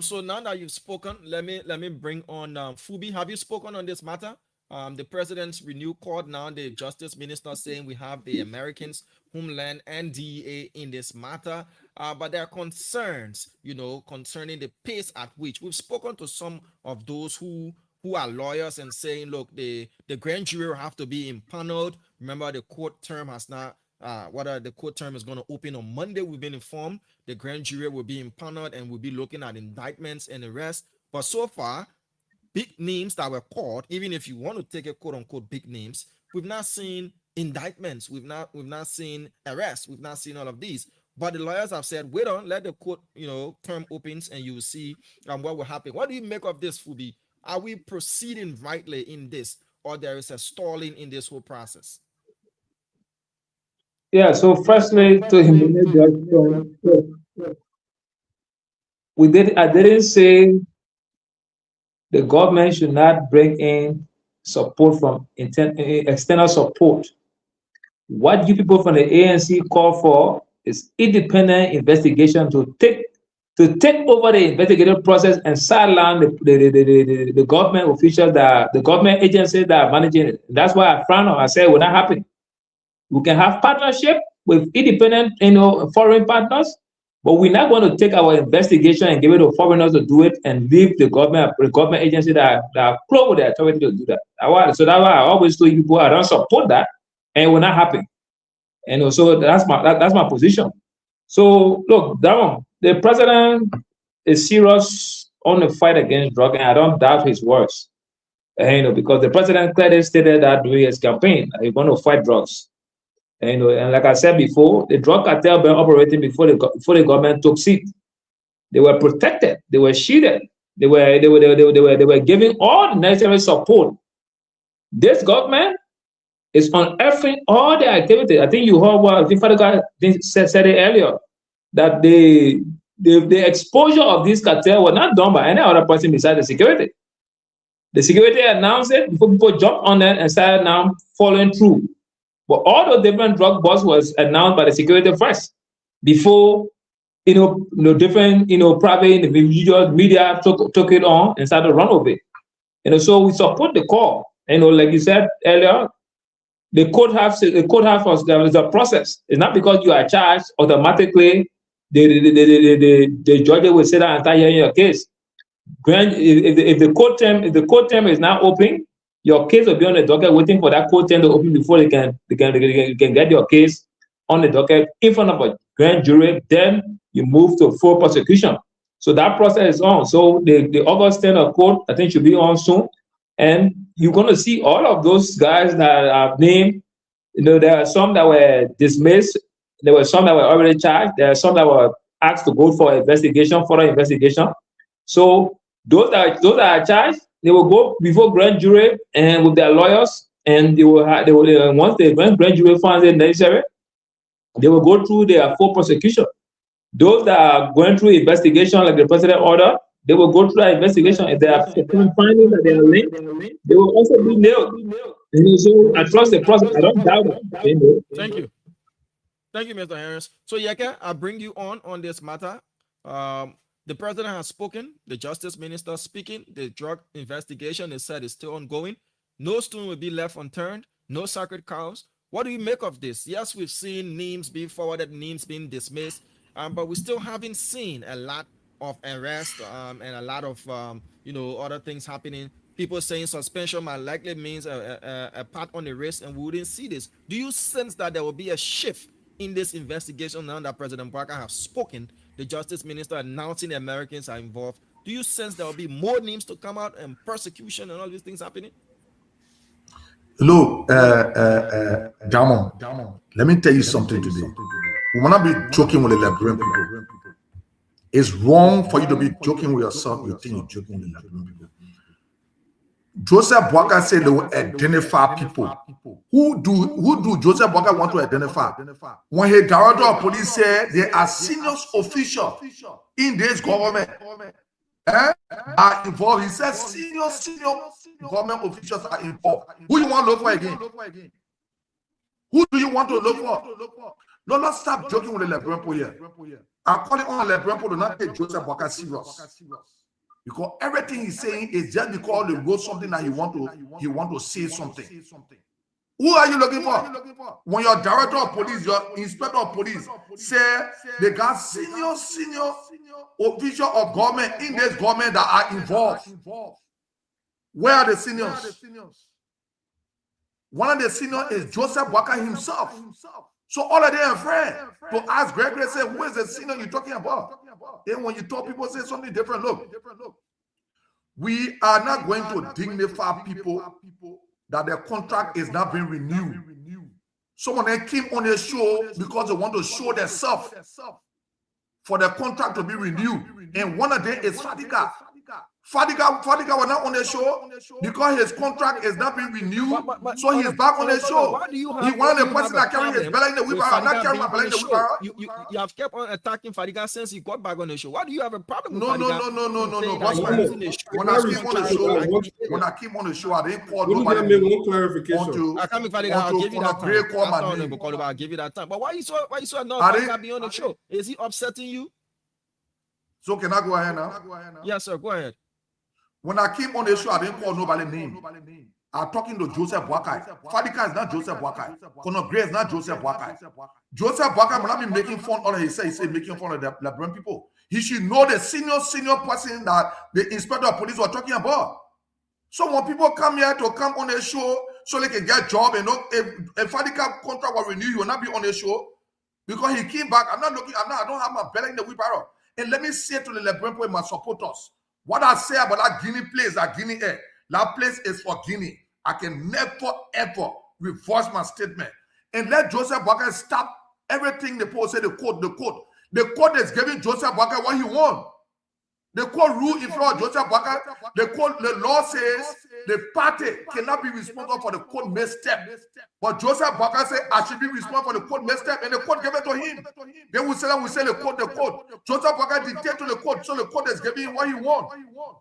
So now that you've spoken, let me bring on Fubi. Have you spoken on this matter? The president's renewed call now, the justice minister saying we have the Americans, Homeland, and DEA in this matter. But there are concerns, concerning the pace at which we've spoken to some of those who are lawyers and saying, look, the grand jury will have to be impaneled. Remember, the court term has not, whether the court term is going to open on Monday, we've been informed. The grand jury will be impaneled and we'll be looking at indictments and arrests. But so far, big names that were caught, even if you want to take a quote unquote big names, we've not seen indictments, we've not seen arrests, we've not seen all of these. But the lawyers have said, wait on, let the court, term opens and you will see what will happen. What do you make of this, Fubi? Are we proceeding rightly in this, or there is a stalling in this whole process? Yeah, so firstly, to eliminate the I didn't say the government should not bring in support from external support. What you people from the ANC call for is independent investigation to take over the investigative process and sideline the government officials, the government agencies that are managing it. That's why I frown on. I say it will not happen. We can have partnership with independent, foreign partners, but we're not going to take our investigation and give it to foreigners to do it and leave the government agency that are close with the authority to do that. So that's why I always tell people I don't support that, and it will not happen. And so that's my position. So look, the president is serious on the fight against drug, and I don't doubt his words. Because the president clearly stated that during his campaign, he's going to fight drugs. And like I said before, the drug cartel been operating before the government took seat. They were protected. They were shielded. They were giving all the necessary support. This government is unearthing all the activity. I think you heard what the father guy said it earlier, that the exposure of this cartel was not done by any other person besides the security. The security announced it before people jumped on it and started now following through. But all those different drug bust was announced by the security first, before different private individuals, media took it on and started to run with it. So we support the call. Like you said earlier, the court has there is a process. It's not because you are charged automatically the judge will sit down and start hearing your case. If the court term is now open, your case will be on the docket waiting for that court term to open before they can get your case on the docket in front of a grand jury. Then you move to full prosecution. So that process is on. So the August 10th court, I think, should be on soon. And you're going to see all of those guys that are named. There are some that were dismissed. There were some that were already charged. There are some that were asked to go for investigation, further investigation. So those that are charged, they will go before grand jury and with their lawyers, and they will once the grand jury finds it necessary, they will go through their full prosecution. Those that are going through investigation, like the president order, they will go through that investigation. If they are finding that they are linked, they will also be nailed. And so I trust the process. I don't doubt it. Thank you. Thank you, Mr. Harris. So, Yeke, I'll bring you on this matter. The president has spoken, the justice minister speaking, the drug investigation is said is still ongoing. No stone will be left unturned, no sacred cows. What do you make of this? Yes, we've seen names being forwarded, names being dismissed, but we still haven't seen a lot of arrests and a lot of other things happening. People saying suspension might likely means a pat on the wrist, and we wouldn't see this. Do you sense that there will be a shift in this investigation now that President Barker has spoken, the justice minister announcing the Americans are involved? Do you sense there will be more names to come out and persecution and all these things happening? Look, Damon, let me tell you something today. We will not be joking with the Liberian people. It's wrong for you to be joking with yourself. You think you're joking with the Liberian people. Joseph Boakai said they will identify people. Who do Joseph Boakai want to identify? When the director of police said there are senior officials in this government are involved, he said senior government officials are involved. Who you want to look for again? Who do you want to look for? No, let's stop joking with the Liberian people here. I'm calling on the Liberian people to not take Joseph Boakai serious. Because everything he's saying is just because they wrote something that he want to say something. Who are you looking for? When your director of police, your inspector of police say they got senior official of government in this government that are involved. Where are the seniors? One of the seniors is Joseph Boakai himself. So all of them are friends. To ask Gregory, say, who is the senior you're talking about? Then when you talk, people say something different. Look, we are not going to dignify people that their contract is not being renewed. Someone that came on the show because they want to show themselves for their contract to be renewed. And one of them is Fadiga. Fadiga was not on the show because his contract is not being renewed, so he's back on the show. He wanted the person that carry his belly in the wheelbarrow, not carrying my belly in the wheelbarrow. You have kept on attacking Fadiga since he got back on the show. Why do you have a problem with No. When I came on the show, I didn't call nobody. One clarification. I can't make Fadiga. I'll give you that time. I'll give you that time. But why you so annoyed Fadiga be on the show? Is he upsetting you? So can I go ahead now? Yes, sir. Go ahead. When I came on the show, I didn't call nobody's name. I'm talking to Joseph Boakai. Fadiga is not Joseph Boakai. Conor Gray is not Joseph Boakai. Joseph Boakai will not be making fun of he said making fun of the Liberian people. He should know the senior person that the inspector of police were talking about. So when people come here to come on the show so they can get job, and if Fadiga contract was renewed, he will not be on the show because he came back. I don't have my belly in the wheelbarrow. And let me say to the Liberian people, my supporters, what I say about that Guinea place, that Guinea Air, that place is for Guinea. I can never, ever reverse my statement. And let Joseph Boakai stop everything the people say, the court. The court is giving Joseph Boakai what he wants. The court rule in front of Joseph Boakai. The law says the party cannot be responsible for the court misstep. But Joseph Boakai said, I should be responsible for the court misstep, and the court gave it to him. Then we say the court. Joseph Boakai dictated to the court, so the court is giving him what he wants.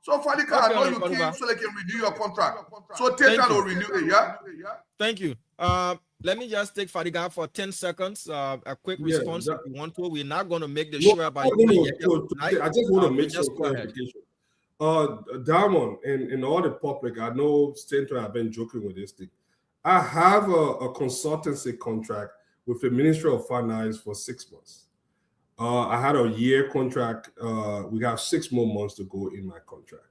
So Fadiga, I know you came so they can renew your contract. So take that or renew it, yeah? Thank you. Let me just take Fadiga for 10 seconds. A quick response if you want to. We're not going to make the show about you. I just want to make some clarification. Diamond and all the public, I know Stanton have been joking with this thing. I have a consultancy contract with the Ministry of Finance for 6 months. I had a year contract. We have 6 more months to go in my contract.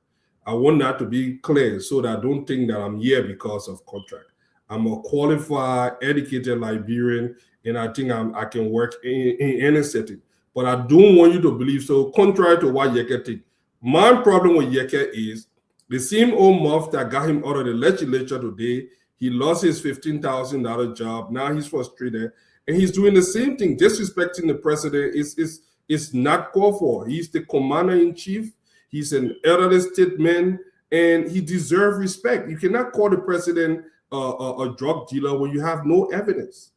I want that to be clear so that I don't think that I'm here because of contract. I'm a qualified, educated Liberian, and I think I can work in any setting. But I don't want you to believe so, contrary to what Yeke thinks. My problem with Yeke is the same old muff that got him out of the legislature today. He lost his $15,000 job. Now he's frustrated. And he's doing the same thing, disrespecting the president. It's It's not called for. He's the commander-in-chief. He's an elderly statesman, and he deserves respect. You cannot call the president a drug dealer when you have no evidence.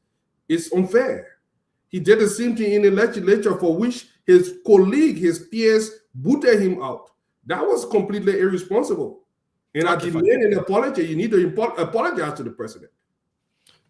It's unfair. He did the same thing in the legislature, for which his colleague, his peers, booted him out. That was completely irresponsible. And I demand an apology. You need to apologize to the president.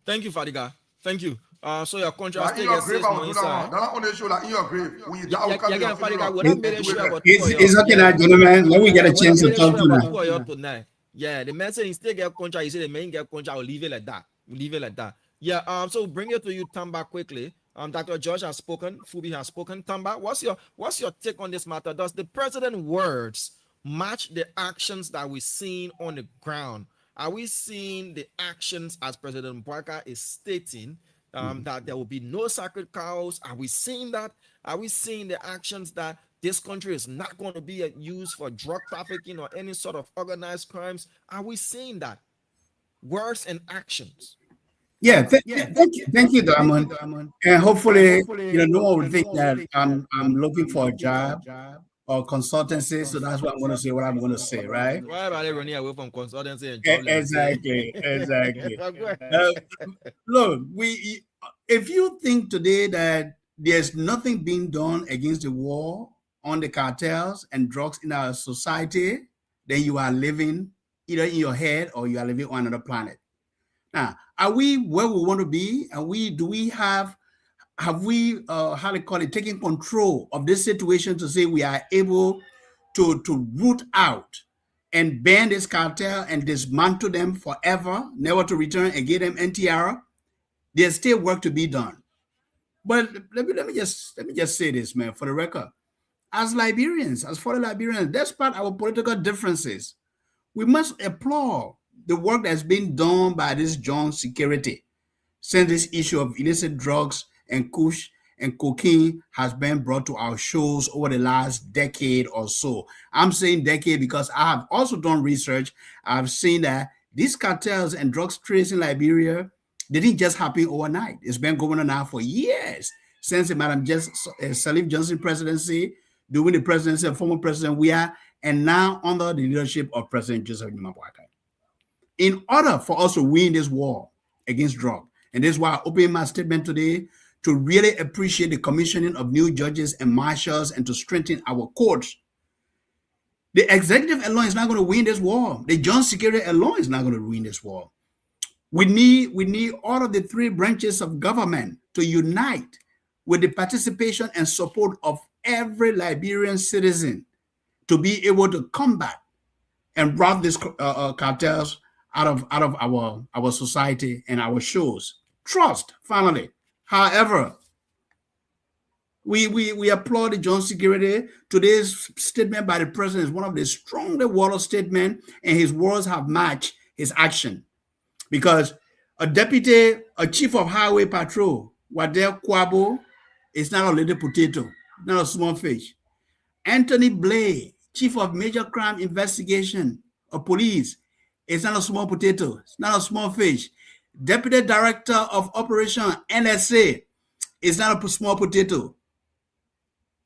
Thank you, Fadiga. Thank you. So your contract Like in your grave, I will do that. That's on the show. Like in your grave, when you die, I will come to your funeral. It's okay now, gentlemen. Let me get a chance to talk to now. Yeah, the man said he still get contract. He said the man get contract. I'll leave it like that. We'll leave it like that. Yeah. So bring it to you, Tamba, quickly. Dr. George has spoken. Fubi has spoken. Tamba, what's your take on this matter? Does the president's words match the actions that we're seeing on the ground? Are we seeing the actions as President Mbaka is stating that there will be no sacred cows? Are we seeing that? Are we seeing the actions that this country is not going to be used for drug trafficking or any sort of organized crimes? Are we seeing that? Words and actions. Yeah, thank you, Diamond. And hopefully, no one will think that I'm looking for a job or consultancy. So that's what I'm going to say. What I'm going to say, right? Why are they running away from consultancy? And exactly. Look, if you think today that there's nothing being done against the war on the cartels and drugs in our society, then you are living either in your head or you are living on another planet. Now, are we where we want to be? Have we taken control of this situation to say we are able to root out and ban this cartel and dismantle them forever, never to return and give them NTR? There's still work to be done. But let me just say this, man, for the record. As Liberians, as fellow Liberians, despite our political differences, we must applaud the work that's been done by this John Security since this issue of illicit drugs and kush and cocaine has been brought to our shows over the last decade or so. I'm saying decade because I have also done research. I've seen that these cartels and drugs trades in Liberia, they didn't just happen overnight. It's been going on now for years since Madam Salif Johnson presidency, during the presidency of former President Weah, and now under the leadership of President Joseph Numa Boakai. In order for us to win this war against drug, and this is why I opened my statement today, to really appreciate the commissioning of new judges and marshals and to strengthen our courts. The executive alone is not going to win this war. The John Security alone is not going to win this war. We need all of the three branches of government to unite with the participation and support of every Liberian citizen to be able to combat and rob these cartels out of our society and our shows. Trust, finally. However, we applaud the John Security. Today's statement by the president is one of the strongest water statements, and his words have matched his action. Because a chief of highway patrol, Wadel Kwabo, is not a little potato, not a small fish. Anthony Blay, chief of major crime investigation of police, is not a small potato, it's not a small fish. Deputy Director of Operation NSA is not a small potato.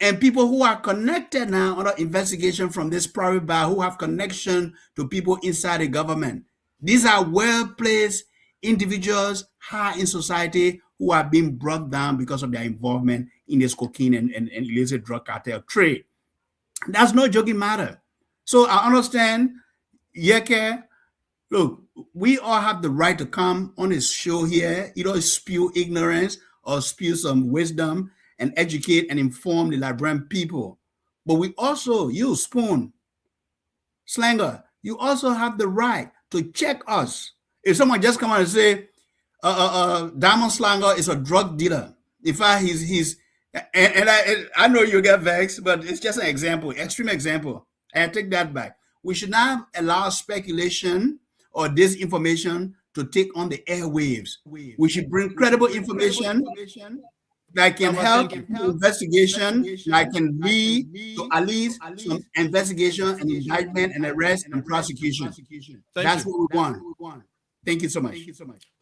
And people who are connected now under investigation from this private bar who have connection to people inside the government. These are well-placed individuals high in society who are being brought down because of their involvement in this cocaine and illicit drug cartel trade. That's no joking matter. So I understand, Yeke, look, we all have the right to come on this show here, spew ignorance or spew some wisdom and educate and inform the Liberian people. But we also, you, Spoon, Slanger, you also have the right to check us. If someone just come out and say, Diamond Slanger is a drug dealer. In fact, I know you get vexed, but it's just an example, extreme example. I take that back. We should not allow speculation or disinformation to take on the airwaves. We should bring credible information that can help investigation, that can lead to at least some investigation and indictment and arrest and prosecution. That's what we want. Thank you so much.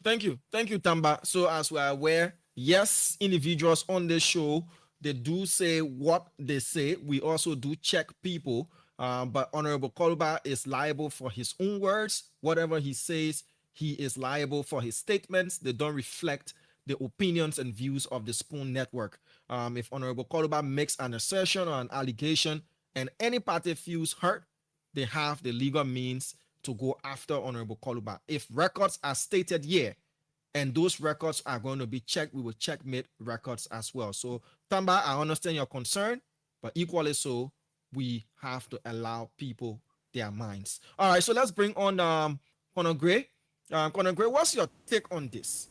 Thank you, Tamba. So as we are aware, yes, individuals on this show they do say what they say. We also do check people. But Honorable Koluba is liable for his own words. Whatever he says, he is liable for his statements. They don't reflect the opinions and views of the Spoon Network. If Honorable Koluba makes an assertion or an allegation and any party feels hurt, they have the legal means to go after Honorable Koluba. If records are stated here and those records are going to be checked, we will checkmate records as well. So, Tamba, I understand your concern, but equally so, we have to allow people their minds. All right, so let's bring on Conor Gray. Conor Gray, what's your take on this?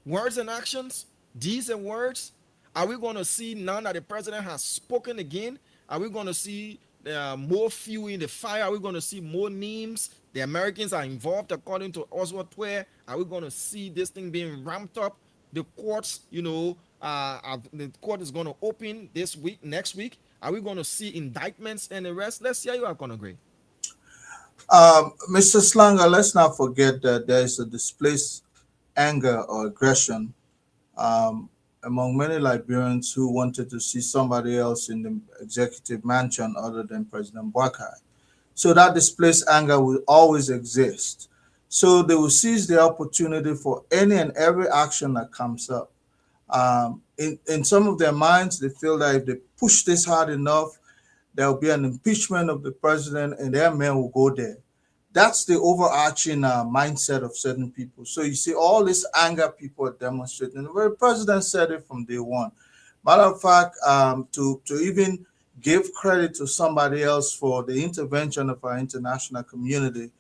Words and actions, deeds and words. Are we going to see now that the president has spoken again? Are we going to see more fuel in the fire? Are we going to see more names? The Americans are involved, according to Oswald Twer. Are we going to see this thing being ramped up? The courts, the court is going to open this week, next week. Are we going to see indictments and arrests? Let's hear you out, Conor Gray. Mr. Slanger, let's not forget that there is a displaced anger or aggression among many Liberians who wanted to see somebody else in the executive mansion other than President Boakai. So that displaced anger will always exist. So they will seize the opportunity for any and every action that comes up. In some of their minds, they feel that if they push this hard enough, there will be an impeachment of the president and their men will go there. That's the overarching mindset of certain people. So you see all this anger people are demonstrating. The very president said it from day one. Matter of fact, to even give credit to somebody else for the intervention of our international community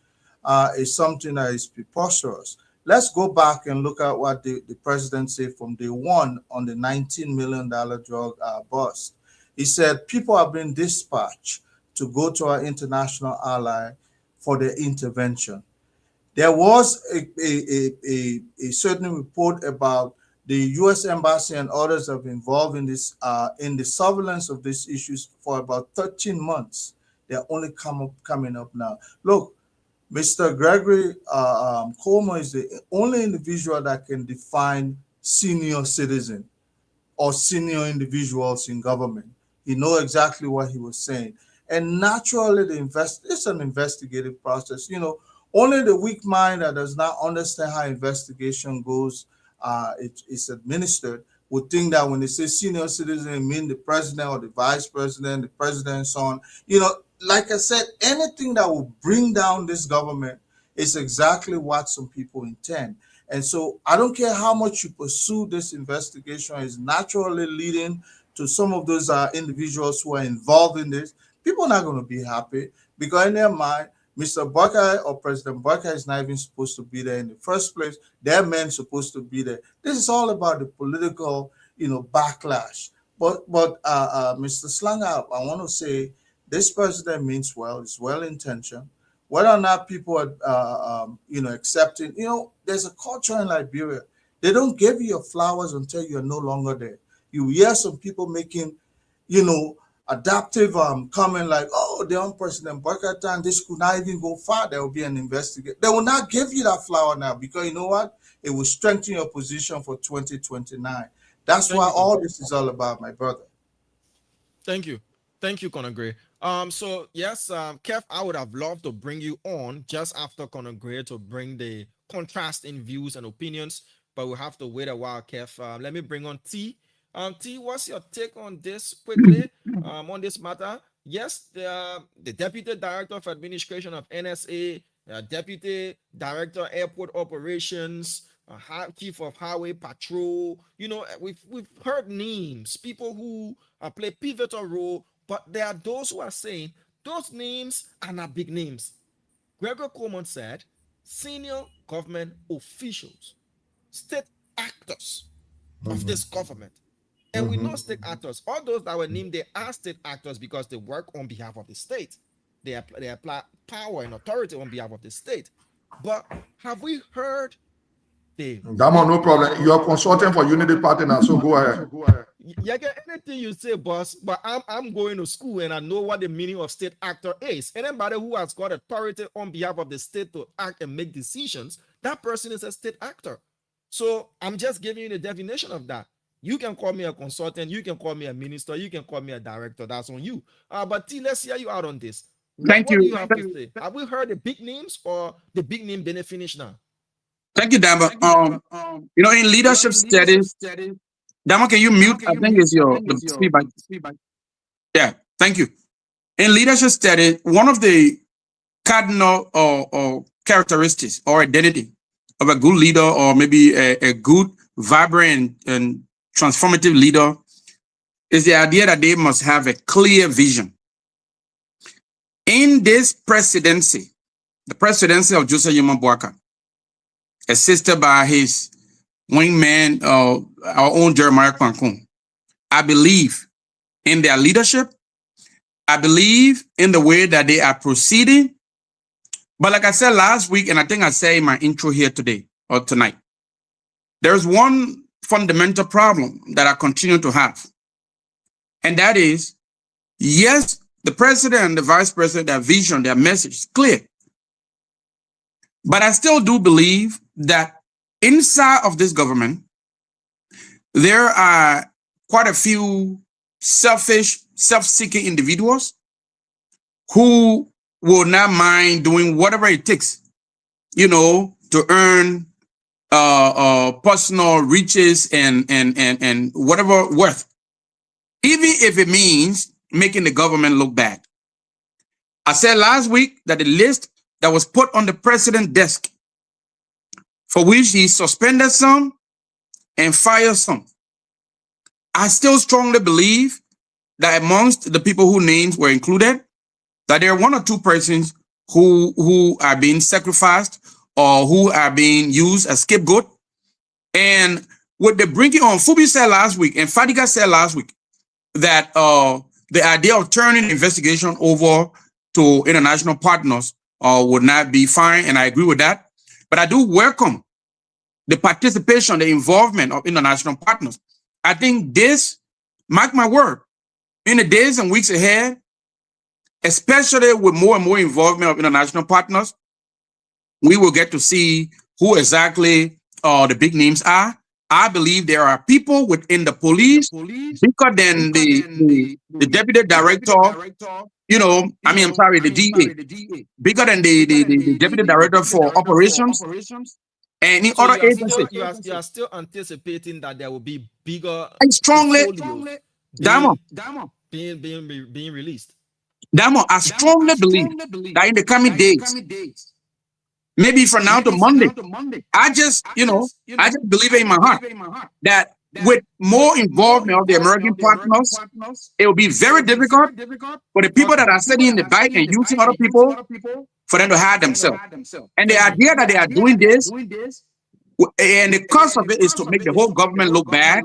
is something that is preposterous. Let's go back and look at what the president said from day one on the $19 million drug bust. He said people have been dispatched to go to our international ally for their intervention. There was a certain report about the U.S. Embassy and others have been involved in this in the surveillance of these issues for about 13 months. They're only coming up now. Look, Mr. Gregory Cuomo is the only individual that can define senior citizen or senior individuals in government. He knows exactly what he was saying. And naturally, it's an investigative process. Only the weak mind that does not understand how investigation goes, it's administered, would think that when they say senior citizen, it means the president or the vice president, the president, and so on. Like I said, anything that will bring down this government is exactly what some people intend. And so I don't care how much you pursue this investigation, is naturally leading to some of those individuals who are involved in this. People are not going to be happy because in their mind, Mr. Boakai or President Boakai is not even supposed to be there in the first place. Their men supposed to be there. This is all about the political, backlash. But Mr. Slanger, I want to say this president means well. It's well-intentioned. Whether or not people are, accepting, there's a culture in Liberia. They don't give you your flowers until you're no longer there. You hear some people making, adaptive comment like, oh, they're on President Boakai and this could not even go far. There will be an investigation. They will not give you that flower now because you know what? It will strengthen your position for 2029. That's why all this is all about, my brother. Thank you. Thank you, Conor Gray. So yes, Kev, I would have loved to bring you on just after Conor Gray to bring the contrast in views and opinions, but we'll have to wait a while, Kev. Let me bring on T. T, what's your take on this quickly, on this matter? Yes, the Deputy Director of Administration of NSA, Deputy Director Airport Operations, Chief of Highway Patrol, we've heard names, people who play pivotal role, but there are those who are saying those names are not big names. Gregor Coleman said senior government officials, state actors of this government. And we know state actors, all those that were named, they are state actors because they work on behalf of the state. They apply power and authority on behalf of the state. But have we heard Damo, no problem. You are consulting for Unity Party now, so go ahead. Yeah, anything you say, boss, but I'm going to school and I know what the meaning of state actor is. Anybody who has got authority on behalf of the state to act and make decisions, that person is a state actor. So I'm just giving you the definition of that. You can call me a consultant, you can call me a minister, you can call me a director. That's on you. But T, let's hear you out on this. Thank What do you. you have to say? Have we heard the big names, or the big name didn't finish now? Thank you, Dama. You know, in leadership studies, Dama, can you mute? I think it's your the feedback. Yeah, thank you. In leadership studies, one of the cardinal or characteristics or identity of a good leader, or maybe a good, vibrant and transformative leader, is the idea that they must have a clear vision. In this presidency, the presidency of Joseph Yuma Boakai, assisted by his wingman, our own Jeremiah Kwankun, I believe in their leadership. I believe in the way that they are proceeding. But like I said last week, and I think I said in my intro here today or tonight, there's one fundamental problem that I continue to have. And that is, yes, the president and the vice president, their vision, their message is clear. But I still do believe that inside of this government, there are quite a few selfish, self-seeking individuals who will not mind doing whatever it takes, you know, to earn personal riches and whatever worth, even if it means making the government look bad. I said last week that the list that was put on the president's desk, for which he suspended some and fired some, I still strongly believe that amongst the people whose names were included, that there are one or two persons who are being sacrificed or who are being used as scapegoat. And with the bringing on, Fubi said last week, and Fadiga said last week, that the idea of turning the investigation over to international partners would not be fine, and I agree with that. But I do welcome the participation, the involvement of international partners. I think this, mark my word, in the days and weeks ahead, especially with more and more involvement of international partners, we will get to see who exactly the big names are. I believe there are people within the police bigger than the deputy director, you know, I'm sorry, the DA, bigger than the deputy director for operations and in So other agencies. you are still anticipating that there will be bigger I strongly, portfolios Damo, being released. Damo, I strongly believe that in the coming days, maybe from now to Monday, I just believe in my heart that with more involvement of the American partners, it will be very difficult for the people that are sitting in the back and using other people for them to hide themselves. And the idea that they are doing this, and the cost of it is to make the whole government look bad,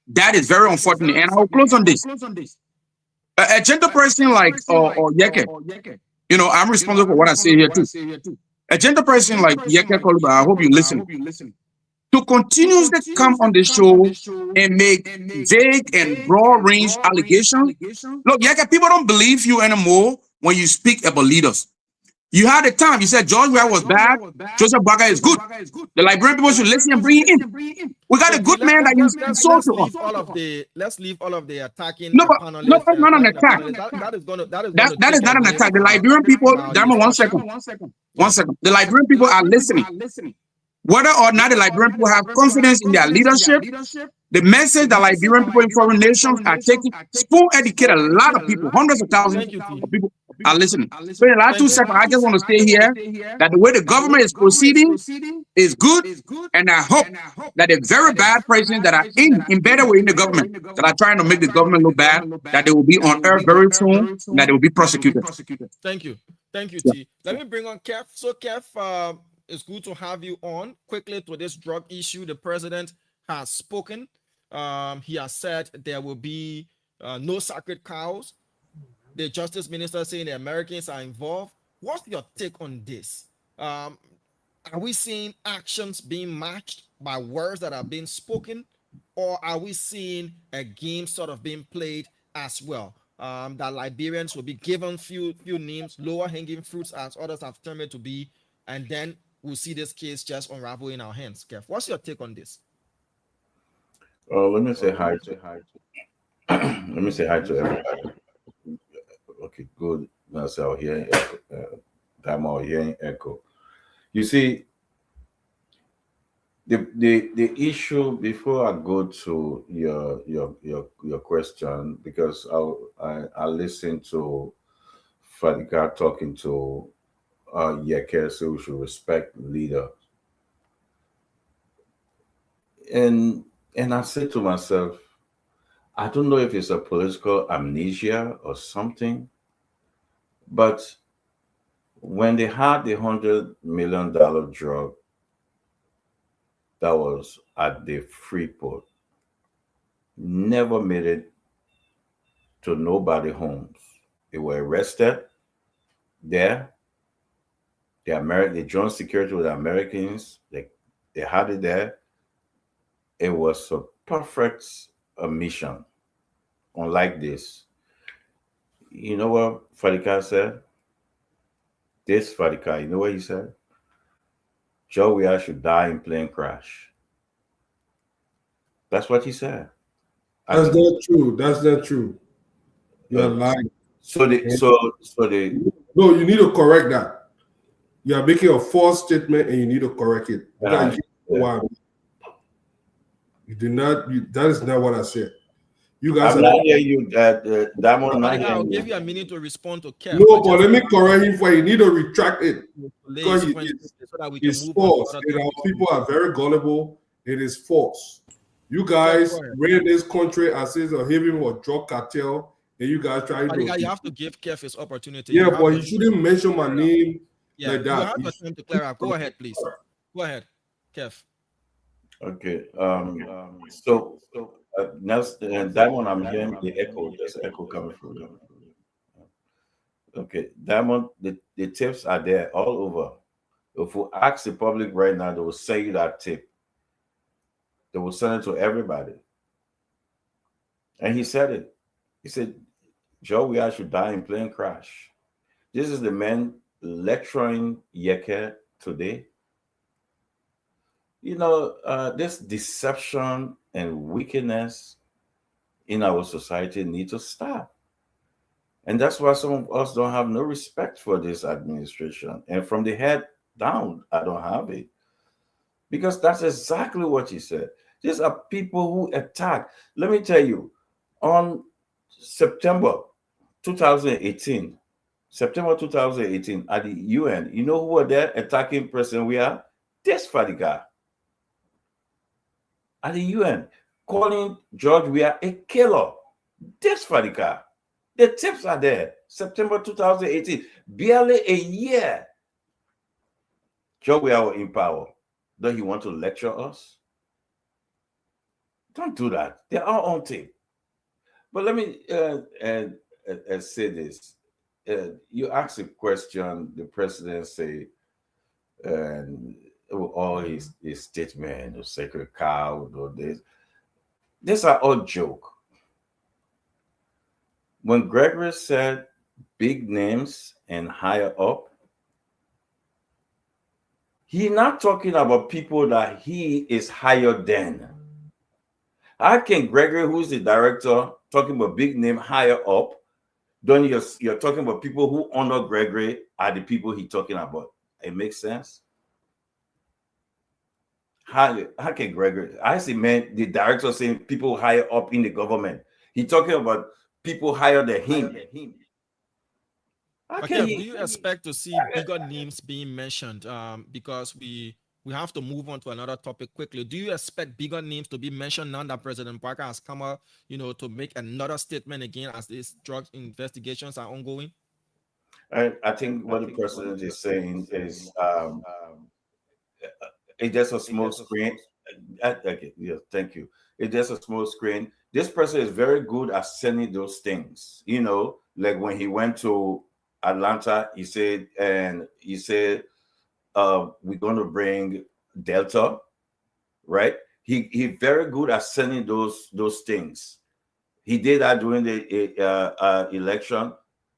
that is very unfortunate. And I will close on this. A gentle person like Yeke, you know, I'm responsible for what I say here too. A gentle person like Yeke Koluba, I hope you listen. To continuously come on the show and make vague and broad range allegations. Look, Yeke, people don't believe you anymore when you speak about leaders. You had a time, you said George Weah was bad, Joseph Boakai is good. The Liberian people should listen and bring it in. We got a good man that you sold to us. Let's leave all of the attacking. No, but that's not an attack. That is not an attack. The Liberian people, Dama, one second. The Liberian people are listening. Whether or not the Liberian people have confidence in their leadership, the message that Liberian people in foreign nations are taking, spoon educate a lot of people, hundreds of thousands of people are listening. So in the last 2 seconds, I just want to stay here that the way the government is proceeding is good, and I hope that the very bad presidents that are embedded within the government, that are trying to make the government look bad, that they will be on earth very soon, and that they will be prosecuted. Thank you, T. Let me bring on Kev. So Kev, it's good to have you on. Quickly to this drug issue, the president has spoken. He has said there will be no sacred cows. The justice minister saying the Americans are involved. What's your take on this? Are we seeing actions being matched by words that are being spoken, or are we seeing a game sort of being played as well? That Liberians will be given few names, lower hanging fruits, as others have termed it to be, and then we'll see this case just unravel in our hands. Kev, what's your take on this? Oh, let me say hi to let me say hi to everybody. Okay, good. That's our hearing echo. I'm our hearing echo. You see, the issue before I go to your question, because I listened to Fadika talking to Yeke, so we should respect leader. And I said to myself, I don't know if it's a political amnesia or something, but when they had the $100 million drug that was at the Freeport, never made it to nobody homes. They were arrested there. The joint security with the Americans, they had it there. It was a perfect mission. Unlike this, you know what Fadika said? This Fadika, you know what he said? Joe Weah should die in plane crash. That's what he said. That's not true. That's not true. You are lying. So they no, you need to correct that. You are making a false statement and you need to correct it. You did not. That is not what I said. You guys I'm not hearing you. Diamond, not I'll hearing give you. you a minute to respond to Kev. No, but let me correct him for you need to retract it. Because so that we can it's move false. on to And other our topics. people are very gullible. It is false. You guys ran this country as if a haven for drug cartel, and you guys trying Fadika, to. you have to give Kev his opportunity. Yeah, You have but your- you shouldn't mention my name Yeah, like you that. have your time to clear up. Go ahead, please. Go ahead, Kev. Okay. So Nelson and Diamond, I'm hearing the echo. There's echo coming from you. Okay, Diamond, the tips are there all over. If we ask the public right now, they will send you that tip. They will send it to everybody. And he said it. He said, Joe Weah should die in plane crash. This is the man lecturing Yeke today. You know, this deception and wickedness in our society need to stop. And that's why some of us don't have no respect for this administration. And from the head down, I don't have it. Because that's exactly what he said. These are people who attack. Let me tell you, on September 2018 at the UN, you know who were there attacking President Weah? This Fadika. At the UN, calling George Weah a killer. This Fadika. The tips are there. September 2018, barely a year. George Weah was in power. Don't you want to lecture us? Don't do that. They are on tape. But let me say this. You ask a question, the president say, and all his statement, the sacred cow, or this. These are all joke. When Gregory said big names and higher up, he's not talking about people that he is higher than. How can Gregory, who's the director, talking about big name higher up, then you're talking about people who honor Gregory are the people he's talking about? It makes sense. How can Gregory? I see, man, the director saying people higher up in the government. He's talking about people higher than him. Okay, do you expect to see bigger names being mentioned? Because we have to move on to another topic quickly. Do you expect bigger names to be mentioned now that President Parker has come out, to make another statement again as these drug investigations are ongoing? I think what the president is saying is it's just a small screen. Okay, yeah, thank you. It's just a small screen. This person is very good at sending those things. Like when he went to Atlanta, he said, we're going to bring Delta, right? He very good at sending those things. He did that during the election.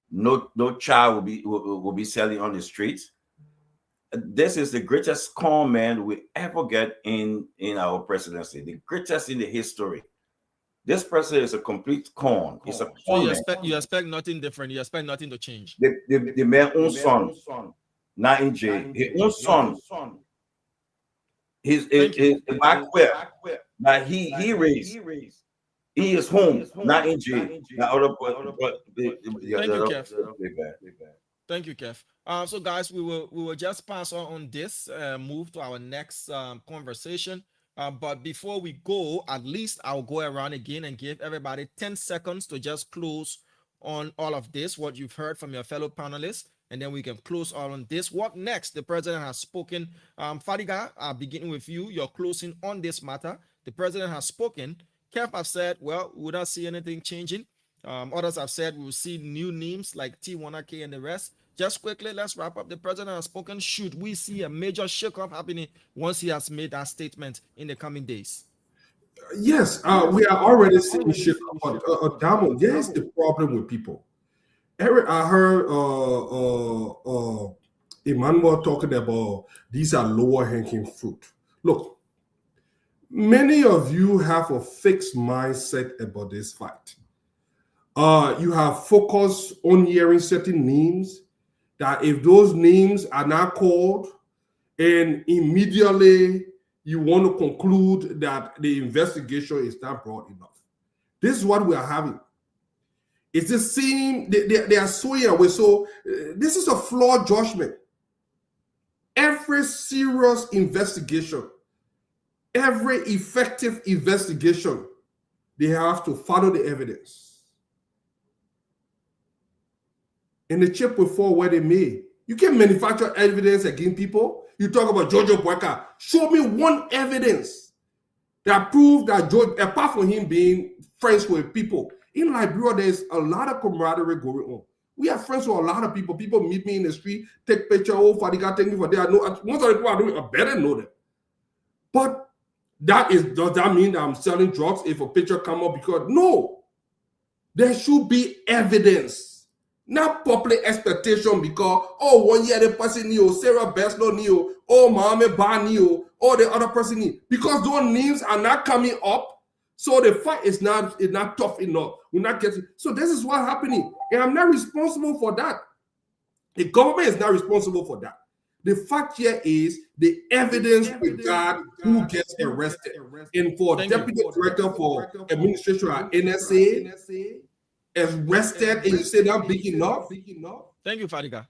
No child will be selling on the streets. this is the greatest con man we ever get in our presidency, the greatest in the history. This person is a complete con. He's a So con man. you expect nothing different. You expect nothing to change. The man own son, not in jail. His own son, his back where that he raised. He is home, not in jail. Thank you, Kev. Thank you, Kev. So guys, we will just pass on this, move to our next conversation. But before we go, at least I'll go around again and give everybody 10 seconds to just close on all of this, what you've heard from your fellow panelists, and then we can close on this. What next? The president has spoken. Fadiga, beginning with you, you're closing on this matter. The president has spoken. Kev have said, well, we don't see anything changing. Others have said we'll see new names like T1K and the rest. Just quickly, let's wrap up. The president has spoken. Should we see a major shakeup happening once he has made that statement in the coming days? Yes, we are already seeing shit. Damo, there's the problem with people. I heard Emmanuel talking about these are lower hanging fruit. Look, many of you have a fixed mindset about this fight. You have focused on hearing certain names that if those names are not called, and immediately you want to conclude that the investigation is not broad enough. This is what we are having. It's the same, they are swaying away. So this is a flawed judgment. Every serious investigation, every effective investigation, they have to follow the evidence. And the chip will fall where they may. You can manufacture evidence against people. You talk about George Boyka. Show me one evidence that proves that George, apart from him being friends with people, in Liberia, there's a lot of camaraderie going on. We are friends with a lot of people. People meet me in the street, take picture, oh, Fadiga, thank you for that. I know most of the people are doing, I better know them. But does that mean that I'm selling drugs if a picture come up? Because no, there should be evidence. Not public expectation because, oh, 1 year the person knew, Sarah Beslow knew, oh, Mohammed Ba knew, oh, the other person knew. Because those names are not coming up, so the fight is not tough enough. We're not getting. So this is what's happening. And I'm not responsible for that. The government is not responsible for that. The fact here is the evidence regard who gets arrested. And for Deputy Director for Administration at NSA, arrested and you say that big enough? Thank you, Fadiga.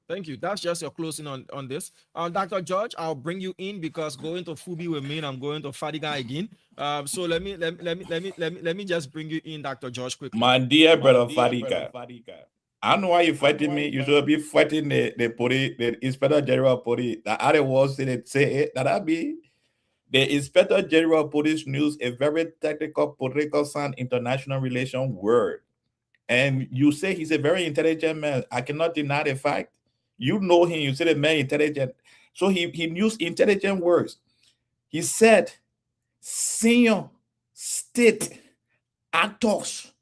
Thank you. That's just your closing on this. Dr. George, I'll bring you in because going to Fubi with me and I'm going to Fadiga again. So let me just bring you in, Dr. George, quickly. My dear brother Fadiga, I know why you're fighting me. You should be fighting the police, the Inspector General of Police. The other words say it. That be the Inspector General of Police News, a very technical, political sound international relation word. And you say he's a very intelligent man. I cannot deny the fact. You know him. You say the man intelligent. So he used intelligent words. He said, senior state actors.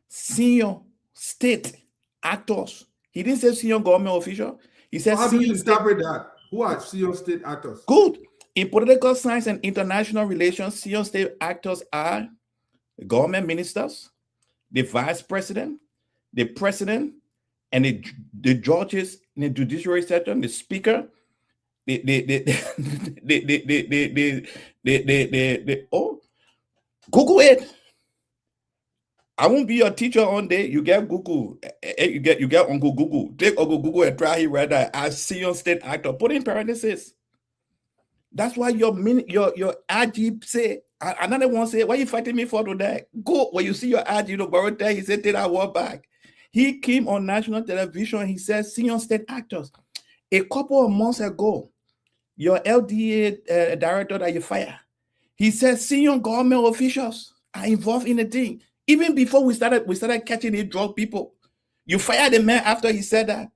Senior state actors. He didn't say senior government official. He said, how do you interpret that? Who are senior state actors? Good. In political science and international relations, senior state actors are the government ministers, the vice president, the president, and the judges in the judiciary section, the speaker, oh, Google it. I won't be your teacher one day. You get Google. You get Uncle Google. Take Uncle Google and try it right there. As senior state actor. Put in parentheses. That's why your RG say, another one say, why are you fighting me for today? Go when you see your RG, borrow there. He said, take that word back. He came on national television. He said, senior state actors. A couple of months ago, your LDA director that you fired, he said, senior government officials are involved in the thing. Even before we started catching these drug people. You fired the man after he said that.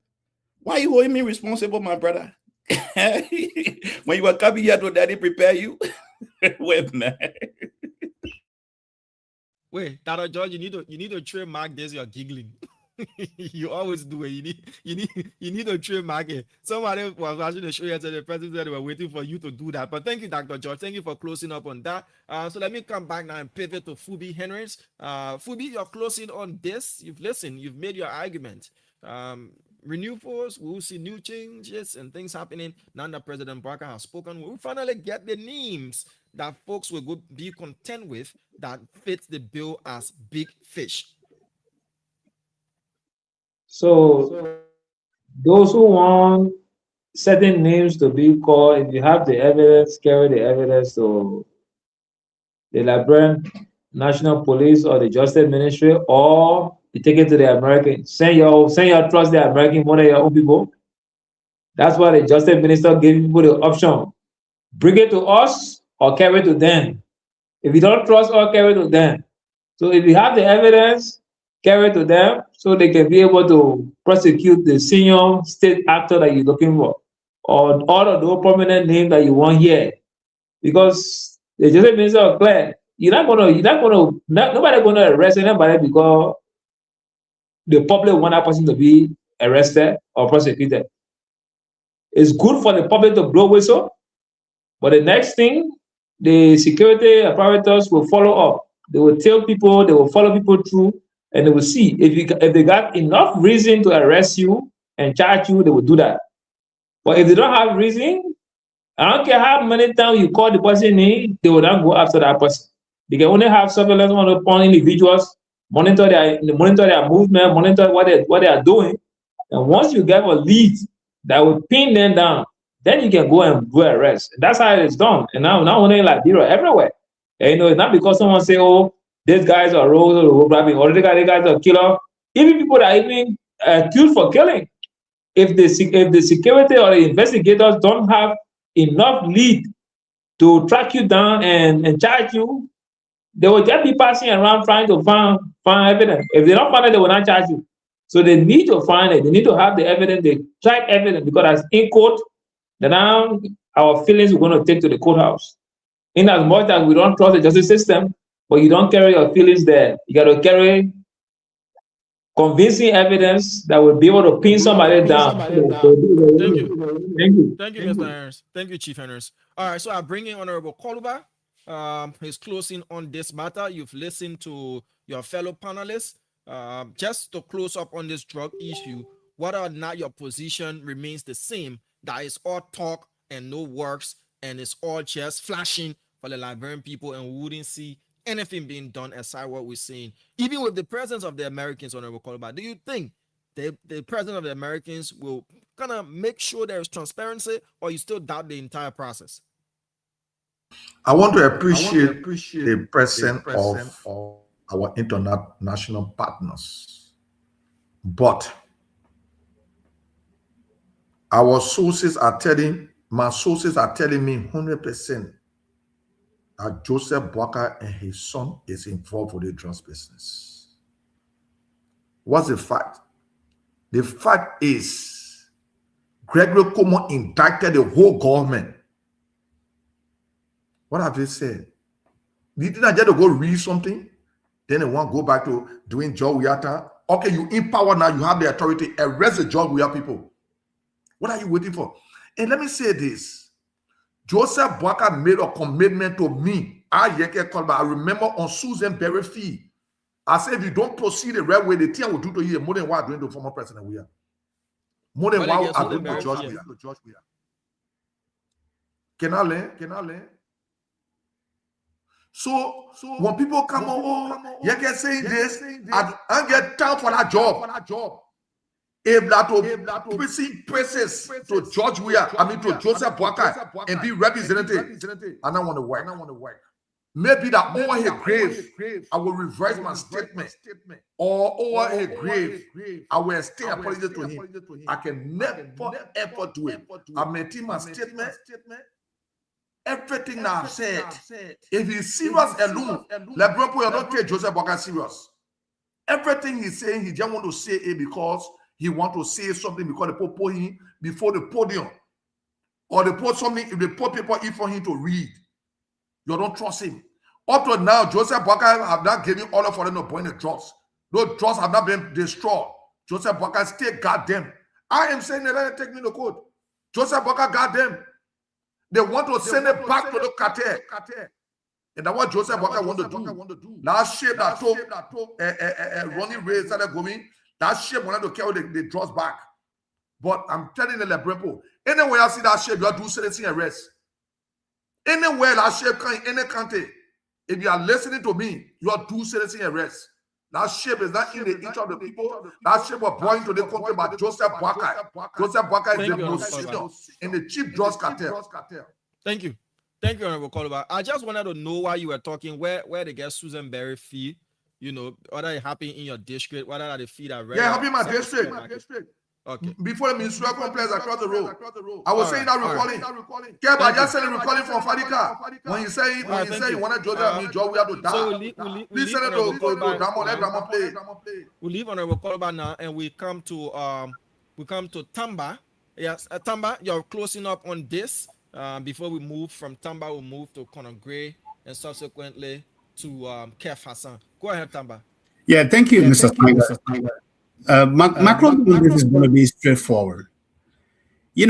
Why are you holding me responsible, my brother? When you were coming here to daddy prepare you. Wait, man. Wait, Dr. George, you need to trademark this. You're giggling. You always do it. You need a trademark it. Somebody was watching the show yesterday. The president said they were waiting for you to do that. But thank you, Dr. George. Thank you for closing up on that. So let me come back now and pivot to Phoebe Henrys. Phoebe, you're closing on this. You've listened. You've made your argument. Renew force. We will see new changes and things happening now that President Barker has spoken. We will finally get the names that folks will be content with that fits the bill as big fish. So those who want certain names to be called, if you have the evidence, carry the evidence to the Liberian National Police or the Justice Ministry, or you take it to the American. Send your trust the American more than your own people. That's why the Justice Minister gave people the option: bring it to us or carry it to them. If you don't trust us, carry it to them. So if you have the evidence, carry it to them so they can be able to prosecute the senior state actor that you're looking for, or all of those prominent names that you want here. Because the Justice Minister is clear, nobody gonna arrest anybody because the public want that person to be arrested or prosecuted. It's good for the public to blow whistle, but the next thing, the security apparatus will follow up. They will tell people, they will follow people through, and they will see if they got enough reason to arrest you and charge you, they will do that. But if they don't have reason, I don't care how many times you call the person in, they will not go after that person. They can only have surveillance on individuals, monitor their movement, monitor what they are doing. And once you get a lead that will pin them down, then you can go and do arrest. That's how it's done. And now not only in Liberia, everywhere. And, it's not because someone say, oh, these guys are road robbing, or these guys are killer. Even people that are even accused for killing. If the security or the investigators don't have enough lead to track you down and charge you, they will just be passing around trying to find evidence. If they don't find it, they will not charge you. So they need to find it. They need to have the evidence. They track evidence, because as in court, then now our feelings we're going to take to the courthouse. In as much as we don't trust the justice system, but you don't carry your feelings there. You got to carry convincing evidence that will be able to pin somebody down. Thank you. Thank you. Thank you, Mr. Henrys. Thank you, Chief Henrys. All right, so I bring in Honorable Koluba. His closing on this matter. You've listened to your fellow panelists. Just to close up on this drug issue, whether or not your position remains the same, that is all talk and no works, and it's all just flashing for the Liberian people, and we wouldn't see anything being done aside what we're seeing. Even with the presence of the Americans, Honorable Koluba, do you think the president of the Americans will kind of make sure there is transparency, or you still doubt the entire process? I want to appreciate the presence of our international partners, but my sources are telling me 100% that Joseph Boakai and his son is involved with the drugs business. What's the fact? The fact is, Gregory Cuomo indicted the whole government. What have they said? Did not just go read something, then they want to go back to doing Joe Wiata? Okay, you in power now, you have the authority, arrest the Joe Wiata people. What are you waiting for? And let me say this. Joseph Boakai made a commitment to me. I remember on Susan Berry fee. I said, if you don't proceed the right way, the thing will do to you more than what I'm doing to former President Weah. More than what I'm doing to George Weah. Can I learn? So when people come on, you can say this, I get time for that job. Able to receive praises to George Weah, to Joseph Boakai, and be representative. I don't want to work. Maybe that over her grave, I will reverse my statement. Or over her grave, I will stay apology to him. I can never ever do it. I maintain my statement. Everything that I've said, if he's serious alone, LeBron will not take Joseph Boakai serious. Everything he's saying, he just want to say it because he want to say something because they put him before the podium. Or they put something, if they put people in for him to read. You don't trust him. Up to now, Joseph Boakai have not given order for them to burn the drugs. Those drugs have not been destroyed. Joseph Boakai still got them. I am saying that, let them take me to court. Joseph Boakai got them. They want to send it back to the cartel. And that's what Joseph Boakai want to do. That shape that took Ronnie Ray started going, that shape wanted to carry the drugs back. But I'm telling the Lebrempo, anywhere I see that shape, you are doing citizen arrest. Anywhere that shape can in any country, if you are listening to me, you are doing citizen arrest. That shape is not in the each of the people. That shape was born to the country by Joseph Boakai. Joseph Boakai is the most senior in the cheap drugs cartel. Thank you. Thank you, Honorable Coliba. I just wanted to know why you were talking, where they get Susan Berry fee, whether it happened in your district, whether they feed are Yeah, happened in my district. Okay. Before the ministerial complex across the road. I was saying that recording. Keb, I just said the recording from Fadika. When you say you wanted Joseph, Joe, we have to die. So Please send it to Dramon, let Dramon play. We leave Honorable Coliba now, and we come to Tamba. Yes, Tamba, you're closing up on this. Before we move from Tamba, we'll move to Conor Gray and subsequently to Kef Hassan. Go ahead, Tamba. Yeah, thank you, Mr. Snyder. My closing on this is going to be straightforward. In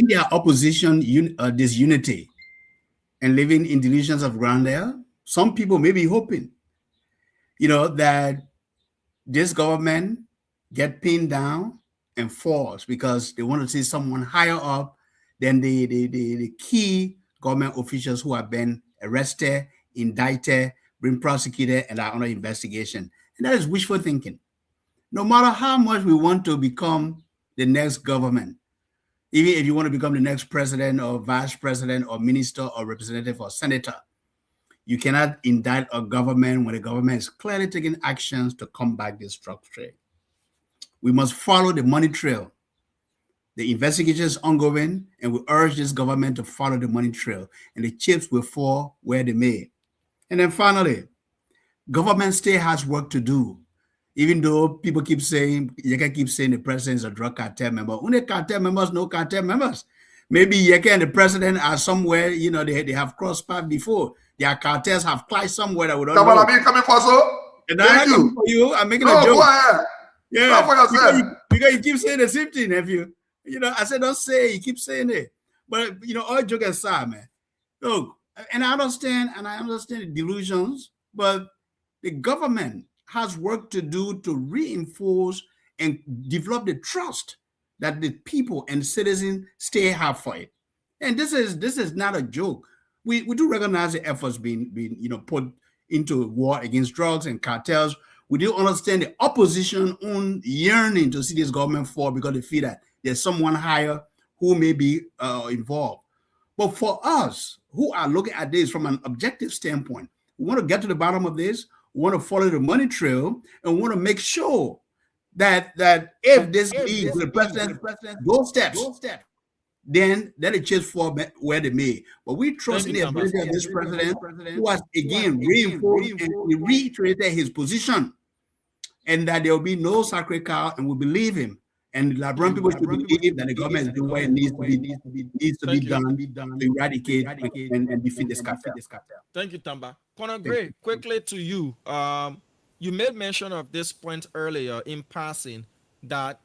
their opposition, disunity, and living in delusions of grandeur, some people may be hoping, that this government get pinned down and falls because they want to see someone higher up than the key government officials who have been arrested, indicted, been prosecuted, and are under investigation. And that is wishful thinking. No matter how much we want to become the next government, even if you want to become the next president or vice president or minister or representative or senator, you cannot indict a government when the government is clearly taking actions to combat this drug trade. We must follow the money trail. The investigation is ongoing, and we urge this government to follow the money trail, and the chips will fall where they may. And then finally, government still has work to do. Even though people keep saying, Yeka keeps saying the president is a drug cartel member. Only cartel members, no cartel members. Maybe Yeka and the president are somewhere, they have crossed paths before. Their cartels have climbed somewhere that we don't know. Coming for so? Thank you. I'm making a joke. Go ahead. Yeah, because you keep saying the same thing, nephew. I said, don't say it. You keep saying it. But, all joke aside, man. Look, and I understand the delusions, but the government has work to do to reinforce and develop the trust that the people and citizens still have for it. And this is not a joke. We do recognize the efforts being put into war against drugs and cartels. We do understand the opposition on yearning to see this government fall because they feel that there's someone higher who may be involved. But for us who are looking at this from an objective standpoint, we want to get to the bottom of this. We want to follow the money trail, and we want to make sure that if this leads to the president those steps, then let it just fall where they may. But we trust in the ability of this president, who has again reinforced and reiterated his position, and that there will be no sacred cow, and we believe him. And Labron people should believe that the government is doing what it needs to be done to eradicate and defeat this cartel. Thank you, Tamba. Conor Gray, quickly to you. You made mention of this point earlier in passing that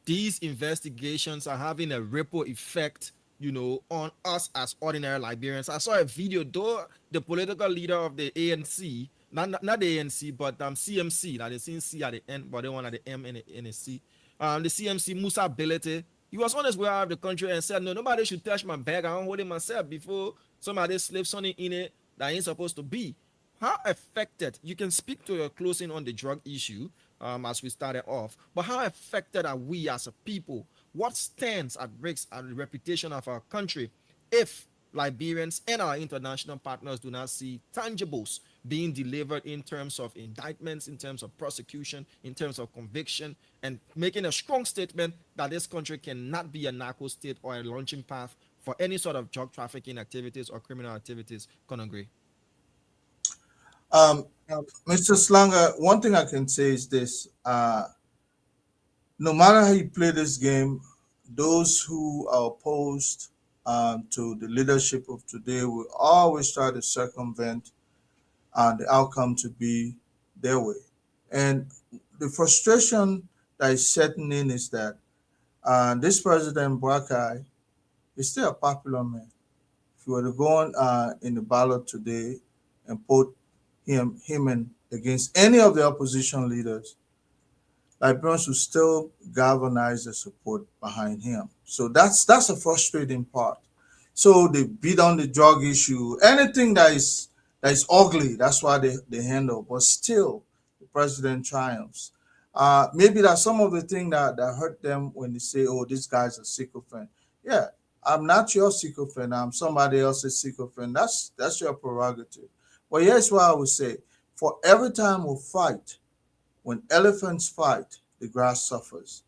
these investigations are having a ripple effect, on us as ordinary Liberians. I saw a video, though the political leader of the ANC, not the ANC, but CMC, now they seen C at the end, but they want at the M and the C. The CMC, Musa Belete, he was on his way out of the country and said, no, nobody should touch my bag. I don't hold it myself before somebody slips something in it that ain't supposed to be. How affected, you can speak to your closing on the drug issue as we started off, but how affected are we as a people? What stands at risk at the reputation of our country if Liberians and our international partners do not see tangibles being delivered in terms of indictments, in terms of prosecution, in terms of conviction, and making a strong statement that this country cannot be a narco state or a launching path for any sort of drug trafficking activities or criminal activities? Conor Gray. Mr. Slanger, one thing I can say is this. No matter how you play this game, those who are opposed to the leadership of today will always try to circumvent the outcome to be their way. And the frustration that is setting in is that this President Boakai is still a popular man. If you were to go on in the ballot today and put him in against any of the opposition leaders, Liberians will still galvanize the support behind him. So that's a frustrating part. So they beat on the drug issue, anything that is ugly, that's why they handle. But still, the president triumphs. Maybe that's some of the things that hurt them when they say, "Oh, this guy's a sycophant." Yeah, I'm not your sycophant. I'm somebody else's sycophant. That's your prerogative. But here's what I would say: for every time we fight, when elephants fight, the grass suffers.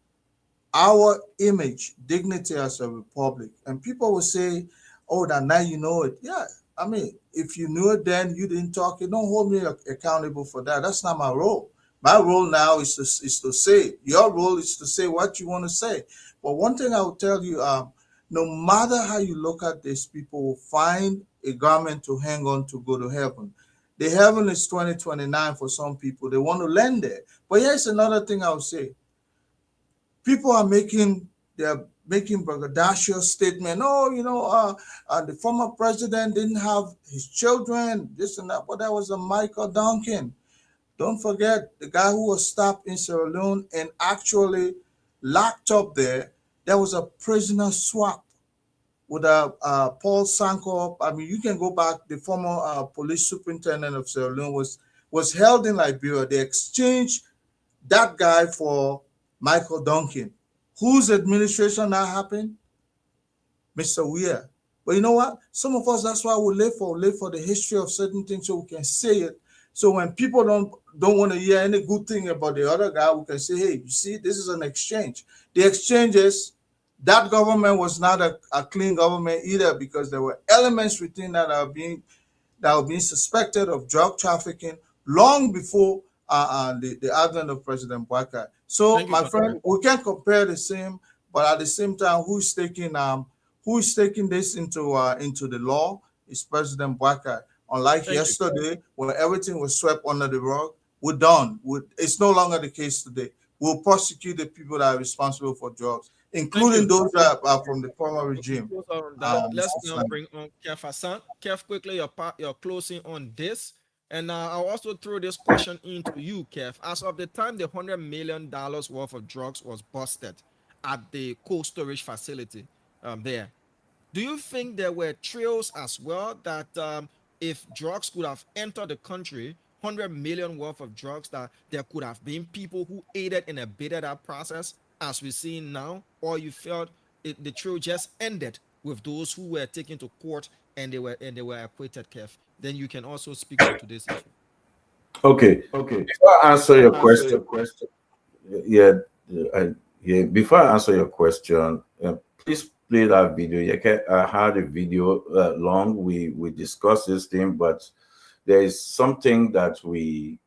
Our image, dignity as a republic, and people will say, "Oh, that now you know it." Yeah, I mean, if you knew it then, you didn't talk it. Don't hold me accountable for that. That's not my role. My role now is to say. Your role is to say what you want to say. But one thing I will tell you, no matter how you look at this, people will find a garment to hang on to go to heaven. The heaven is 2029 for some people. They want to land there. But here's another thing I would say. People are making braggadocious statement. Oh, the former president didn't have his children, this and that. But that was a Michael Duncan. Don't forget the guy who was stopped in Sierra Leone and actually locked up there. There was a prisoner swap with Paul Sankop. I mean, you can go back. The former police superintendent of Sierra Leone was held in Liberia. They exchanged that guy for Michael Duncan. Whose administration that happened? Mr. Weir. But you know what? Some of us, that's why we live for the history of certain things so we can say it. So when people don't want to hear any good thing about the other guy, we can say, hey, you see, this is an exchange. The exchanges, that government was not a clean government either, because there were elements within that are being suspected of drug trafficking long before the advent of President Boakai. So, my friend, we can't compare the same, but at the same time, who's taking this into the law is President Boakai. Unlike yesterday, when everything was swept under the rug, we're done. It's no longer the case today. We'll prosecute the people that are responsible for drugs, including those that are from the former regime. Let's now bring on Kev Hassan. Kev, quickly, your closing on this. And I'll also throw this question into you, Kev. As of the time the $100 million worth of drugs was busted at the cold storage facility there, do you think there were trails as well that if drugs could have entered the country, 100 million worth of drugs, that there could have been people who aided and abetted that process as we're seeing now? Or you felt the trail just ended with those who were taken to court and they were acquitted, Kev? Then you can also speak to this issue. Okay. Before I answer your question, before I answer your question, please play that video. I had a video long. We discussed this thing, but there is something that we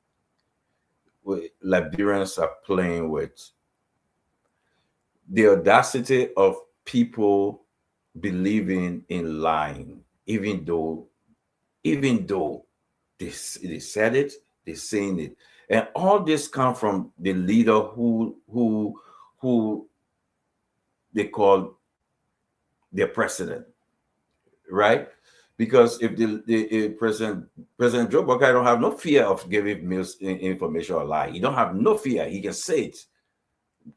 Liberians are playing with. The audacity of people believing in lying, even though they said it, they're saying it, and all this come from the leader who they call their president, right? Because if the President Joe Boakai don't have no fear of giving misinformation or lie, he don't have no fear. He can say it.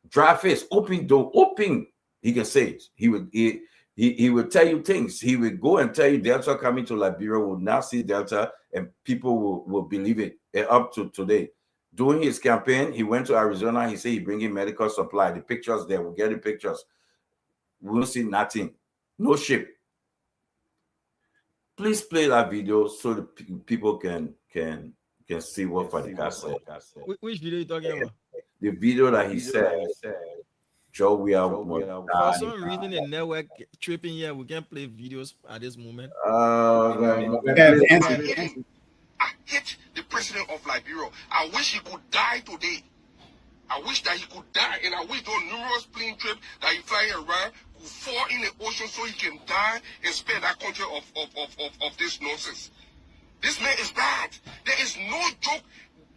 Dry face, open door, open. He can say it. He would tell you things. He would go and tell you Delta coming to Liberia will now see Delta, and people will believe it. Up to today, during his campaign, he went to Arizona. He said he bringing medical supply. The pictures there, we'll get the pictures. We'll see nothing, no ship. Please play that video so the people can see what Fadika said. Which video are you talking about? The video that he said, Joe, we are for some reason the network tripping here. We can't play videos at this moment. I hate the president of Liberia. I wish he could die today. I wish that he could die, and I wish those numerous plane trips that he flying around could fall in the ocean so he can die and spare that country of this nonsense. This man is bad. There is no joke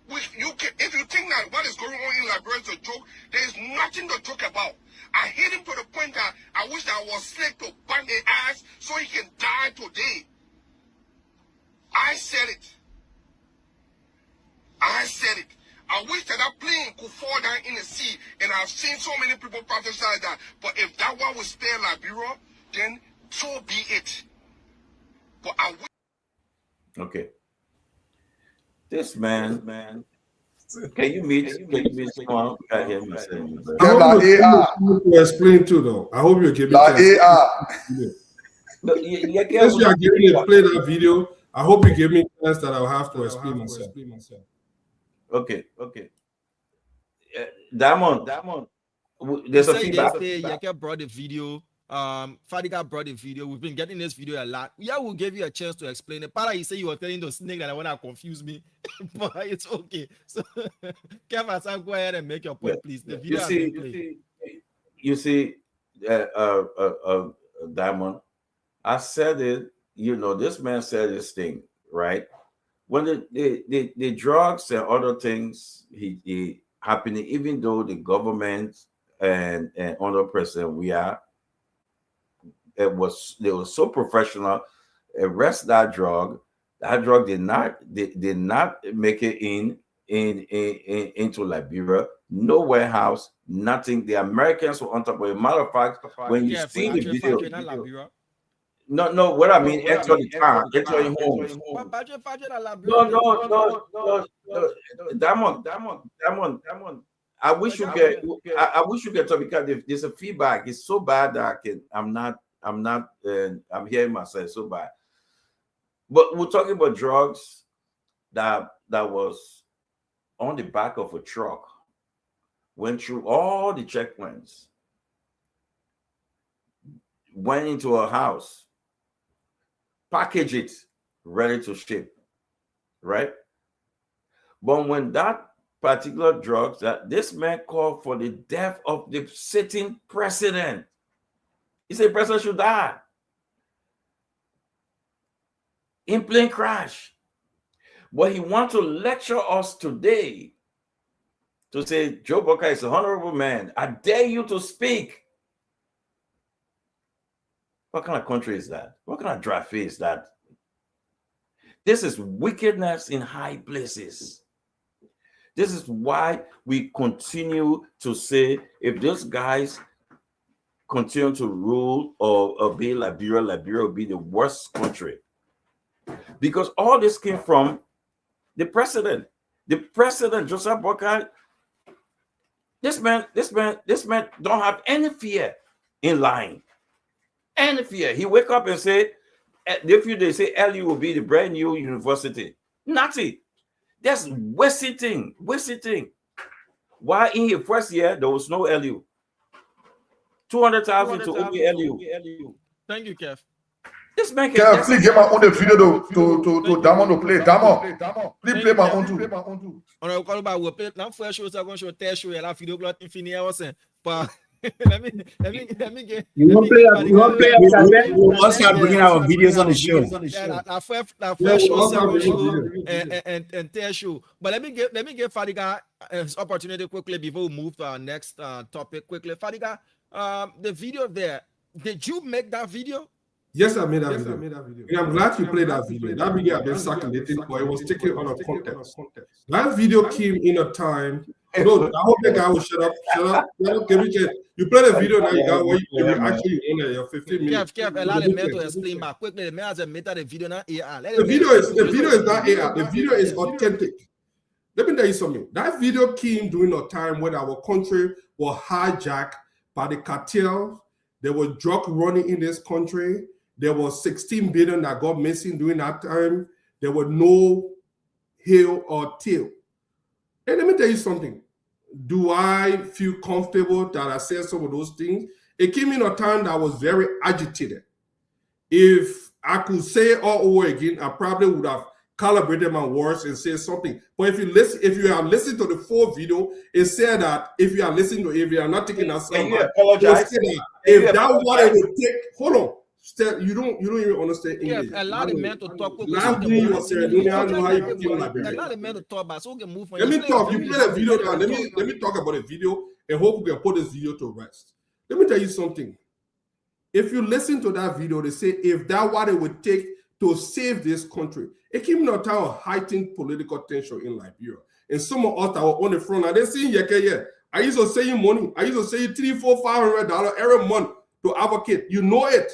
If you think that what is going on in Liberia is a joke, there is nothing to talk about. I hate him to the point that I wish that I was slick to bang his ass so he can die today. I said it. I said it. I wish that that plane could fall down in the sea, and I've seen so many people prophesy that. But if that one will spare Liberia, then so be it. But I wish. Okay. This man. Can you meet someone? I hear me saying, I hope you explain too, though. I hope you give me No, Since you are giving me play that video, I hope you give me chance that I'll have to explain myself. Okay. Diamond. There's a feedback. Yesterday, Yeke brought the video. Fadiga brought the video. We've been getting this video a lot. Yeah, we'll give you a chance to explain it. Para, you say you were telling the snake that I want to confuse me, but it's okay. So, Kev, go ahead and make your point, please. The video You see, Diamond. I said it. This man said this thing, right? When the drugs and other things he happening, even though the government and under president they were so professional, arrest that drug. That drug did not make it into Liberia. No warehouse, nothing. The Americans were on top of it. Matter of fact, when you see the video. No. What I mean, entering homes. No. Diamond. I wish you get to, because there's a feedback. It's so bad that I'm hearing myself so bad. But we're talking about drugs that was on the back of a truck, went through all the checkpoints, went into a house, package it, ready to ship, right? But when that particular drugs, that this man called for the death of the sitting president. He said president should die in plane crash. But he wants to lecture us today to say Joe Boakai is an honorable man. I dare you to speak. What kind of country is that? What kind of dry face is that? This is wickedness in high places. This is why we continue to say, if those guys continue to rule or be Liberia will be the worst country. Because all this came from the president. The president, Joseph Boakai, this man don't have any fear in lying. Any fear. He wake up and say, if they say LU will be the brand new university. Nothing. That's wasting. Why in his first year there was no LU? 200,000 to only LU. Thank you, Kev. This man can. Kev, please get my own video to Damon to play. Damon, please play my own too. On a call about we now first show so going to show show la video plot infini I was saying. But let me get. You want play? We'll start bringing our videos on the show. La first show and tell show. But let me get Fadiga an opportunity quickly before we move to our next topic quickly. Fadiga, the video there. Did you make that video? Yes, I made that video. And I'm glad you played that video. That video had been circulating, but it was taken out of context. That video came in a time. No, I hope the guy will shut up. You play the video now, you got what you actually own your 15 minutes. Kev, allow the man to explain back quickly. The man has admitted the video now AR. The video is not AR. The video is authentic. Let me tell you something. That video came during a time when our country was hijacked by the cartel. There was drug running in this country. There was 16 billion that got missing during that time. There were no heel or tail. And let me tell you something. Do I feel comfortable that I said some of those things? It came in a time that I was very agitated. If I could say it all over again, I probably would have calibrated my words and said something. But if you are listening to the full video, it said that if you are listening to it, if you are not taking that sound, if that water will take, hold on. You don't even understand Yeah, English. allow the man to talk. Last thing you were Sierra Leone, I know how you became Liberia. Allow the man to talk, but so we can move on. Let me talk. You play the video now. Let Let me talk about the video and hope we can put this video to rest. Let me tell you something. If you listen to that video, they say if that what it would take to save this country, it came in a time of heightened political tension in Liberia. And some of us that were on the front, and they saying, yeah. I used to send you money. I used to send you $300, $400, $500 every month to advocate. You know it.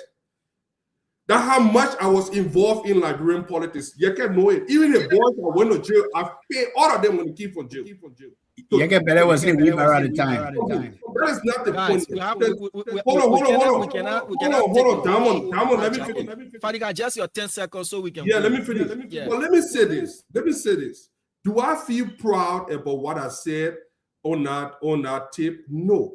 That's how much I was involved in Liberian politics. You can know it. Even the boys that went to jail, I paid all of them when they came from jail. So, you get better was in Weaver at the time. That is not the guys, point. Hold on. Damon, let me finish. Fadiga, just your 10 seconds so we can. Yeah, let me finish. But let me say this. Do I feel proud about what I said on that tape? No.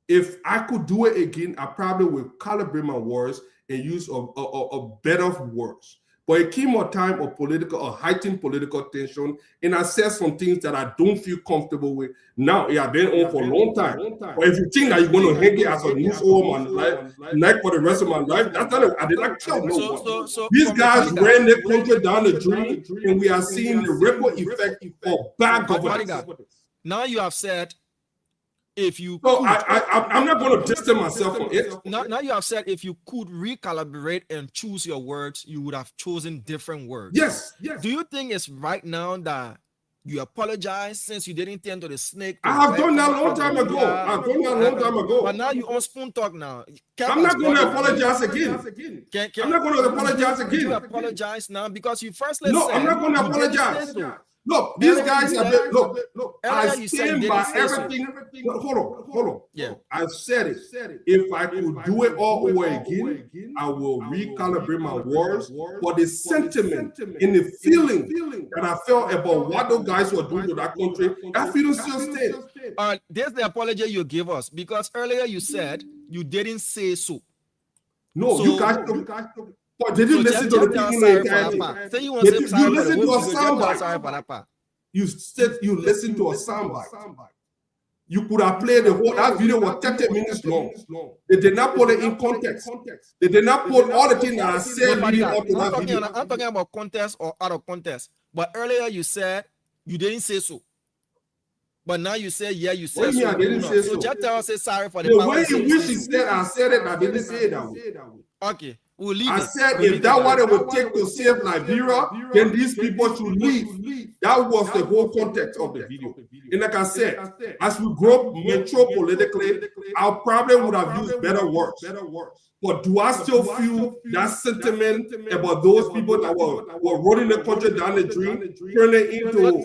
If I could do it again, I probably would calibrate my words and use a better words. But it came a time of heightened political tension, and I said some things that I don't feel comfortable with. Now, it has been on for a long time. But if you think that you're going to hang it as a news all my life for the rest of my life, that's not it. I did not kill no one. These guys ran their country down the drain, and we are seeing the ripple effect of bad governance. Now you have said, if you I'm not going to distance myself from it. Now you have said if you could recalibrate and choose your words, you would have chosen different words. Yes. Do you think it's right now that you apologize since you didn't tend to the snake? I have done that a long time ago. But now you on spoon talk now. I'm not going to apologize again. I'm not going to apologize again. You apologize now because you first said I'm not going to apologize. Look, these guys have been, look, I stand by everything. Hold on. Yeah. I said it. If I could do it all over again, I will recalibrate my words. But the sentiment and the feeling that I felt about what those guys were doing to that country, that feeling still stays. There's the apology you give us because earlier you said you didn't say so. No, so, you guys. But did you listen to the people in the entirety? You listen to a soundbite. You said you listened to a soundbite. You could have played the whole. That video was 30 minutes long. They did not put it in context. They did not put all the things that I said leading up to that video. I'm talking about context or out of context. But earlier you said you didn't say so. But now you say, yeah, you said so. I didn't say so. So just tell us, say sorry for the way in which he said I said it, I didn't say it that way. Okay. We'll leave I said if that what it would take to save Liberia, then these people should leave. That was the whole context of the video. And like I said, as we grow mature politically, I probably would have used better words. But do I still feel that sentiment about those people that were running the country down the drain, turning into?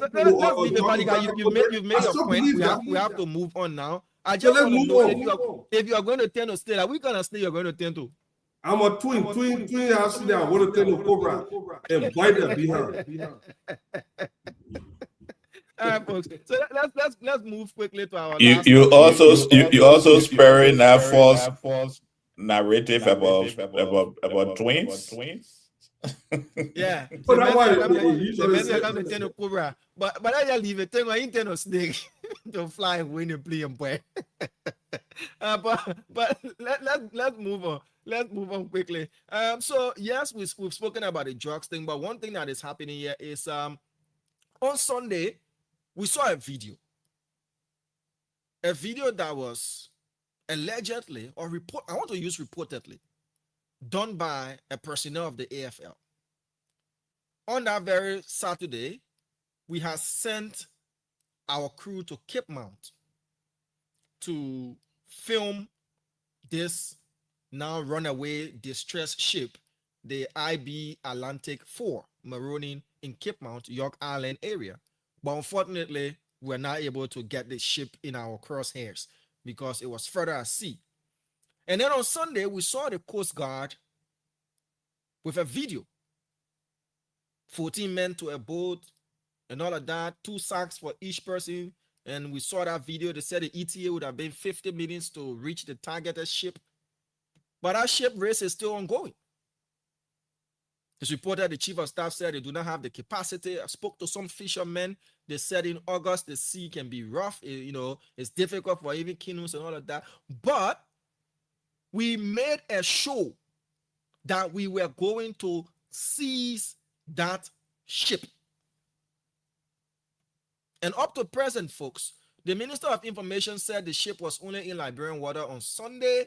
You've made your point. We have to move on now. I just want to know if you are going to tend to stay. Are we going to stay? You're going to tend to. I'm a twin house there. I want to tell the Cobra and bite them behind. All right, folks. So let's move quickly to our. You also sparing that false narrative about twins. Yeah. But that's why the Cobra. But I leave it. I intend to snake to fly when you play and play. But let's move on. Let's move on quickly. So yes, we've spoken about the drugs thing, but one thing that is happening here is on Sunday we saw a video that was allegedly I want to use reportedly done by a personnel of the AFL. On that very Saturday, we have sent our crew to Cape Mount to film this now runaway distress ship, the IB Atlantic 4, maroning in Cape Mount, York Island area. But unfortunately, we're not able to get the ship in our crosshairs because it was further at sea. And then on Sunday, we saw the Coast Guard with a video. 14 men to a boat and all of that, 2 sacks for each person. And we saw that video. They said the ETA would have been 50 minutes to reach the targeted ship. But that ship race is still ongoing. It's reported the chief of staff said they do not have the capacity. I spoke to some fishermen. They said in August, the sea can be rough. It's difficult for even canoes and all of that. But we made a show that we were going to seize that ship. And up to present, folks, the Minister of Information said the ship was only in Liberian water on Sunday,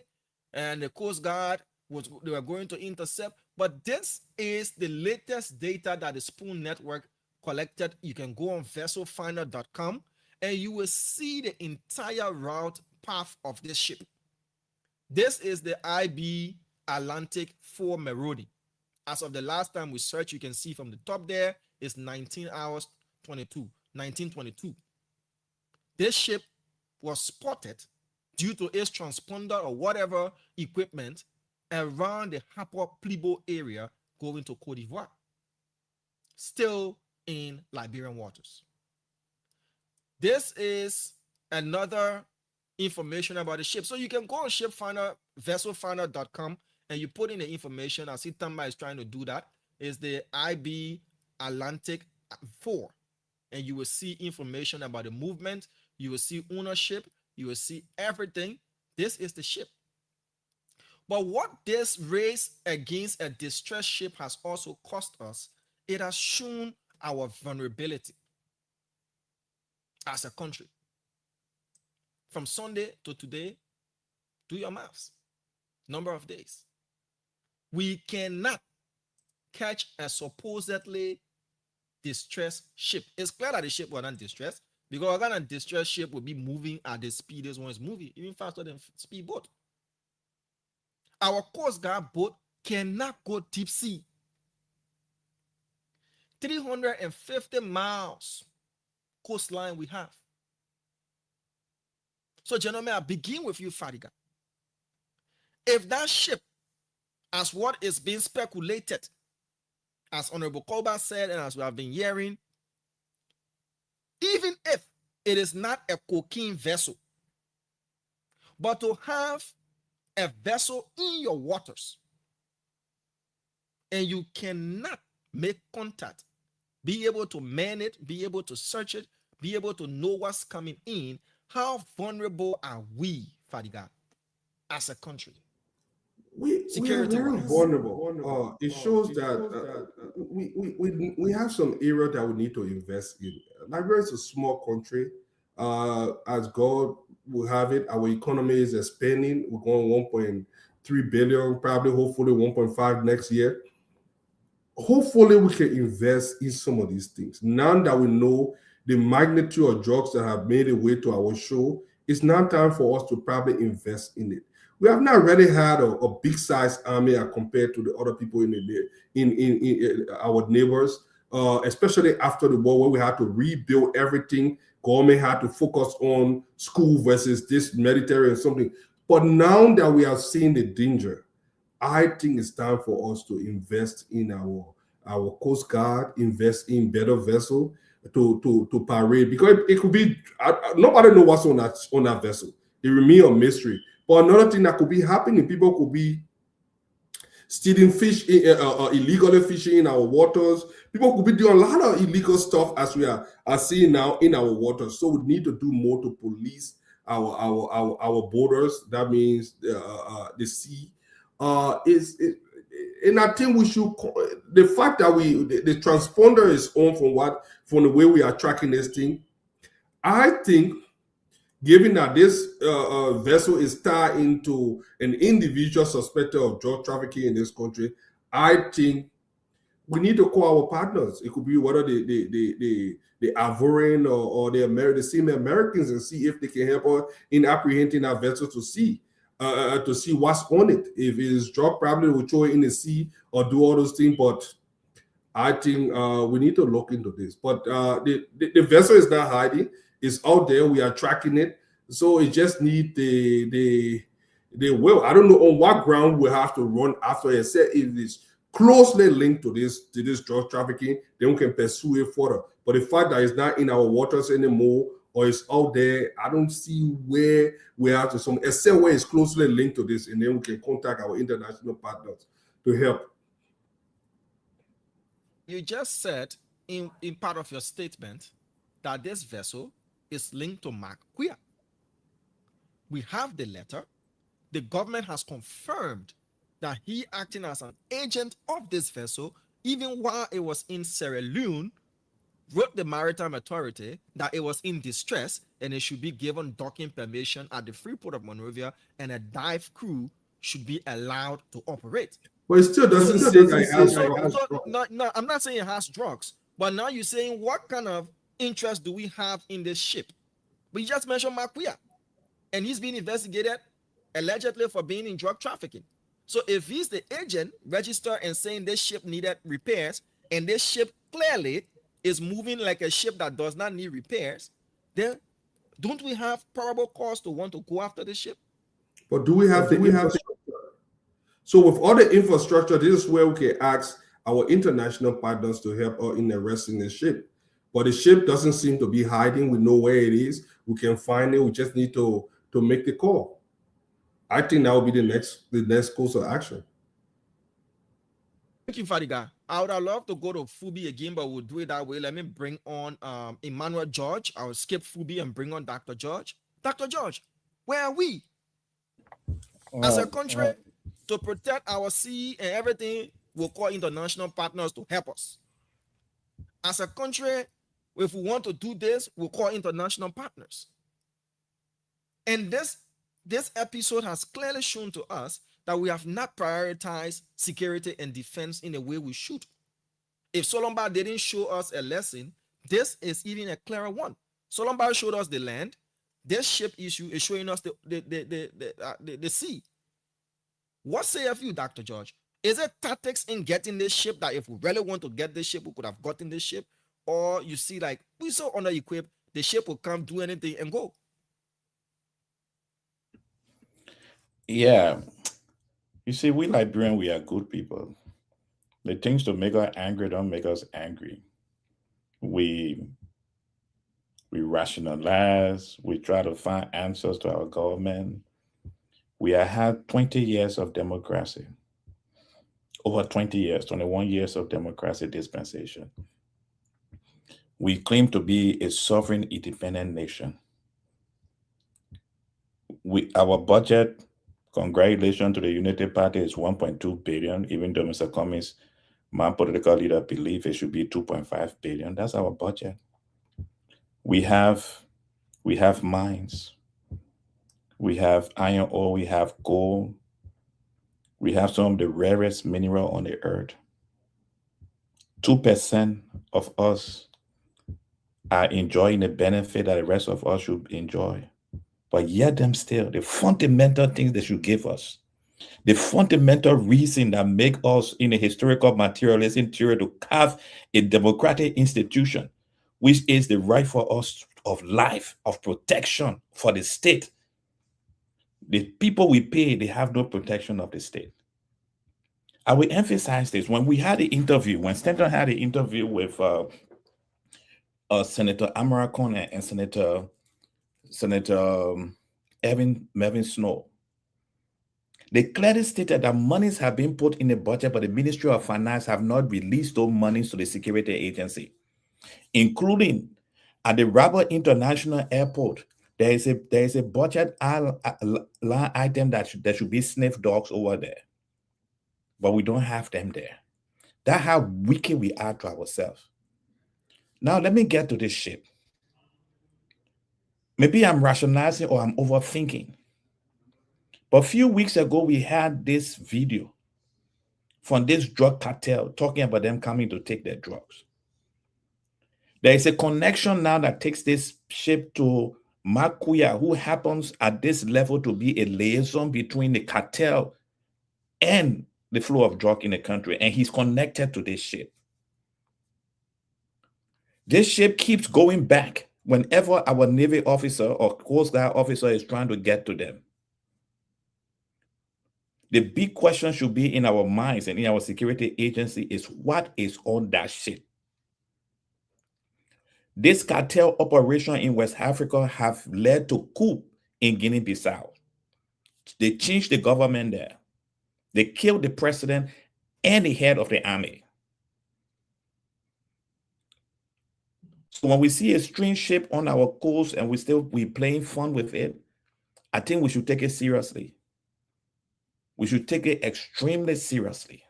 and the Coast Guard they were going to intercept. But this is the latest data that the Spoon Network collected. You can go on vesselfinder.com and you will see the entire route path of this ship. This is the IB Atlantic 4 Merodi. As of the last time we searched, you can see from the top there is 1922. This ship was spotted due to its transponder or whatever equipment around the Hapo Plibo area going to Cote d'Ivoire, still in Liberian waters. This is another information about the ship. So you can go on Ship Finder, vesselfinder.com, and you put in the information. I see Tamba is trying to do that. Is the IB Atlantic 4, and you will see information about the movement. You will see ownership. You will see everything. This is the ship. But what this race against a distressed ship has also cost us, it has shown our vulnerability as a country. From Sunday to today, do your maths. Number of days. We cannot catch a supposedly distressed ship. It's clear that the ship was not distressed, because a kind of distressed ship will be moving at the speed this one is moving, even faster than speedboat. Our Coast Guard boat cannot go deep sea. 350 miles coastline we have. So, gentlemen, I begin with you, Fadiga. If that ship, as what is being speculated, as Honorable Colbert said, and as we have been hearing, even if it is not a cocaine vessel, but to have a vessel in your waters and you cannot make contact, be able to man it, be able to search it, be able to know what's coming in, how vulnerable are we, Fadiga, as a country? We are very vulnerable. It shows that we have some area that we need to invest in. Liberia is a small country. As God will have it, our economy is expanding. We're going 1.3 billion, probably, hopefully 1.5 next year. Hopefully, we can invest in some of these things. Now that we know the magnitude of drugs that have made a way to our show, it's now time for us to probably invest in it. We have not really had a big size army compared to the other people in our neighbors, especially after the war, where we had to rebuild everything. Government had to focus on school versus this military and something. But now that we are seeing the danger, I think it's time for us to invest in our Coast Guard, invest in better vessel to parade, because it could be nobody knows what's on that vessel. It remains a mystery. But another thing that could be happening, people could be stealing fish, illegally fishing in our waters. People could be doing a lot of illegal stuff, as we are seeing now in our waters. So we need to do more to police our borders. That means the sea. And I think we should, the fact that the transponder is on from the way we are tracking this thing, I think, given that this vessel is tied into an individual suspected of drug trafficking in this country, I think we need to call our partners. It could be whether the Ivorian or the same Americans, and see if they can help us in apprehending that vessel to see what's on it. If it is drug, probably we'll throw it in the sea or do all those things. But I think we need to look into this. But the vessel is not hiding. It's out there. We are tracking it. So it just need the will. I don't know on what ground we have to run after it. Say if it's closely linked to this drug trafficking, then we can pursue it further. But the fact that it's not in our waters anymore or it's out there, I don't see where we have to except where it's closely linked to this, and then we can contact our international partners to help. You just said in part of your statement that this vessel is linked to Mark Quia. We have the letter. The government has confirmed that he acting as an agent of this vessel, even while it was in Sierra Leone, wrote the Maritime Authority that it was in distress and it should be given docking permission at the Freeport of Monrovia, and a dive crew should be allowed to operate. But it still doesn't say that it has drugs. No, I'm not saying it has drugs, but now you're saying what kind of interest do we have in this ship? We just mentioned Makuya, and he's being investigated allegedly for being in drug trafficking. So if he's the agent registered and saying this ship needed repairs, and this ship clearly is moving like a ship that does not need repairs, then don't we have probable cause to want to go after the ship? But do we have the infrastructure? So with all the infrastructure, this is where we can ask our international partners to help us in arresting the ship. But the ship doesn't seem to be hiding. We know where it is. We can find it. We just need to make the call. I think that will be the next course of action. Thank you, Fadiga. I would have loved to go to Fubi again, but we'll do it that way. Let me bring on Emmanuel George. I'll skip Fubi and bring on Dr. George. Dr. George, where are we? As a country, to protect our sea and everything, we'll call international partners to help us. As a country, if we want to do this, we'll call international partners. And this episode has clearly shown to us that we have not prioritized security and defense in the way we should. If Solomba didn't show us a lesson, this is even a clearer one. Solomba showed us the land. This ship issue is showing us the sea. What say of you, Dr. George? Is it tactics in getting this ship that if we really want to get this ship, we could have gotten this ship? Or you see, like, we're so under-equipped, the ship will come, do anything, and go? Yeah. You see, we Liberians, we are good people. The things to make us angry don't make us angry. We rationalize, we try to find answers to our government. We have had 20 years of democracy. Over 20 years, 21 years of democracy dispensation. We claim to be a sovereign, independent nation. Our budget, congratulations to the Unity Party, is 1.2 billion, even though Mr. Cummings, my political leader, believe it should be 2.5 billion. That's our budget. We have mines. We have iron ore, we have gold. We have some of the rarest mineral on the earth. 2% of us are enjoying the benefit that the rest of us should enjoy. But yet them still, the fundamental things they should give us, the fundamental reason that make us in a historical materialism theory to have a democratic institution, which is the right for us of life, of protection for the state. The people we pay, they have no protection of the state. I will emphasize this. When we had the interview, when Stanton had the interview with Senator Amaracon and Senator Mervyn Snow, they clearly stated that monies have been put in the budget, but the Ministry of Finance have not released those monies to the security agency, including at the Rabat International Airport. There is a budget line item that should be sniff dogs over there, but we don't have them there. That's how wicked we are to ourselves. Now let me get to this ship. Maybe I'm rationalizing or I'm overthinking. But a few weeks ago, we had this video from this drug cartel talking about them coming to take their drugs. There is a connection now that takes this ship to Makuya, who happens at this level to be a liaison between the cartel and the flow of drug in the country. And he's connected to this ship. This ship keeps going back whenever our Navy officer or Coast Guard officer is trying to get to them. The big question should be in our minds and in our security agency is what is on that ship? This cartel operation in West Africa have led to coup in Guinea-Bissau. They changed the government there. They killed the president and the head of the army. So when we see a strange ship on our coast and we playing fun with it, I think we should take it seriously. we should take it extremely seriously.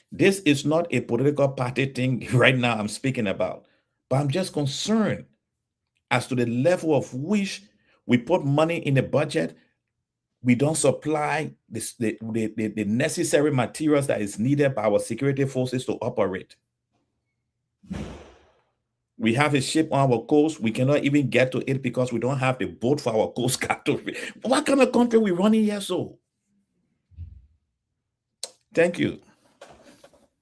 This is not a political party thing right now I'm speaking about, but I'm just concerned as to the level of which we put money in the budget. We don't supply the necessary materials that is needed by our security forces to operate. We have a ship on our coast. We cannot even get to it because we don't have the boat for our coast guard. What kind of country we running here? So, thank you.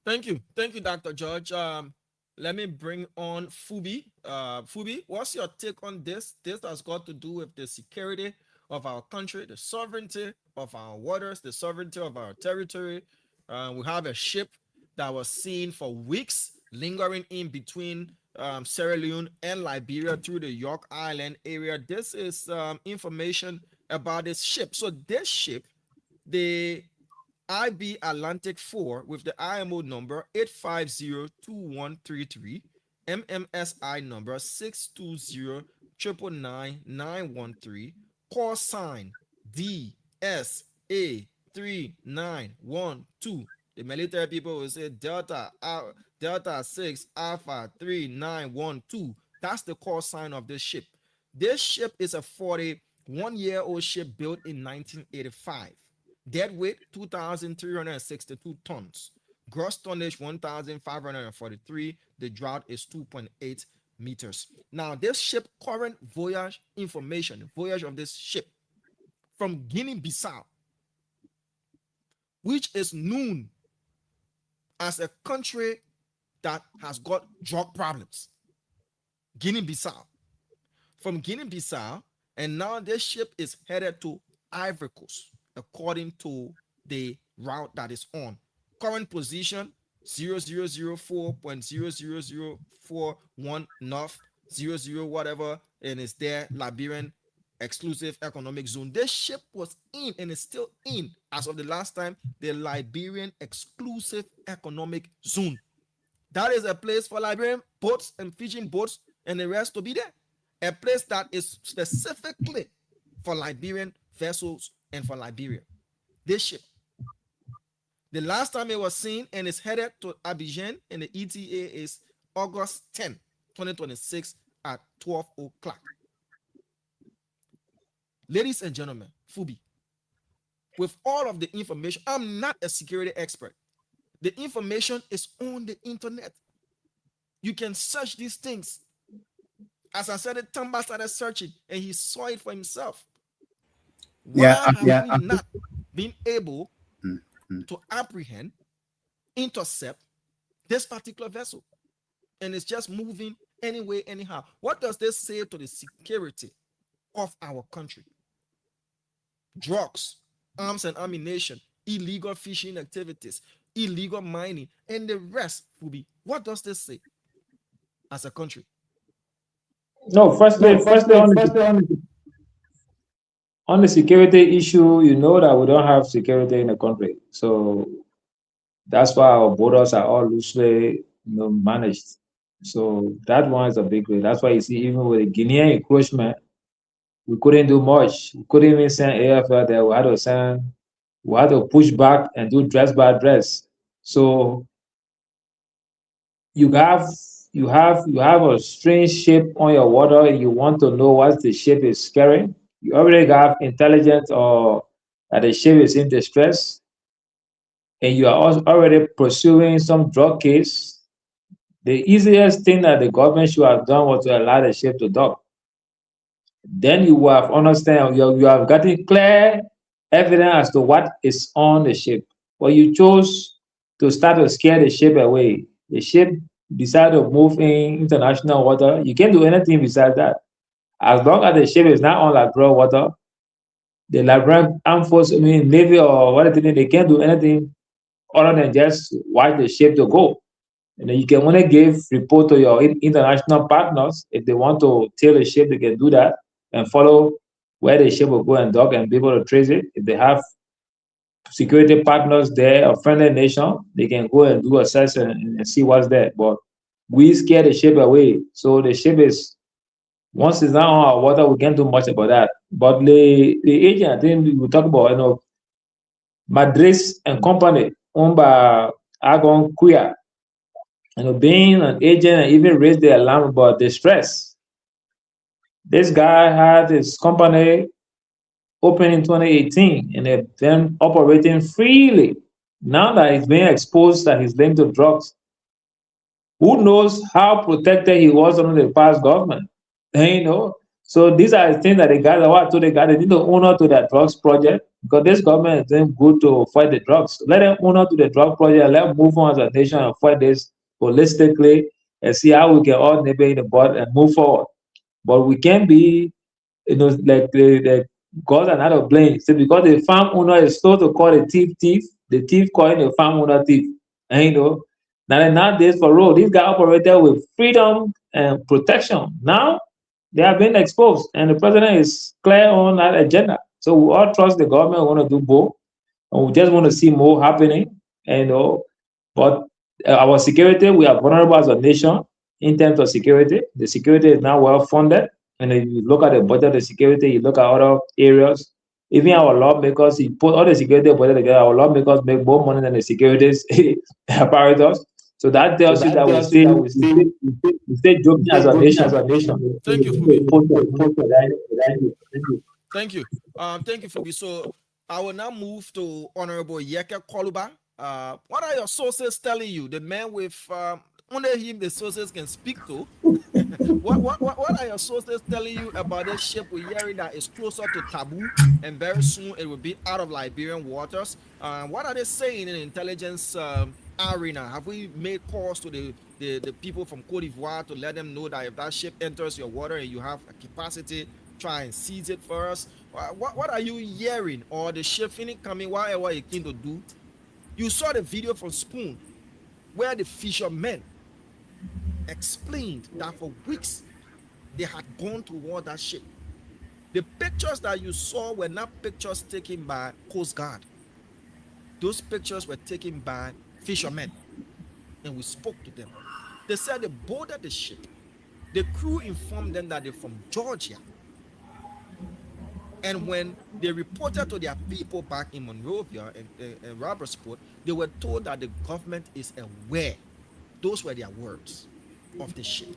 Thank you, Dr. George. Let me bring on Fubi. Fubi, what's your take on this? This has got to do with the security of our country, the sovereignty of our waters, the sovereignty of our territory. We have a ship that was seen for weeks lingering in between Sierra Leone and Liberia through the York Island area. This is information about this ship. So this ship, the IB Atlantic 4 with the IMO number 8502133, MMSI number 6209913, call sign DSA3912. The military people will say Delta 6 Alpha 3912. That's the call sign of this ship. This ship is a 41-year-old ship built in 1985. Deadweight 2,362 tons. Gross tonnage 1,543. The draught is 2.8 meters. Now, this ship current voyage information, voyage of this ship from Guinea-Bissau, which is known as a country that has got drug problems. Guinea-Bissau. From Guinea-Bissau, and now this ship is headed to Ivory Coast, according to the route that is on. Current position 0004.00041 north, 00 whatever, and it's there, Liberian exclusive economic zone. This ship was in and is still in, as of the last time, the Liberian exclusive economic zone. That is a place for Liberian boats and fishing boats and the rest to be there. A place that is specifically for Liberian vessels and for Liberia. This ship. The last time it was seen and is headed to Abidjan, and the ETA is August 10, 2026 at 12 o'clock. Ladies and gentlemen, Fubi, with all of the information, I'm not a security expert. The information is on the internet. You can search these things. As I said, Tamba started searching and he saw it for himself. Why have we not been able to apprehend, intercept this particular vessel? And it's just moving anyway, anyhow. What does this say to the security of our country? Drugs, arms and ammunition, illegal fishing activities, illegal mining, and the rest, Fubi. What does this say as a country? No, firstly, on the security issue, you know that we don't have security in the country. So that's why our borders are all loosely managed. So that one is a big way. That's why you see, even with the Guinean encroachment, we couldn't do much. We couldn't even send AFL there. We had to push back and do dress by dress. So you have a strange ship on your water and you want to know what the ship is carrying. You already have intelligence or that the ship is in distress, and you are also already pursuing some drug case. The easiest thing that the government should have done was to allow the ship to dock. Then you will have understand, you have gotten clear evidence as to what is on the ship. But you chose to start to scare the ship away. The ship decided to move in international water. You can't do anything besides that. As long as the ship is not on Liberian water, the Liberian Armed Forces, Navy or whatever, they can't do anything other than just watch the ship to go. And then you can only give report to your international partners. If they want to tail the ship, they can do that and follow where the ship will go and dock and be able to trace it. If they have security partners there, a friendly nation, they can go and do assess and see what's there. But we scare the ship away. So the ship is, once it's not on our water, we can't do much about that. But the agent, I think we talk about, Madris and Company, owned by Agon Kuya, being an agent and even raised the alarm about distress. This guy had his company open in 2018 and they've been operating freely. Now that he's being exposed that he's linked to drugs, who knows how protected he was under the past government? So these are the things that the guys are told the guy they need to honor to that drugs project because this government is doing good to fight the drugs. Let them honor to the drug project. Let them move on as a nation and fight this holistically and see how we can all nibble in the bud and move forward. But we can't be, like the gods are not to blame. So because the farm owner is slow to call the thief calling the farm owner thief. Now nowadays for road, these guys operated with freedom and protection. Now they have been exposed, and the president is clear on that agenda. So we all trust the government. We want to do both, and we just want to see more happening. But our security, we are vulnerable as a nation in terms of security. The security is now well funded, and if you look at the budget of the security, you look at other areas. Even our lawmakers, you put all the security budget together. Our lawmakers make more money than the security apparatus. So that tells you that we stay joking as a nation. Thank you, Thank you. Thank you, Fubi. So I will now move to Honorable Yeke Koluba. What are your sources telling you? The man with only him the sources can speak to. What are your sources telling you about this ship we're hearing that is closer to taboo and very soon it will be out of Liberian waters? What are they saying in the intelligence arena? Have we made calls to the people from Cote d'Ivoire to let them know that if that ship enters your water and you have a capacity, try and seize it for us? What are you hearing? Or the ship coming, whatever you came to do? You saw the video from Spoon where the fishermen explained that for weeks they had gone toward that ship. The pictures that you saw were not pictures taken by Coast Guard. Those pictures were taken by fishermen, and we spoke to them. They said they boarded the ship. The crew informed them that they're from Georgia. And when they reported to their people back in Monrovia and Robertsport, they were told that the government is aware. Those were their words of the ship.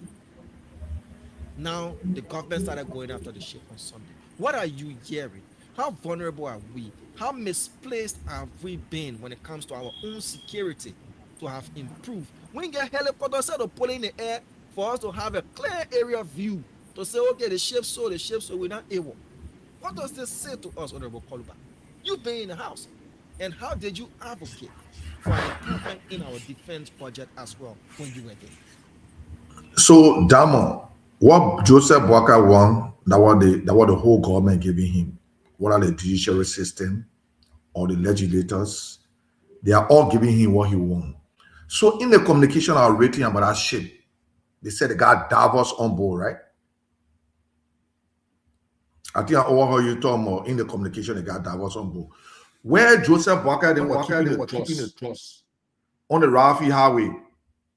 Now the government started going after the ship on Sunday. What are you hearing? How vulnerable are we? How misplaced have we been when it comes to our own security to have improved? We get helicopters instead of pulling in the air for us to have a clear area view to say, okay, the ship so we're not able. What does this say to us, Honorable Koluba? You've been in the house, and how did you advocate for an improvement in our defense budget as well when you were there? So, Damo, what Joseph Boakai won, that what the whole government giving him, what are the judiciary system or the legislators, they are all giving him what he wants. So, in the communication I was reading about that ship, they said they got Davos on board, right? I think I overheard you talking about in the communication they got Davos on board. Where Joseph Boakai then was keeping the trust on the Rafi Highway,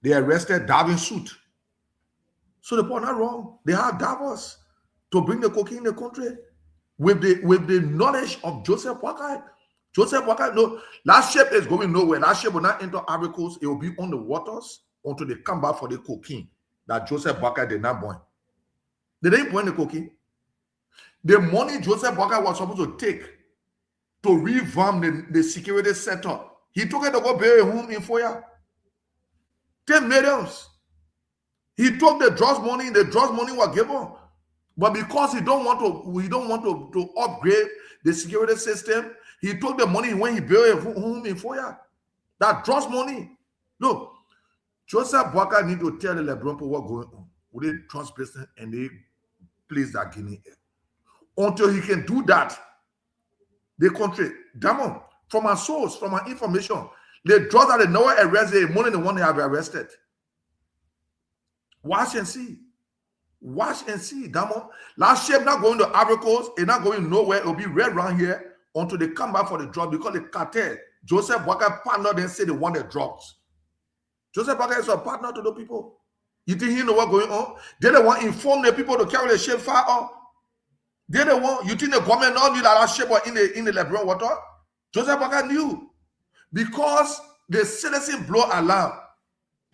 they arrested Davin Suit. So the point not wrong. They had Davos to bring the cocaine in the country with the knowledge of Joseph Boakai. Joseph Boakai, no, that ship is going nowhere. That ship will not enter Ivory Coast. It will be on the waters until they come back for the cocaine that Joseph Boakai did not burn. They didn't burn the cocaine. The money Joseph Boakai was supposed to take to revamp the security setup, he took it to go bury home in Foya. 10 millions. He took the drugs money was given. But because we don't want to upgrade the security system, he took the money when he buried home in Foya. That drugs money. Look, Joseph Boakai need to tell the Lebron people what's going on with the trust business and they place that Guinea air. Until he can do that, the country, Damon, from our source, from our information, the drugs that they never arrested, more than the one they have arrested. Watch and see. Watch and see, Damon. Last ship not going to Ivory Coast, it's not going nowhere. It will be right around here until they come back for the drug because the cartel, Joseph Boakai partner, then say they want the drugs. Joseph Boakai is a partner to the people. You think he know what's going on? They don't want to inform the people to carry the ship far up. They don't want, you think the government not knew that ship was in the Lebron water? Joseph Boakai knew because the citizen blow alarm.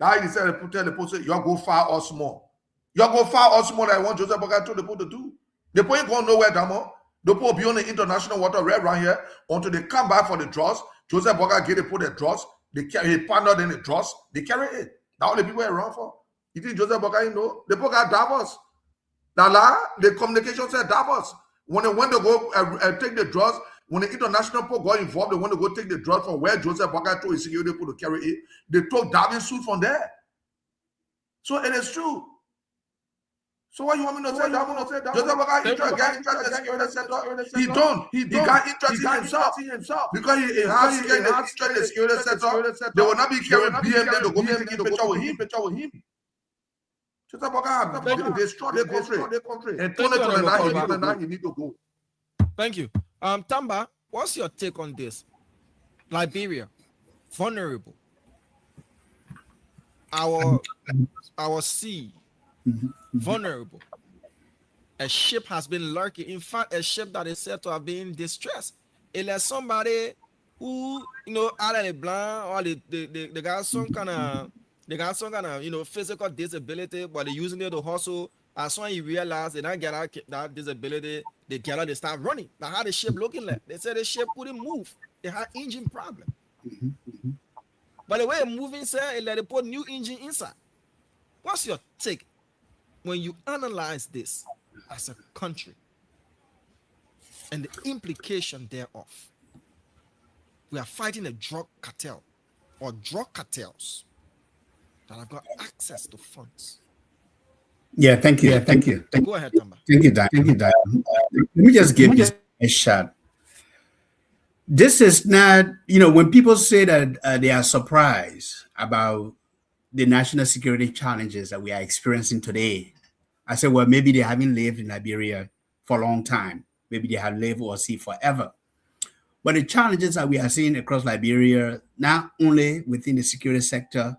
That he said, tell the post, you're go far or small. You're go far or small. I want Joseph Boakai told the people to do. The point going nowhere, Damo. The people beyond the international water right around here until they come back for the draws. Joseph Boakai get it, put the draws. They carry he partnered in the draws. They carry it. That's all the people are around for. You think Joseph Boakai know? The people got Davos. The communication said Davos. When they went to go take the draws, when the international people got involved, they want to go take the draws from where Joseph Boakai told his security people to carry it. They took Davos suit from there. So it is true. So what you want me to say? Joseph Boakai got interested in the security sector. He don't. He got interested in himself. Because he has interest in the security sector. They will not be carrying BM to go take a picture with him. Joseph Boakai have destroyed the country. And 2029, you need to go. Thank you. Tamba, what's your take on this? Liberia, vulnerable. Our sea, vulnerable. A ship has been lurking. In fact, a ship that is said to have been in distress. It is somebody who, out of the blind, or they got some kind of, physical disability, but they're using it to hustle. As soon as you realize they don't get that disability, they start running. Now, how the ship looking like? They said the ship couldn't move. They had engine problem. But the way it's moving, sir, it let it put new engine inside. What's your take when you analyze this as a country and the implication thereof? We are fighting a drug cartel or drug cartels that have got access to funds. Yeah, thank you. Go ahead, Tamba. Thank you, Dan. Let me just give this a shot. This is not, when people say that they are surprised about the national security challenges that we are experiencing today, I say, well, maybe they haven't lived in Liberia for a long time. Maybe they have lived overseas forever. But the challenges that we are seeing across Liberia, not only within the security sector,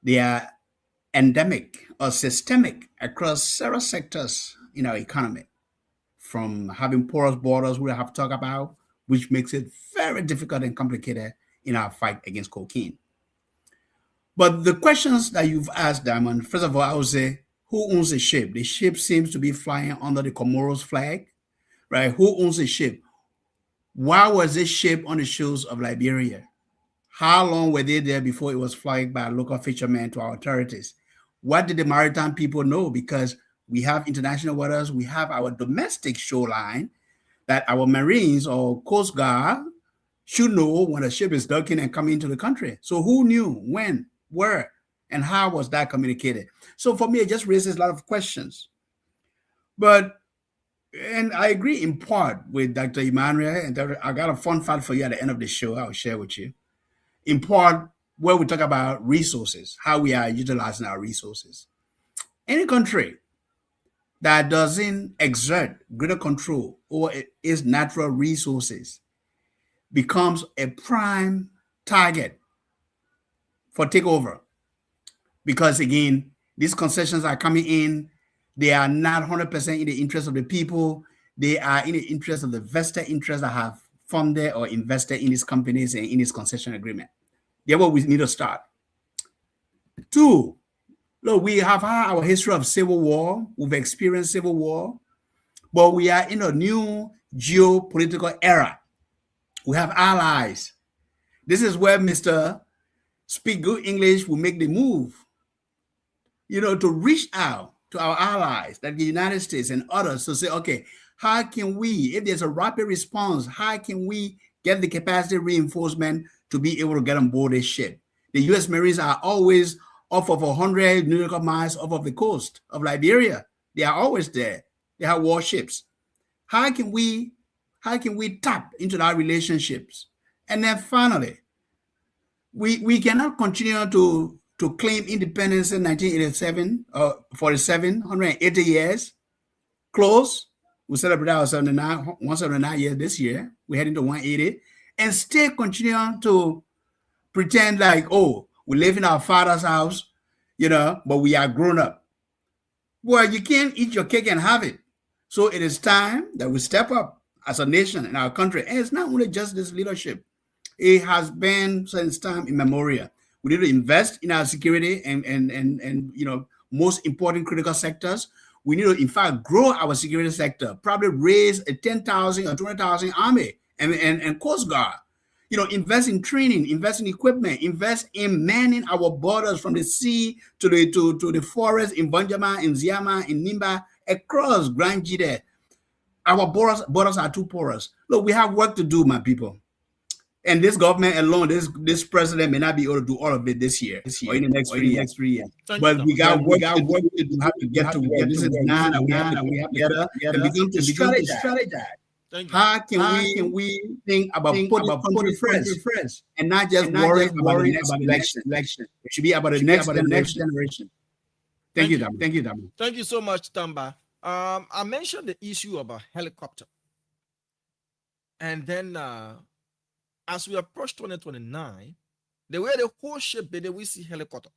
they are endemic or systemic across several sectors in our economy, from having porous borders we have talked about, which makes it very difficult and complicated in our fight against cocaine. But the questions that you've asked, Diamond, first of all, I would say, who owns the ship? The ship seems to be flying under the Comoros flag, right? Who owns the ship? Why was this ship on the shores of Liberia? How long were they there before it was flagged by local fishermen to our authorities? What did the maritime people know? Because we have international waters, we have our domestic shoreline that our Marines or Coast Guard should know when a ship is docking and coming into the country. So who knew, when, where, and how was that communicated? So for me, it just raises a lot of questions. And I agree in part with Dr. Emmanuel, and I got a fun fact for you at the end of the show I'll share with you. In part, where we talk about resources, how we are utilizing our resources. Any country that doesn't exert greater control over its natural resources becomes a prime target for takeover. Because again, these concessions are coming in, they are not 100% in the interest of the people, they are in the interest of the vested interests that have funded or invested in these companies and in this concession agreement. Therefore, we need to start. 2, look, we have had our history of civil war. We've experienced civil war, but we are in a new geopolitical era. We have allies. This is where Mr. Speak Good English will make the move, to reach out to our allies, like the United States and others, to say, okay, how can we, if there's a rapid response, how can we get the capacity reinforcement to be able to get on board this ship? The U.S. Marines are always off of 100 nautical miles off of the coast of Liberia. They are always there. They have warships. How can we tap into that relationships? And then finally, we cannot continue to claim independence in 1987 or 47, 180 years. Close. We celebrate our 179 years this year. We're heading to 180. And still continue to pretend like, oh, we live in our father's house, but we are grown up. Well, you can't eat your cake and have it. So it is time that we step up as a nation in our country. And it's not only just this leadership. It has been since time immemorial. We need to invest in our security and most important critical sectors. We need to, in fact, grow our security sector, probably raise a 10,000 or 20,000 army and Coast Guard. Invest in training, invest in equipment, invest in manning our borders from the sea to the forest in Banjama, in Ziama, in Nimba, across Grand Jide. Our borders are too porous. Look, we have work to do, my people. And this government alone, this president may not be able to do all of it this year or in the next 3 years. But we got work to do. We have to get to work. This is now that we have to get together and begin to strategize. How can we think about putting the country first and not just worry about the next election? It should be about the next generation. Thank you, Dama. Thank you, Dama. Thank you so much, Tamba. I mentioned the issue about helicopter. And then as we approach 2029, the way the whole ship, we see helicopter.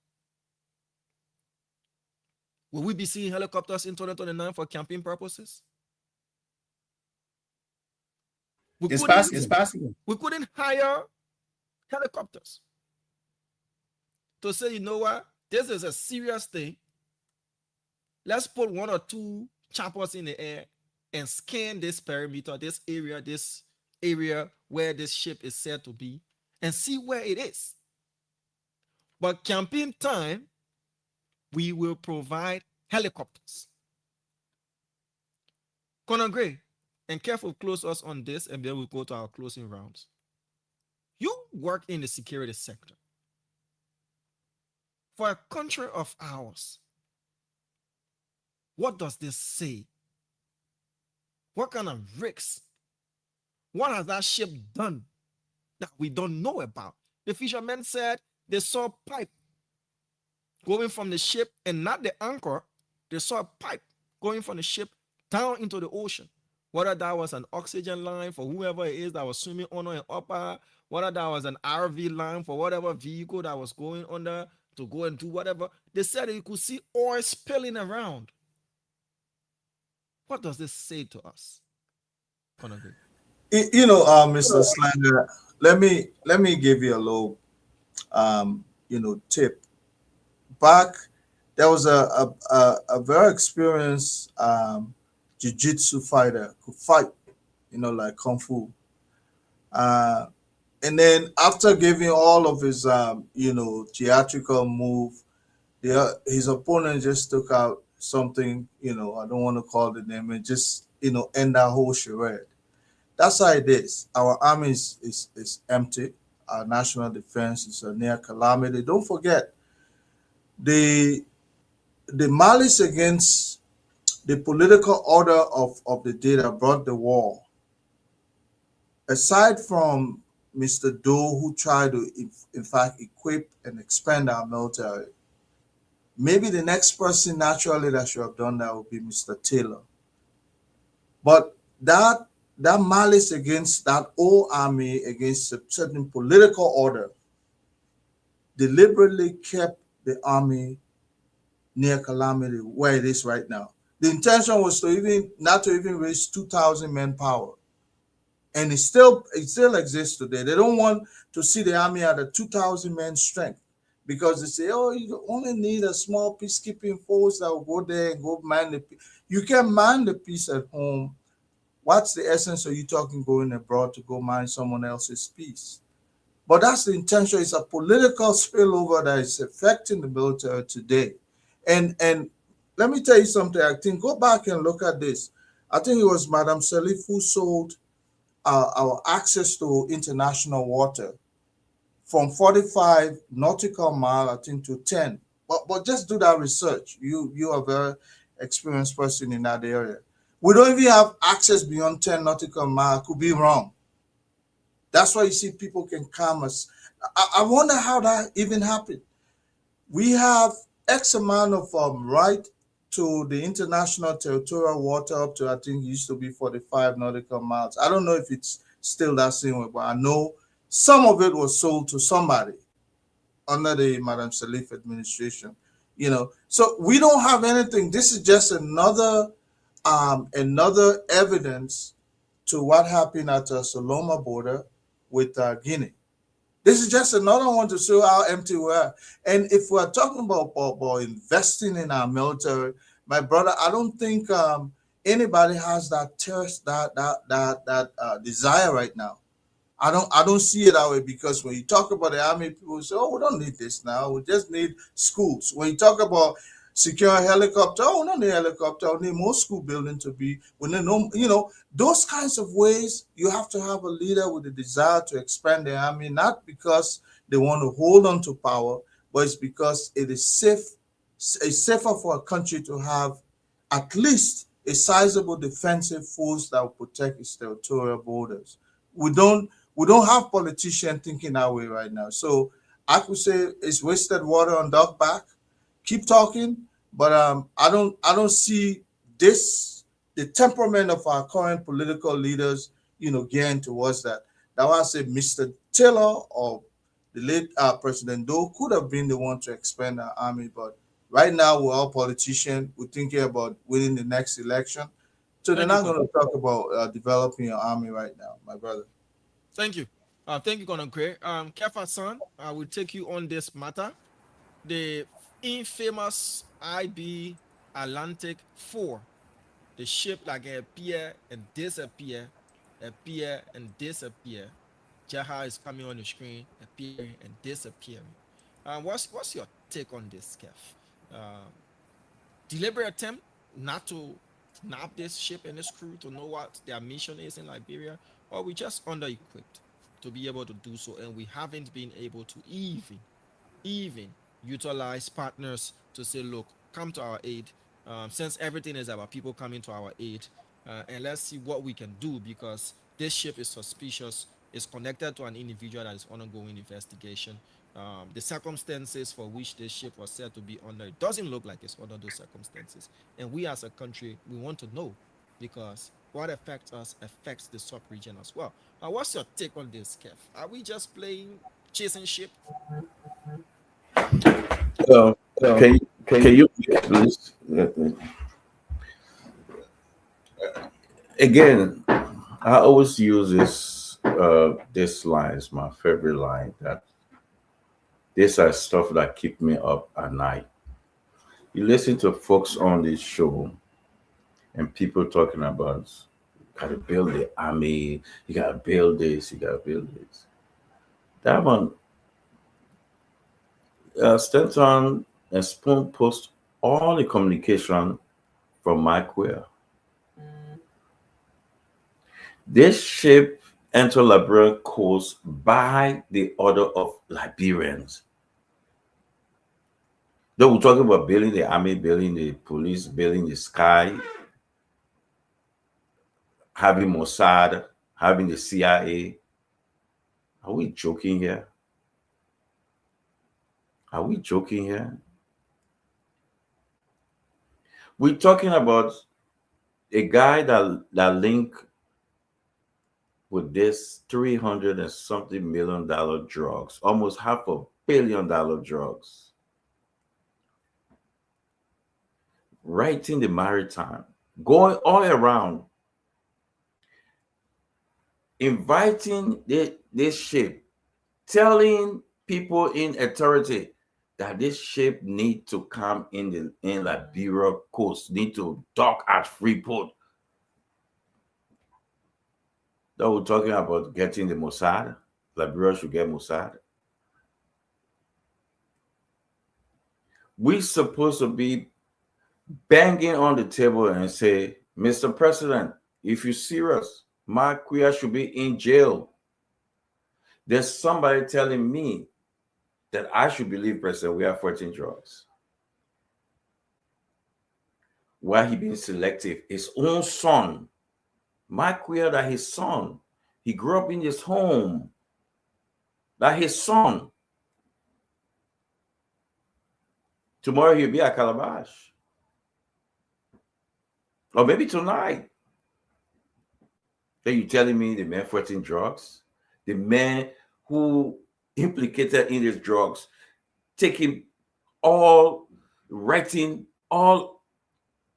Will we be seeing helicopters in 2029 for campaign purposes? It's possible. We couldn't hire helicopters to say, you know what, this is a serious thing. Let's put 1 or 2 choppers in the air and scan this perimeter, this area where this ship is said to be, and see where it is. But campaign time, we will provide helicopters. Conor Gray, and careful, close us on this, and then we'll go to our closing rounds. You work in the security sector. For a country of ours, what does this say? What kind of risks? What has that ship done that we don't know about? The fishermen said they saw a pipe going from the ship and not the anchor. They saw a pipe going from the ship down into the ocean. Whether that was an oxygen line for whoever it is that was swimming under and upper, whether that was an RV line for whatever vehicle that was going under to go and do whatever. They said that you could see oil spilling around. What does this say to us? Mr. Slender, let me give you a little tip. Back, there was a very experienced jiu-jitsu fighter could fight, like Kung Fu. And then after giving all of his theatrical move, his opponent just took out something, I don't want to call the name, and just end that whole charade. That's how it is. Our army is empty. Our national defense is a near calamity. Don't forget, the malice against the political order of the day that brought the war, aside from Mr. Doe, who tried to, in fact, equip and expand our military, maybe the next person naturally that should have done that would be Mr. Taylor. But that malice against that old army, against a certain political order, deliberately kept the army near calamity where it is right now. The intention was not to even reach 2,000 manpower. And it still exists today. They don't want to see the army at a 2,000 man strength because they say, oh, you only need a small peacekeeping force that will go there and go man the peace. You can man the peace at home. What's the essence of you talking going abroad to go mind someone else's peace? But that's the intention. It's a political spillover that is affecting the military today. And let me tell you something. I think go back and look at this. I think it was Madame Salif who sold our access to international water from 45 nautical mile, I think, to 10. But just do that research. You are a very experienced person in that area. We don't even have access beyond 10 nautical mile. Could be wrong. That's why you see people can come us. I wonder how that even happened. We have X amount of right to the international territorial water up to, I think it used to be 45 nautical miles. I don't know if it's still that same way, but I know some of it was sold to somebody under the Madame Salif administration. So we don't have anything. This is just another evidence to what happened at the Soloma border with Guinea. This is just another one to show how empty we are. And if we're talking about investing in our military, my brother, I don't think anybody has that thirst, that desire right now. I don't see it that way, because when you talk about the army, people say, "Oh, we don't need this now. We just need schools." When you talk about secure helicopter, "Oh, we don't need helicopter. We need more school building to be." We need no, those kinds of ways. You have to have a leader with a desire to expand the army, not because they want to hold on to power, but it's because it is safe. It's safer for a country to have at least a sizable defensive force that will protect its territorial borders. We don't have politicians thinking that way right now. So I could say it's wasted water on duck back. Keep talking, but I don't see the temperament of our current political leaders, gearing towards that. That's why I say Mr. Taylor or the late President Doe could have been the one to expand our army, but right now we're all politicians. We're thinking about winning the next election, so they're not going to talk about developing your army right now, my brother. Thank you. Thank you, Colonel Gray. Kefa-san, I will take you on this matter. The infamous IB Atlantic 4, the ship that can appear and disappear, Jaha is coming on the screen, appearing and disappearing. What's your take on this, Kev? Deliberate attempt not to nab this ship and this crew to know what their mission is in Liberia, or we just under-equipped to be able to do so, and we haven't been able to even utilize partners to say, look, come to our aid, since everything is about people coming to our aid, and let's see what we can do, because this ship is suspicious, it's connected to an individual that is undergoing investigation. The circumstances for which this ship was said to be under, it doesn't look like it's under those circumstances. And we as a country, we want to know, because what affects us affects the sub-region as well. What's your take on this, Kev? Are we just playing chasing ship? Can you please? Again, I always use this line is my favorite line, that these are stuff that keep me up at night. You listen to folks on this show and people talking about, gotta build the army, you gotta build this, you gotta build this. That one, Stanton and Spoon post all the communication from Mike Weir. This ship entered Liberian coast by the order of Liberians. Though we're talking about building the army, building the police, building the sky, having Mossad, having the CIA. Are we joking here? Are we joking here? We're talking about a guy that linked with this $300 and something million drugs, almost $500 million drugs, right in the maritime, going all around, inviting this ship, telling people in authority that this ship need to come in Liberia coast, need to dock at Freeport. That we're talking about getting the Mossad. Liberia should get Mossad. We're supposed to be banging on the table and say, Mr. President, if you're serious, Mike Weir should be in jail. There's somebody telling me that I should believe President Weir 14 drugs. Why he being selective? His own son, Mike Weir, that his son, he grew up in his home, that his son, tomorrow he'll be at Calabash. Or maybe tonight. Then you're telling me the man 14 drugs? The man who implicated in these drugs, writing all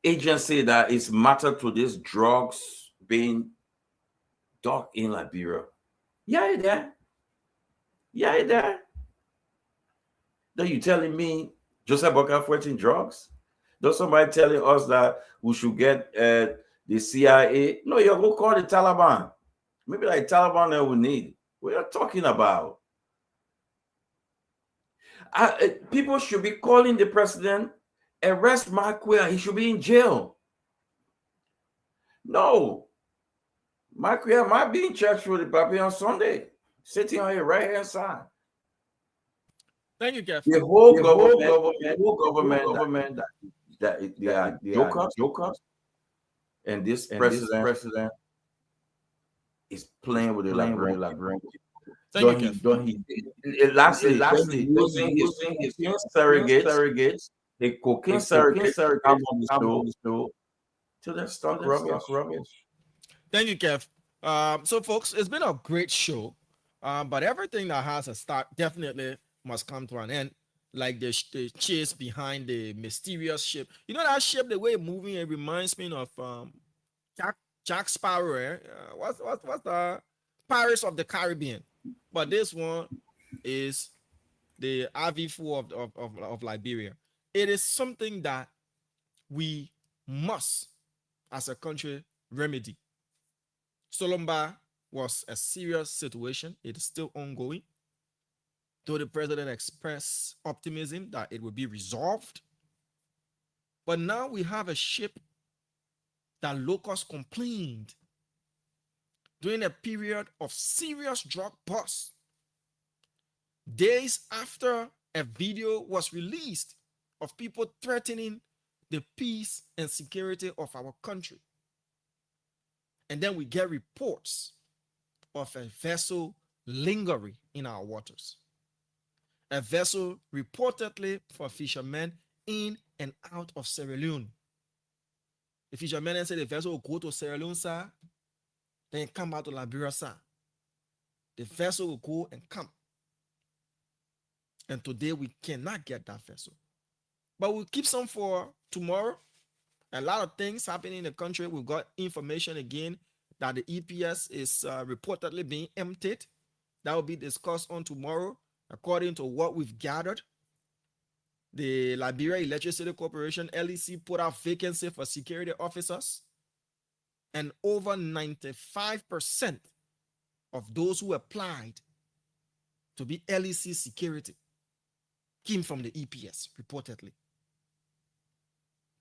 agency that is matter to these drugs being dark in Liberia. Yeah, you there. Yeah, you there. Then you telling me Joseph Boakai fighting drugs? Does somebody telling us that we should get the CIA? No, you're going to call the Taliban. Maybe like Taliban that we need. What are you talking about? People should be calling the president, arrest Marquia. He should be in jail. No. Marquia might be in church with the Papi on Sunday, sitting on your right hand side. Thank you, Kev. The whole government that they are jokers, and this president is playing with the Liberian. Lastly, using his surrogates, the cocaine surrogates to the stock rubbish. Thank you, Kev. So, folks, it's been a great show, but everything that has a start definitely must come to an end. Like the chase behind the mysterious ship. You know that ship, the way it's moving, it reminds me of Jack Sparrow. What's the Pirates of the Caribbean? But this one is the RV4 of Liberia. It is something that we must, as a country, remedy. Solomba was a serious situation. It is still ongoing. Though the president expressed optimism that it will be resolved. But now we have a ship that locals complained during a period of serious drug bust. Days after a video was released of people threatening the peace and security of our country. And then we get reports of a vessel lingering in our waters. A vessel reportedly for fishermen in and out of Sierra Leone. The fishermen said the vessel will go to Sierra Leone, sir, then come back to Liberia, sir. The vessel will go and come. And today we cannot get that vessel. But we'll keep some for tomorrow. A lot of things happening in the country. We've got information again that the EPS is reportedly being emptied. That will be discussed on tomorrow. According to what we've gathered, the Liberia Electricity Corporation, LEC, put out vacancy for security officers. And over 95% of those who applied to be LEC security came from the EPS, reportedly,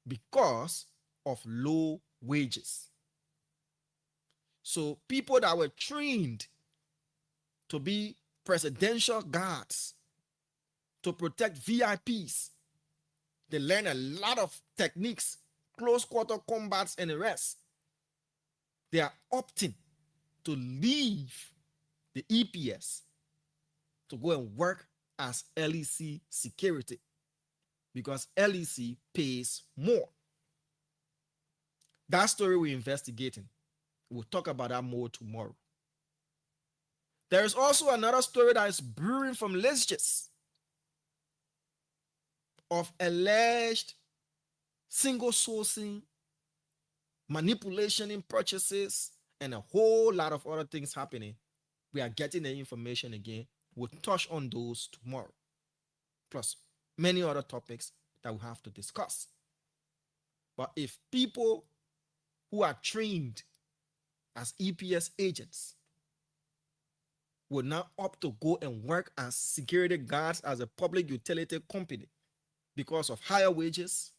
because of low wages. So people that were trained to be presidential guards, to protect VIPs, they learn a lot of techniques, close quarter combats and the rest. They are opting to leave the EPS to go and work as LEC security because LEC pays more. That story we're investigating. We'll talk about that more tomorrow. There is also another story that is brewing from Lesjes of alleged single sourcing, manipulation in purchases, and a whole lot of other things happening. We are getting the information again. We'll touch on those tomorrow, plus many other topics that we have to discuss. But if people who are trained as EPS agents would now opt to go and work as security guards as a public utility company because of higher wages,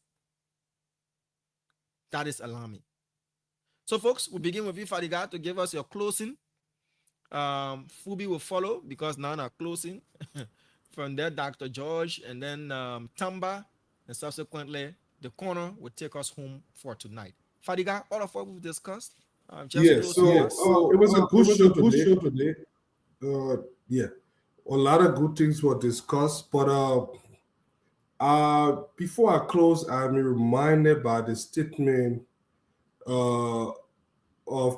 that is alarming. So, folks, we'll begin with you, Fadiga, to give us your closing. Fubi will follow because now are closing. From there, Dr. George, and then Tamba, and subsequently, the corner will take us home for tonight. Fadiga, all of what we've discussed. It was a good show today. Yeah, a lot of good things were discussed, but before I close, I'm reminded by the statement of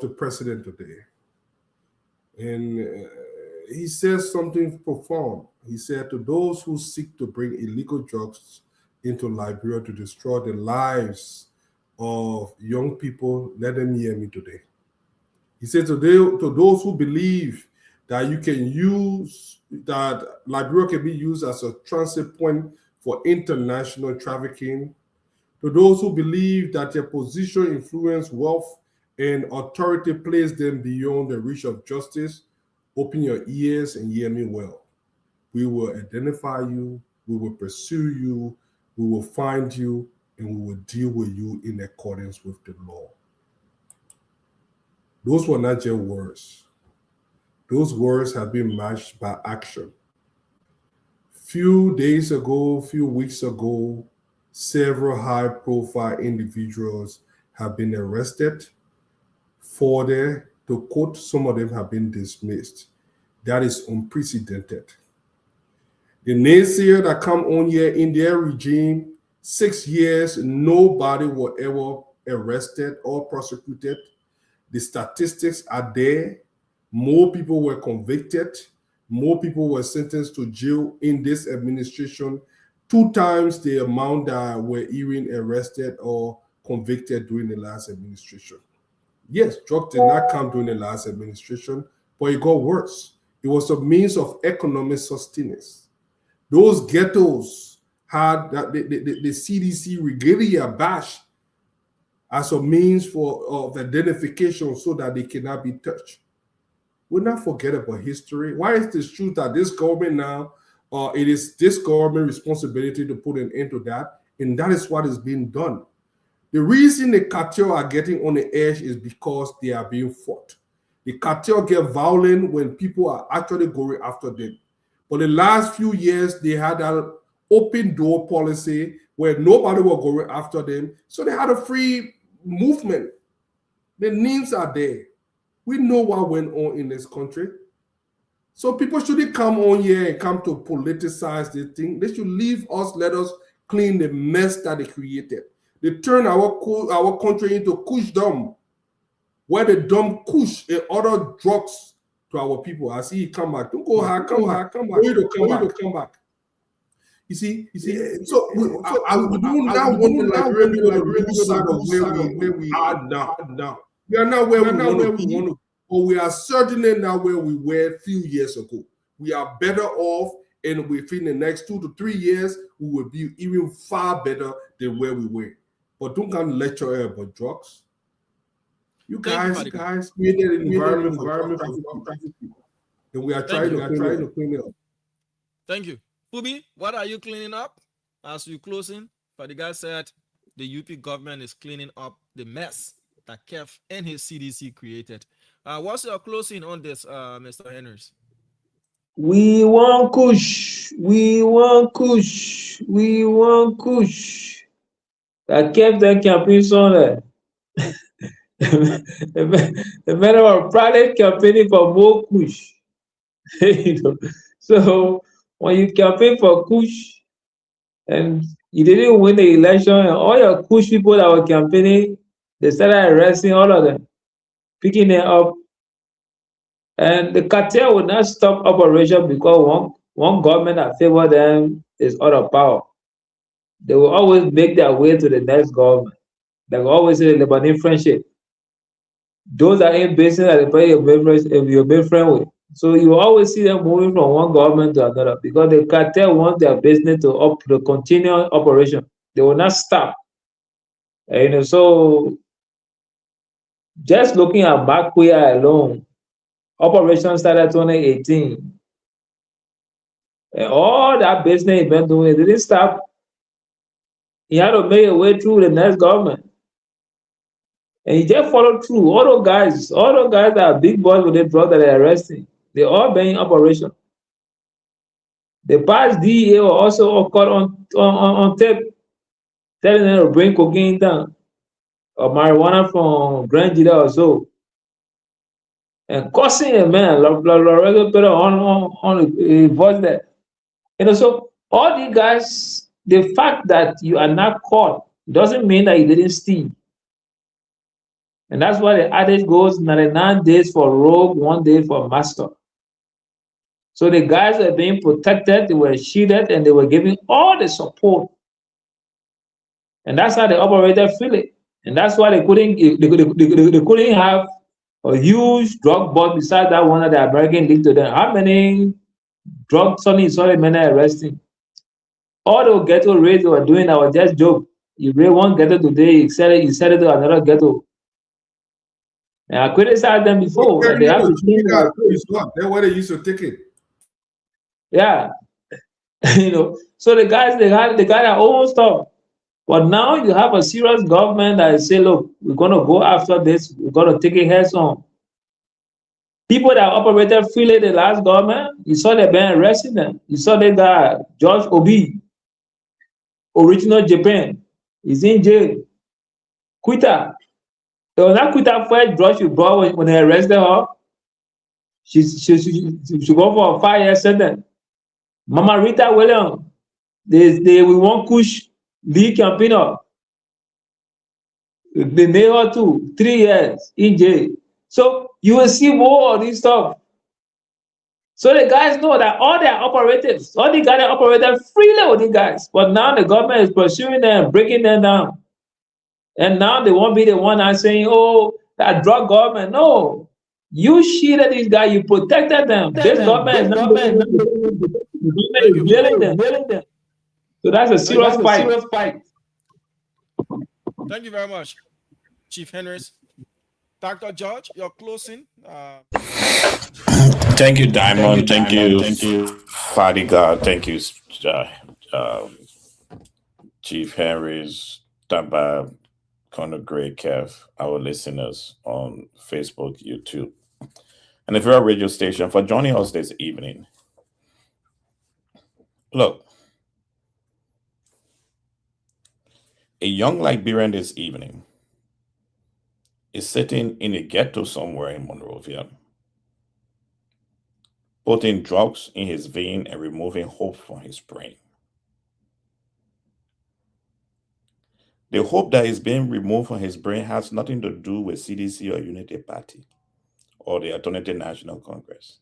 the president today. And he says something profound. He said, to those who seek to bring illegal drugs into Liberia to destroy the lives of young people, let them hear me today. He said to those who believe that you can use, that Liberia can be used as a transit point for international trafficking, to those who believe that their position, influence, wealth, and authority place them beyond the reach of justice, open your ears and hear me well. We will identify you, we will pursue you, we will find you, and we will deal with you in accordance with the law. Those were not just words. Those words have been matched by action. Few days ago, few weeks ago, several high-profile individuals have been arrested. Further, to quote, some of them have been dismissed. That is unprecedented. The naysayer that come on here in their regime, 6 years, nobody was ever arrested or prosecuted. The statistics are there. More people were convicted. More people were sentenced to jail in this administration. 2 times the amount that were even arrested or convicted during the last administration. Yes, drugs did not come during the last administration, but it got worse. It was a means of economic sustenance. Those ghettos had the CDC regalia badge as a means of identification so that they cannot be touched. We'll not forget about history. Why is this true that this government now, it is this government responsibility to put an end to that, and that is what is being done. The reason the cartel are getting on the edge is because they are being fought. The cartel get violent when people are actually going after them. But the last few years, they had an open door policy where nobody was going after them. So they had a free movement. The names are there. We know what went on in this country. So people shouldn't come on here and come to politicize this thing. They should leave us, let us clean the mess that they created. They turn our country into Kushdom, where they dump Kush and other drugs to our people. I see you come back. Don't go hard, come back. Come back. You see. So I do not want to lose sight of where we are now. We are not where we want to be, but we are certainly not where we were a few years ago. We are better off, and within the next 2 to 3 years, we will be even far better than where we were. But don't come lecture about drugs. You guys created an environment for trafficking people, and we are trying to clean it up. Thank you. Pubi, what are you cleaning up as you closing? But the guy said the UP government is cleaning up the mess that Kev and his CDC created. What's your closing on this, Mr. Henrys? We want Kush. We want Kush. We want Kush. That kept that campaign on there. The men are proudly campaigning for more Kush. You know? So when you campaign for Kush and you didn't win the election, and all your Kush people that were campaigning, they started arresting all of them, picking them up. And the cartel will not stop operation because one government that favor them is out of power. They will always make their way to the next government. They will always say the Lebanese friendship. Those are in business that they pay your main friend with. So you will always see them moving from one government to another because the cartel wants their business to continue operation. They will not stop. And so just looking at Bakuya alone, operation started 2018. And all that business he's been doing, it didn't stop. He had to make a way through the next government. And he just followed through. All those guys that are big boys with the drugs that they're arresting, they all been in operation. The past DEA were also caught on tape, telling them to bring cocaine down or marijuana from Grand Gila or so. And cursing a man, Lorenzo put on the voice there. So all these guys, the fact that you are not caught doesn't mean that you didn't steal. And that's why the adage goes 99 days for rogue, 1 day for master. So the guys were being protected, they were shielded, and they were giving all the support. And that's how the operator feel it. And that's why they couldn't have a huge drug boss besides that one that the American leaked to them. How many drug Sonny men are arresting? All the ghetto raids they were doing that was just joke. You raid one ghetto today, you sell it to another ghetto. And I criticized them before. Well, And they have to change their That's why they used to take it. Yeah. You know, so the guys they got their own stuff. But now you have a serious government that say, look, we're gonna go after this, we're gonna take it heads on. People that operated freely the last government, you saw they been arresting them. You saw that guy, George Obi, original Japan, is in jail. Quita. It was not Quita first drug she brought when they arrested her. She go for a 5-year sentence. Mama Rita Williams, we want Kush Lee Campino. They made her too, 3 years in jail. So you will see more of this stuff. So the guys know that all their operatives, all the guys that operated freely with the guys, but now the government is pursuing them, breaking them down. And now they won't be the one that's saying, oh, that drug government. No. You shielded these guys, you protected them. This government is not dealing them. So that's a serious fight. Thank you very much, Chief Henrys. Dr. George, your closing. Thank you, Diamond. Thank you, Fadiga. Thank you, Chief Henrys, Taba, Conor Gray, Kev, our listeners on Facebook, YouTube, and the Vera radio station for joining us this evening. Look, a young Liberian this evening is sitting in a ghetto somewhere in Monrovia, putting drugs in his vein and removing hope from his brain. The hope that is being removed from his brain has nothing to do with CDC or Unity Party or the Alternative National Congress.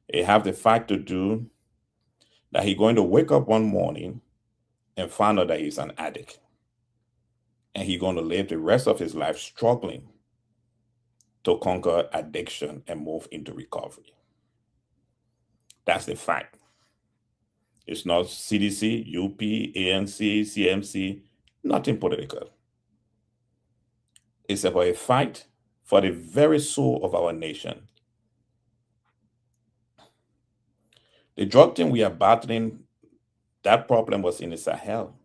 It have the fact to do that he's going to wake up one morning and find out that he's an addict. And he's going to live the rest of his life struggling to conquer addiction and move into recovery. That's the fact. It's not CDC, UP, ANC, CMC, nothing political. It's about a fight for the very soul of our nation. The drug thing we are battling, that problem was in the Sahel.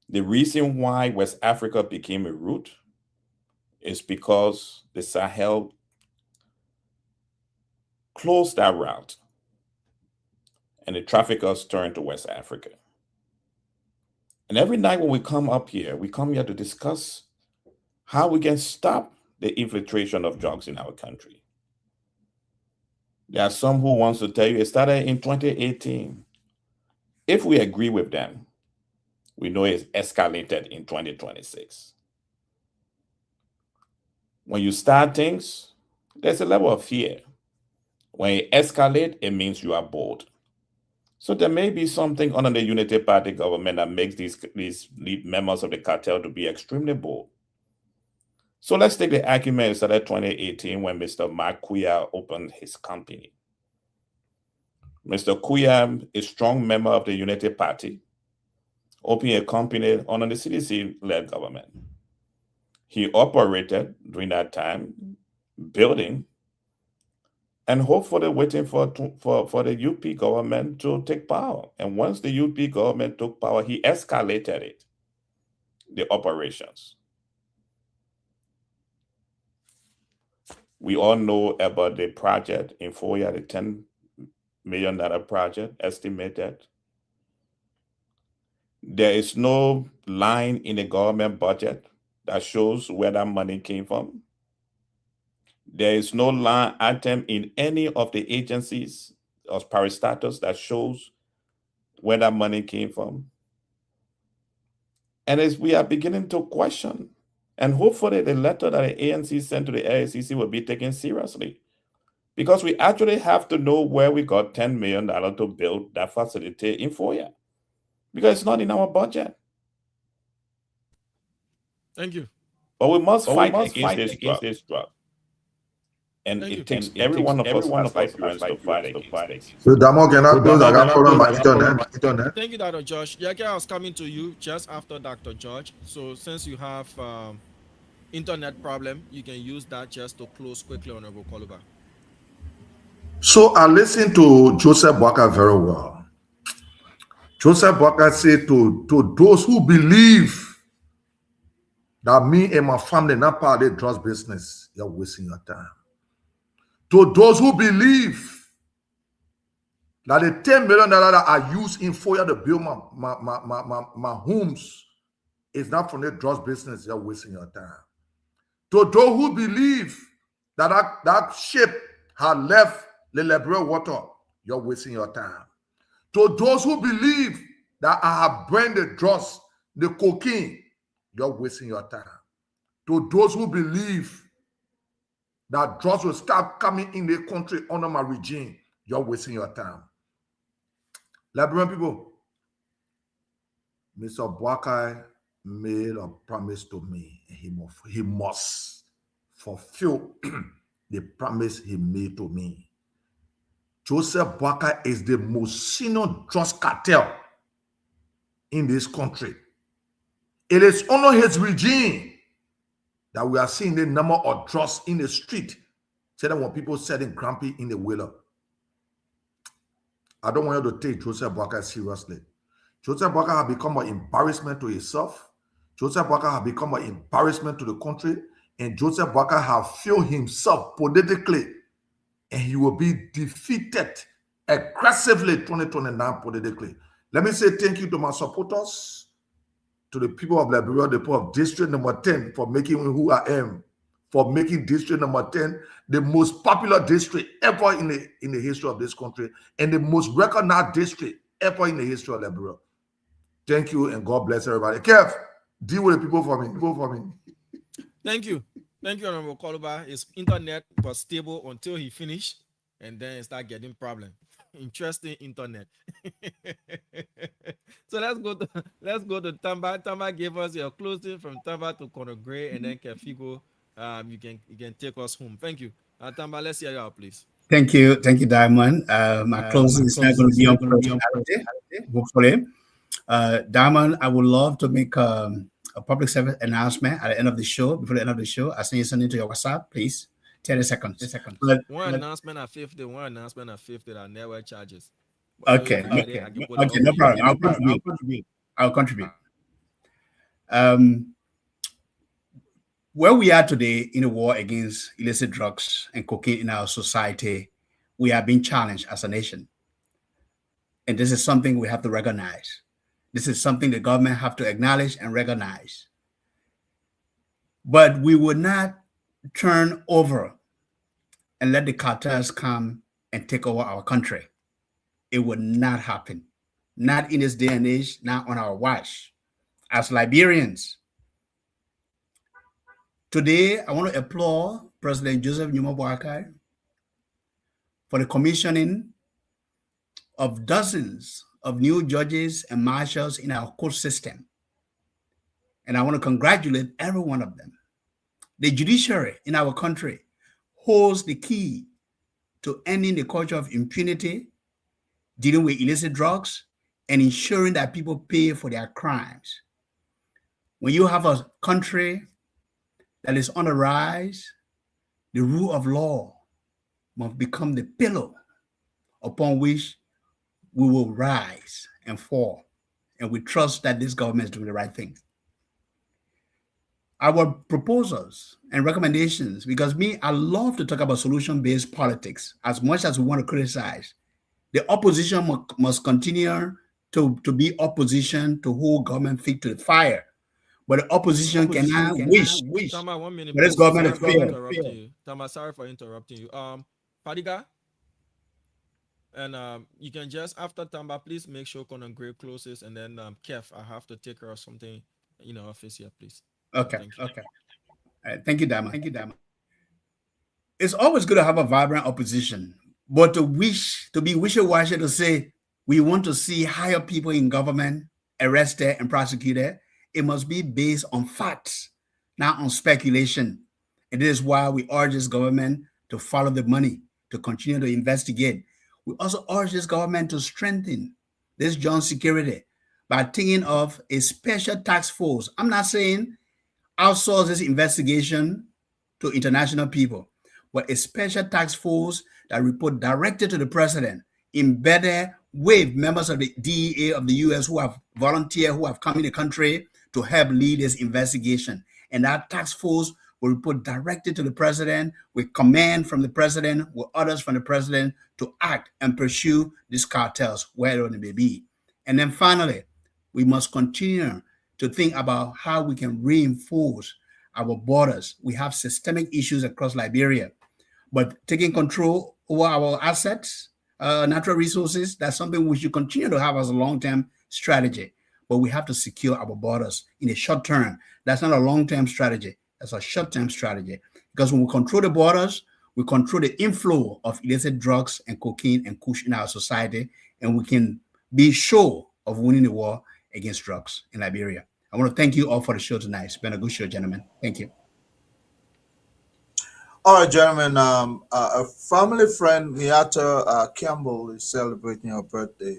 The reason why West Africa became a route is because the Sahel closed that route and the traffickers turned to West Africa. And every night when we come here to discuss how we can stop the infiltration of drugs in our country. There are some who wants to tell you it started in 2018. If we agree with them, we know it's escalated in 2026. When you start things, there's a level of fear. When you escalate, it means you are bold. So there may be something under the Unity Party government that makes these members of the cartel to be extremely bold. So let's take the argument that started 2018 when Mr. Mark Kuya opened his company. Mr. Kuya, a strong member of the Unity Party, opened a company under the CDC-led government. He operated during that time, building, and hopefully waiting for the UP government to take power. And once the UP government took power, he escalated it, the operations. We all know about the project in Foya, the $10 million project estimated. There is no line in the government budget that shows where that money came from. There is no line item in any of the agencies or parastatals that shows where that money came from. And as we are beginning to question, and hopefully the letter that the ANC sent to the AICC will be taken seriously, because we actually have to know where we got $10 million to build that facility in Foya, because it's not in our budget. Thank you. But we must fight against this drug. And Thank you. it takes every one of us to fight to fight against it. So Damo, can I close? I got problem by internet. Thank you, Dr. George. Yeah, I was coming to you just after Dr. George. So since you have internet problem, you can use that just to close quickly on Honorable Koluba. So I listened to Joseph Boakai very well. Joseph Boakai said to those who believe that me and my family not part of the drugs business, you're wasting your time. To those who believe that the $10 million that I use in FOIA to build my homes is not from the drugs business, you're wasting your time. To those who believe that ship had left the Liberia water, you're wasting your time. To those who believe that I have burned the drugs, the cocaine, you're wasting your time. To those who believe that drugs will start coming in the country under my regime, you're wasting your time. Liberian people, Mr. Boakai made a promise to me. He must fulfill the promise he made to me. Joseph Boakai is the most senior drugs cartel in this country. It is under his regime that we are seeing the number of drugs in the street. Say that when people selling grumpy in the wheeler. I don't want you to take Joseph Boakai seriously. Joseph Boakai has become an embarrassment to himself. Joseph Boakai has become an embarrassment to the country. And Joseph Boakai has failed himself politically. And he will be defeated aggressively 2029 politically. Let me say thank you to my supporters, to the people of Liberia, the people of District number 10 for making me who I am, for making District number 10 the most popular district ever in the history of this country and the most recognized district ever in the history of Liberia. Thank you and God bless everybody. Kev, deal with the people for me. Thank you. Thank you, Honorable Koluba. His internet was stable until he finished, and then it started getting problem. Interesting internet. So let's go to Tamba. Tamba gave us your closing from Tamba to Conor Gray, and then Kefigo. You can take us home. Thank you. Tamba, let's hear you out, please. Thank you, Diamond. My closing is not going to be on personality, hopefully. Diamond, I would love to make a public service announcement at the end of the show. Before the end of the show, I'll send you something to your WhatsApp, please. 30 seconds. One announcement at 50, that network charges. Okay, no problem. I'll contribute. Where we are today in a war against illicit drugs and cocaine in our society, we are being challenged as a nation. And this is something we have to recognize. This is something the government have to acknowledge and recognize. But we would not turn over and let the cartels come and take over our country. It would not happen. Not in this day and age, not on our watch. As Liberians, today I want to applaud President Joseph Numa Boakai for the commissioning of dozens of new judges and marshals in our court system. And I want to congratulate every one of them. The judiciary in our country holds the key to ending the culture of impunity, dealing with illicit drugs, and ensuring that people pay for their crimes. When you have a country that is on the rise, the rule of law must become the pillar upon which we will rise and fall. And we trust that this government is doing the right thing. Our proposals and recommendations, because I love to talk about solution-based politics as much as we want to criticize. The opposition must continue to be opposition to hold government feet to the fire. But the opposition cannot wish. Tama, 1 minute. But this government is failed. Tama, sorry for interrupting you. Padiga, and you can just, after Tamba, please make sure Conor Gray closes, and then Kev, I have to take care of something in the office here, please. Okay. All right. Thank you, Dama. It's always good to have a vibrant opposition, but to be wishy-washy to say we want to see higher people in government arrested and prosecuted, it must be based on facts, not on speculation. It is why we urge this government to follow the money, to continue to investigate. We also urge this government to strengthen this joint security by thinking of a special task force. I'm not saying outsource this investigation to international people, but a special task force that report directly to the president, embedded with members of the DEA of the U.S. who have volunteered, who have come in the country to help lead this investigation. And that task force will report directly to the president with command from the president, with orders from the president to act and pursue these cartels, wherever they may be. And then finally, we must continue to think about how we can reinforce our borders. We have systemic issues across Liberia, but taking control over our assets, natural resources, that's something we should continue to have as a long-term strategy. But we have to secure our borders in the short term. That's not a long-term strategy. That's a short-term strategy. Because when we control the borders, we control the inflow of illicit drugs and cocaine and kush in our society, and we can be sure of winning the war against drugs in Liberia. I want to thank you all for the show tonight. It's been a good show, gentlemen. Thank you. All right, gentlemen. A family friend, Miata Campbell, is celebrating her birthday.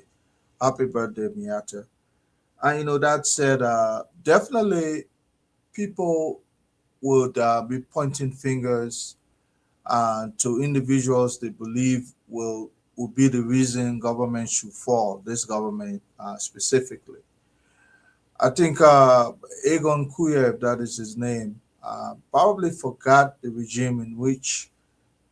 Happy birthday, Miata. And that said, definitely people would be pointing fingers to individuals they believe will be the reason government should fall, this government specifically. I think Egon Kuyev, that is his name, probably forgot the regime in which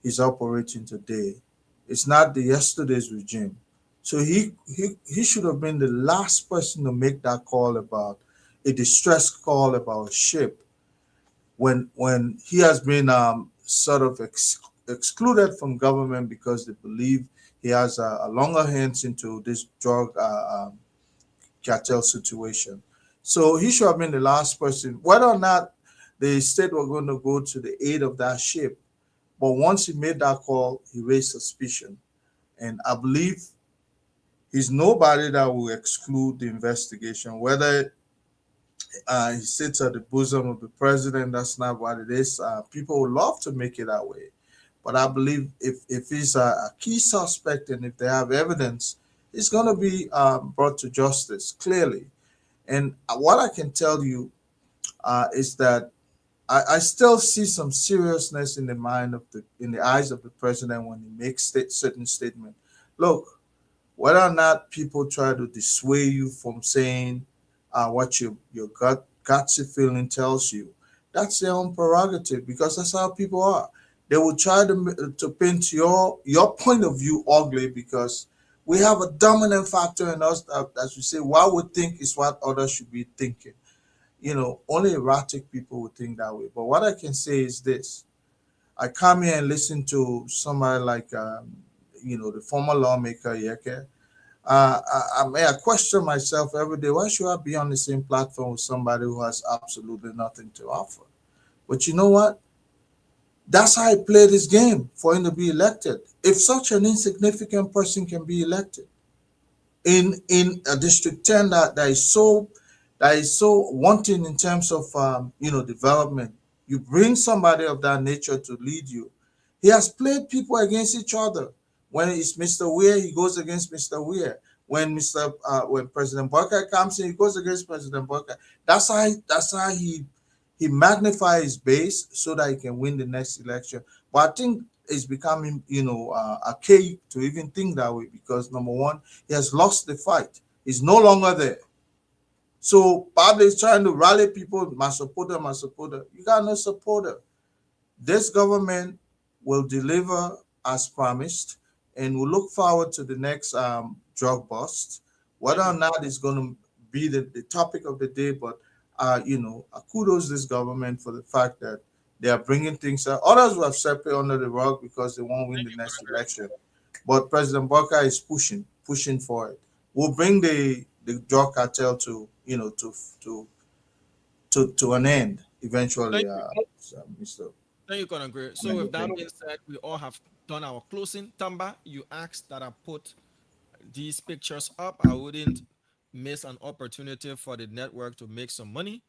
he's operating today. It's not the yesterday's regime. So he should have been the last person to make that call about a distress call about a ship when he has been sort of excluded from government because they believe he has a longer hands into this drug cartel situation. So he should have been the last person. Whether or not the state were going to go to the aid of that ship, but once he made that call, he raised suspicion. And I believe he's nobody that will exclude the investigation. Whether he sits at the bosom of the president, that's not what it is. People would love to make it that way. But I believe if he's a key suspect and if they have evidence, he's going to be brought to justice, clearly. And what I can tell you is that I still see some seriousness in the eyes of the president when he makes certain statements. Look, whether or not people try to dissuade you from saying what your gutsy feeling tells you, that's their own prerogative, because that's how people are. They will try to paint your point of view ugly because we have a dominant factor in us that, as we say, what we think is what others should be thinking. Only erratic people would think that way. But what I can say is this. I come here and listen to somebody like, the former lawmaker, Yeke. I question myself every day, why should I be on the same platform with somebody who has absolutely nothing to offer? But you know what? That's how I play this game for him to be elected. If such an insignificant person can be elected in a District 10 that is so wanting in terms of development, you bring somebody of that nature to lead you. He has played people against each other. When it's Mr. Weir, he goes against Mr. Weir. When President Barker comes in, he goes against President Barker. That's how he magnifies his base so that he can win the next election. But I think it's becoming, archaic to even think that way because, number one, he has lost the fight. He's no longer there. So Pablo is trying to rally people, my supporter. You got no supporter. This government will deliver as promised, and we'll look forward to the next drug bust. Whether or not it's going to be the topic of the day, but kudos this government for the fact that they are bringing things out. Others will have swept it under the rug because they won't win the next election. But President Barker is pushing for it. We'll bring the drug cartel to an end eventually. Mr. Thank you, Colonel Gray. So with that being said, we all have done our closing. Tamba, you asked that I put these pictures up. I wouldn't miss an opportunity for the network to make some money.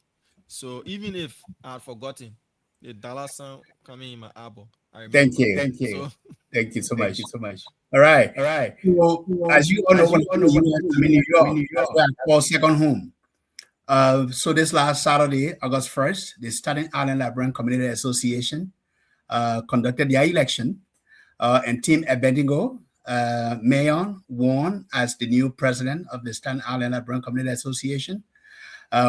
So even if I had forgotten the dollar sign coming in my album, Thank you. Thank you. So, thank you so much. All right. So, as you all know, when I'm in New York, that's where I call second home. So this last Saturday, August 1st, the Staten Island Liberian Community Association conducted their election, and Team Abednego Mayon won as the new president of the Staten Island Liberian Community Association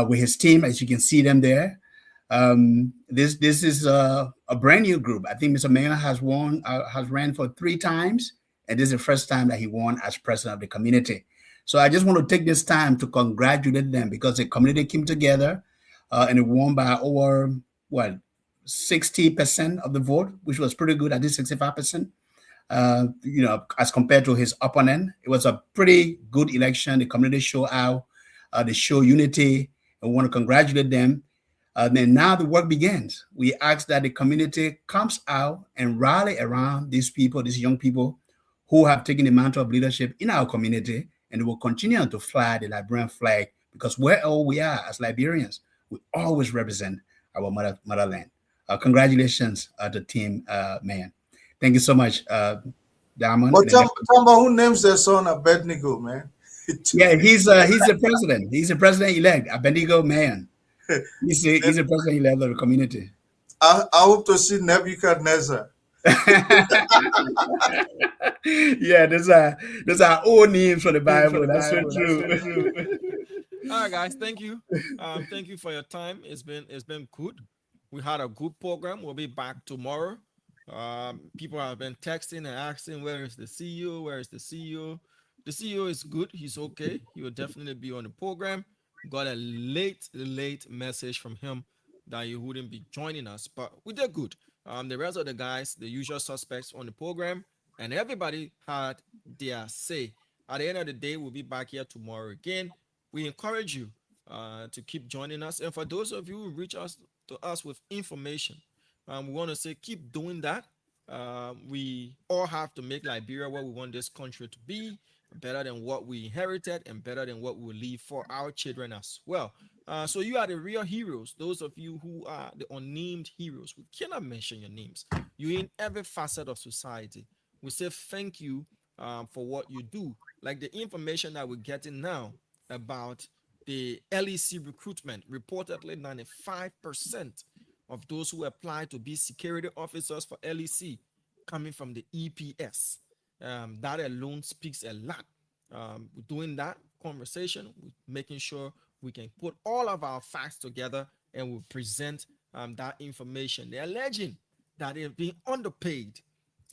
with his team, as you can see them there. This is a brand new group. I think Mr. Mayon has ran for 3 times, and this is the first time that he won as president of the community. So I just want to take this time to congratulate them because the community came together and it won by over 60% of the vote, which was pretty good. I think 65%. As compared to his opponent, it was a pretty good election. The community showed out, they show unity, and we want to congratulate them. Then now the work begins. We ask that the community comes out and rally around these people, these young people who have taken the mantle of leadership in our community, and will continue to fly the Liberian flag because wherever we are as Liberians, we always represent our motherland. Congratulations to Team Mayon. Thank you so much, Diamond. But Tamba, who names their son Abednego, man? Yeah, he's the president. He's the president-elect, Abednego Mayon. He's the president-elect of the community. I hope to see Nebuchadnezzar. Yeah, those are old names for the Bible. That's so true. All right, guys, thank you. Thank you for your time. It's been good. We had a good program. We'll be back tomorrow. People have been texting and asking, where is the CEO? Where is the CEO? The CEO is good. He's okay. He will definitely be on the program. Got a late message from him that he wouldn't be joining us, but we did good. The rest of the guys, the usual suspects on the program, and everybody had their say. At the end of the day, we'll be back here tomorrow again. We encourage you to keep joining us. And for those of you who reach us to us with information, we want to say keep doing that. We all have to make Liberia what we want this country to be, better than what we inherited and better than what we will leave for our children as well. So you are the real heroes. Those of you who are the unnamed heroes, we cannot mention your names. You're in every facet of society. We say thank you for what you do. Like the information that we're getting now about the LEC recruitment, reportedly 95% of those who apply to be security officers for LEC coming from the EPS. That alone speaks a lot. We're doing that conversation, we're making sure we can put all of our facts together and we'll present that information. They're alleging that they've been underpaid,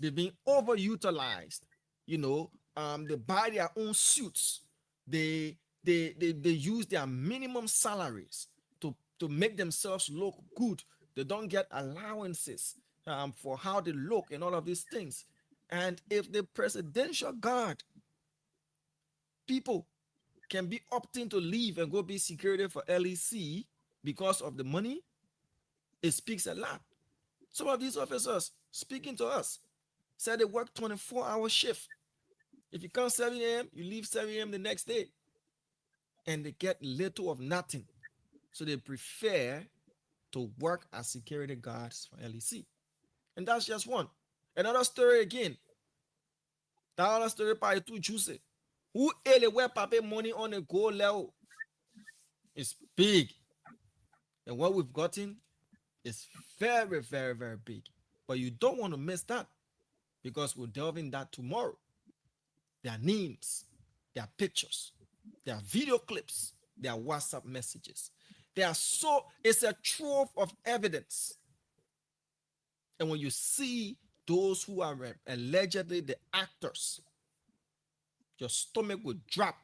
they've been overutilized. They buy their own suits. They use their minimum salaries to make themselves look good. They don't get allowances for how they look and all of these things. And if the presidential guard people can be opting to leave and go be security for LEC because of the money, it speaks a lot. Some of these officers speaking to us said they work 24-hour shift. If you come 7 a.m., you leave 7 a.m. the next day. And they get little of nothing. So they prefer to work as security guards for LEC. And that's just one. Another story again. That other story by too juicy. Who anywhere pay money on a gold level? It's big. And what we've gotten is very, very, very big. But you don't want to miss that because we'll delve in that tomorrow. Their names, their pictures, their video clips, their WhatsApp messages. It's a trove of evidence. And when you see those who are allegedly the actors, your stomach will drop.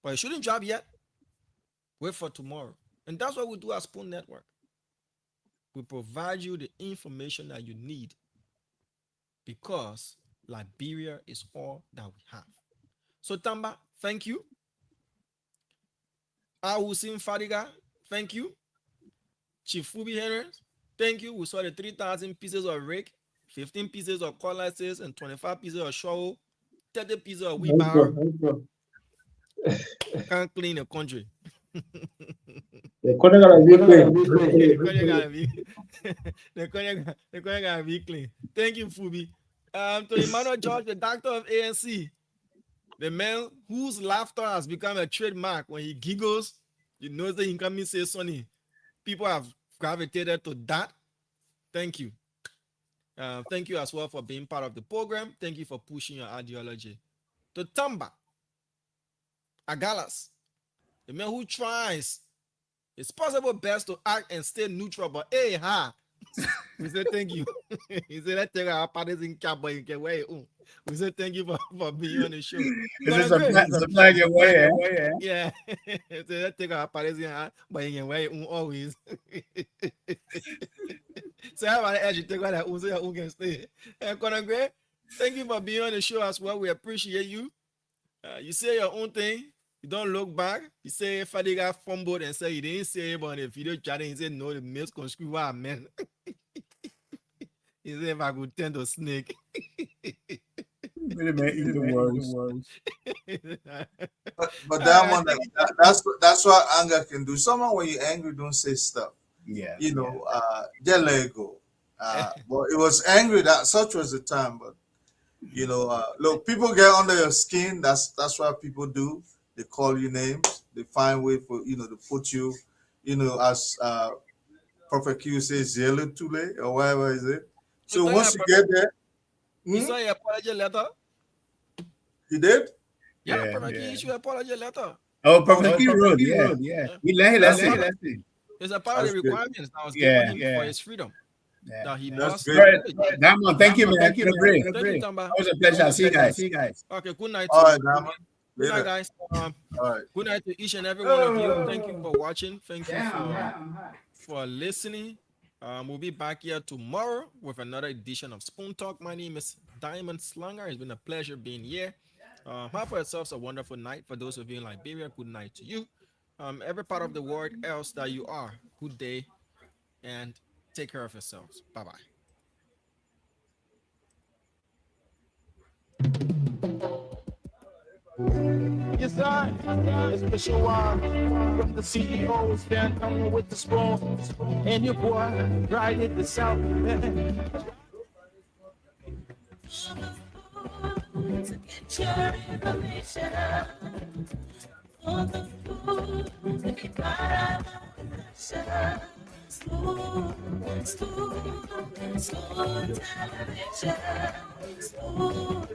But it shouldn't drop yet. Wait for tomorrow. And that's what we do at Spoon Network. We provide you the information that you need because Liberia is all that we have. So Tamba, thank you. Hussein Fadiga, thank you. Chief Fubi Henry, thank you. We saw the 3,000 pieces of rake, 15 pieces of cutlasses, and 25 pieces of shovel, 30 pieces of wheelbarrow. Can't clean a country. The country gotta be clean. The cognac got be clean. Thank you, Fubi. To Emmanuel George, the doctor of ANC, the man whose laughter has become a trademark. When he giggles, you know that he can me say Sonny. People have gravitated to that. Thank you. Thank you as well for being part of the program. Thank you for pushing your ideology. To Tamba Agalas, the man who tries his possible best to act and stay neutral, but hey, ha. We say thank you. He said, let's take our parties in Cabo. You can wear it. We say thank you for being on the show. It's a flag your way, eh? Yeah. So let's take our parties in, but you can wear it always. So how about the edge? Take that so you can stay. Conor Gray, thank you for being on the show as well. We appreciate you. You say your own thing. You don't look back. You say Fadiga fumbled and say you didn't say it, but if you don't chat, he said no, the males conscript what I meant. He said if I could tend to snake. Really may eat the words. But that one, that's what anger can do. Someone when you're angry, don't say stuff. Yeah. You know, just let it go. But it was angry that such was the time. But you know, look, people get under your skin. That's what people do. They call you names. They find way for to put you, as Prophet Q says, yellow tule or whatever is it. So once you get there, you saw your apology letter. He did. Yeah, Prophet Q issued an apology letter. Oh, Prophet Q wrote, yeah. Let's see. It's a part of the requirements that was given him for his freedom. That he must. Damon, thank you, man. Thank you, Thank you, Tamba. It was a pleasure. See you guys. Okay, good night. All right, Damon. Good night, guys. All right. Good night to each and every one of you. Thank you for watching. Thank you for listening. We'll be back here tomorrow with another edition of Spoon Talk. My name is Diamond Slanger. It's been a pleasure being here. Have for yourselves a wonderful night. For those of you in Liberia, good night to you. Every part of the world else that you are, good day, and take care of yourselves. Bye-bye. Yes, I, a special one from the CEO, stand coming with the spoon, and your boy, right at the south. To get your information for the food to keep our attention. Spoon television. Spoon.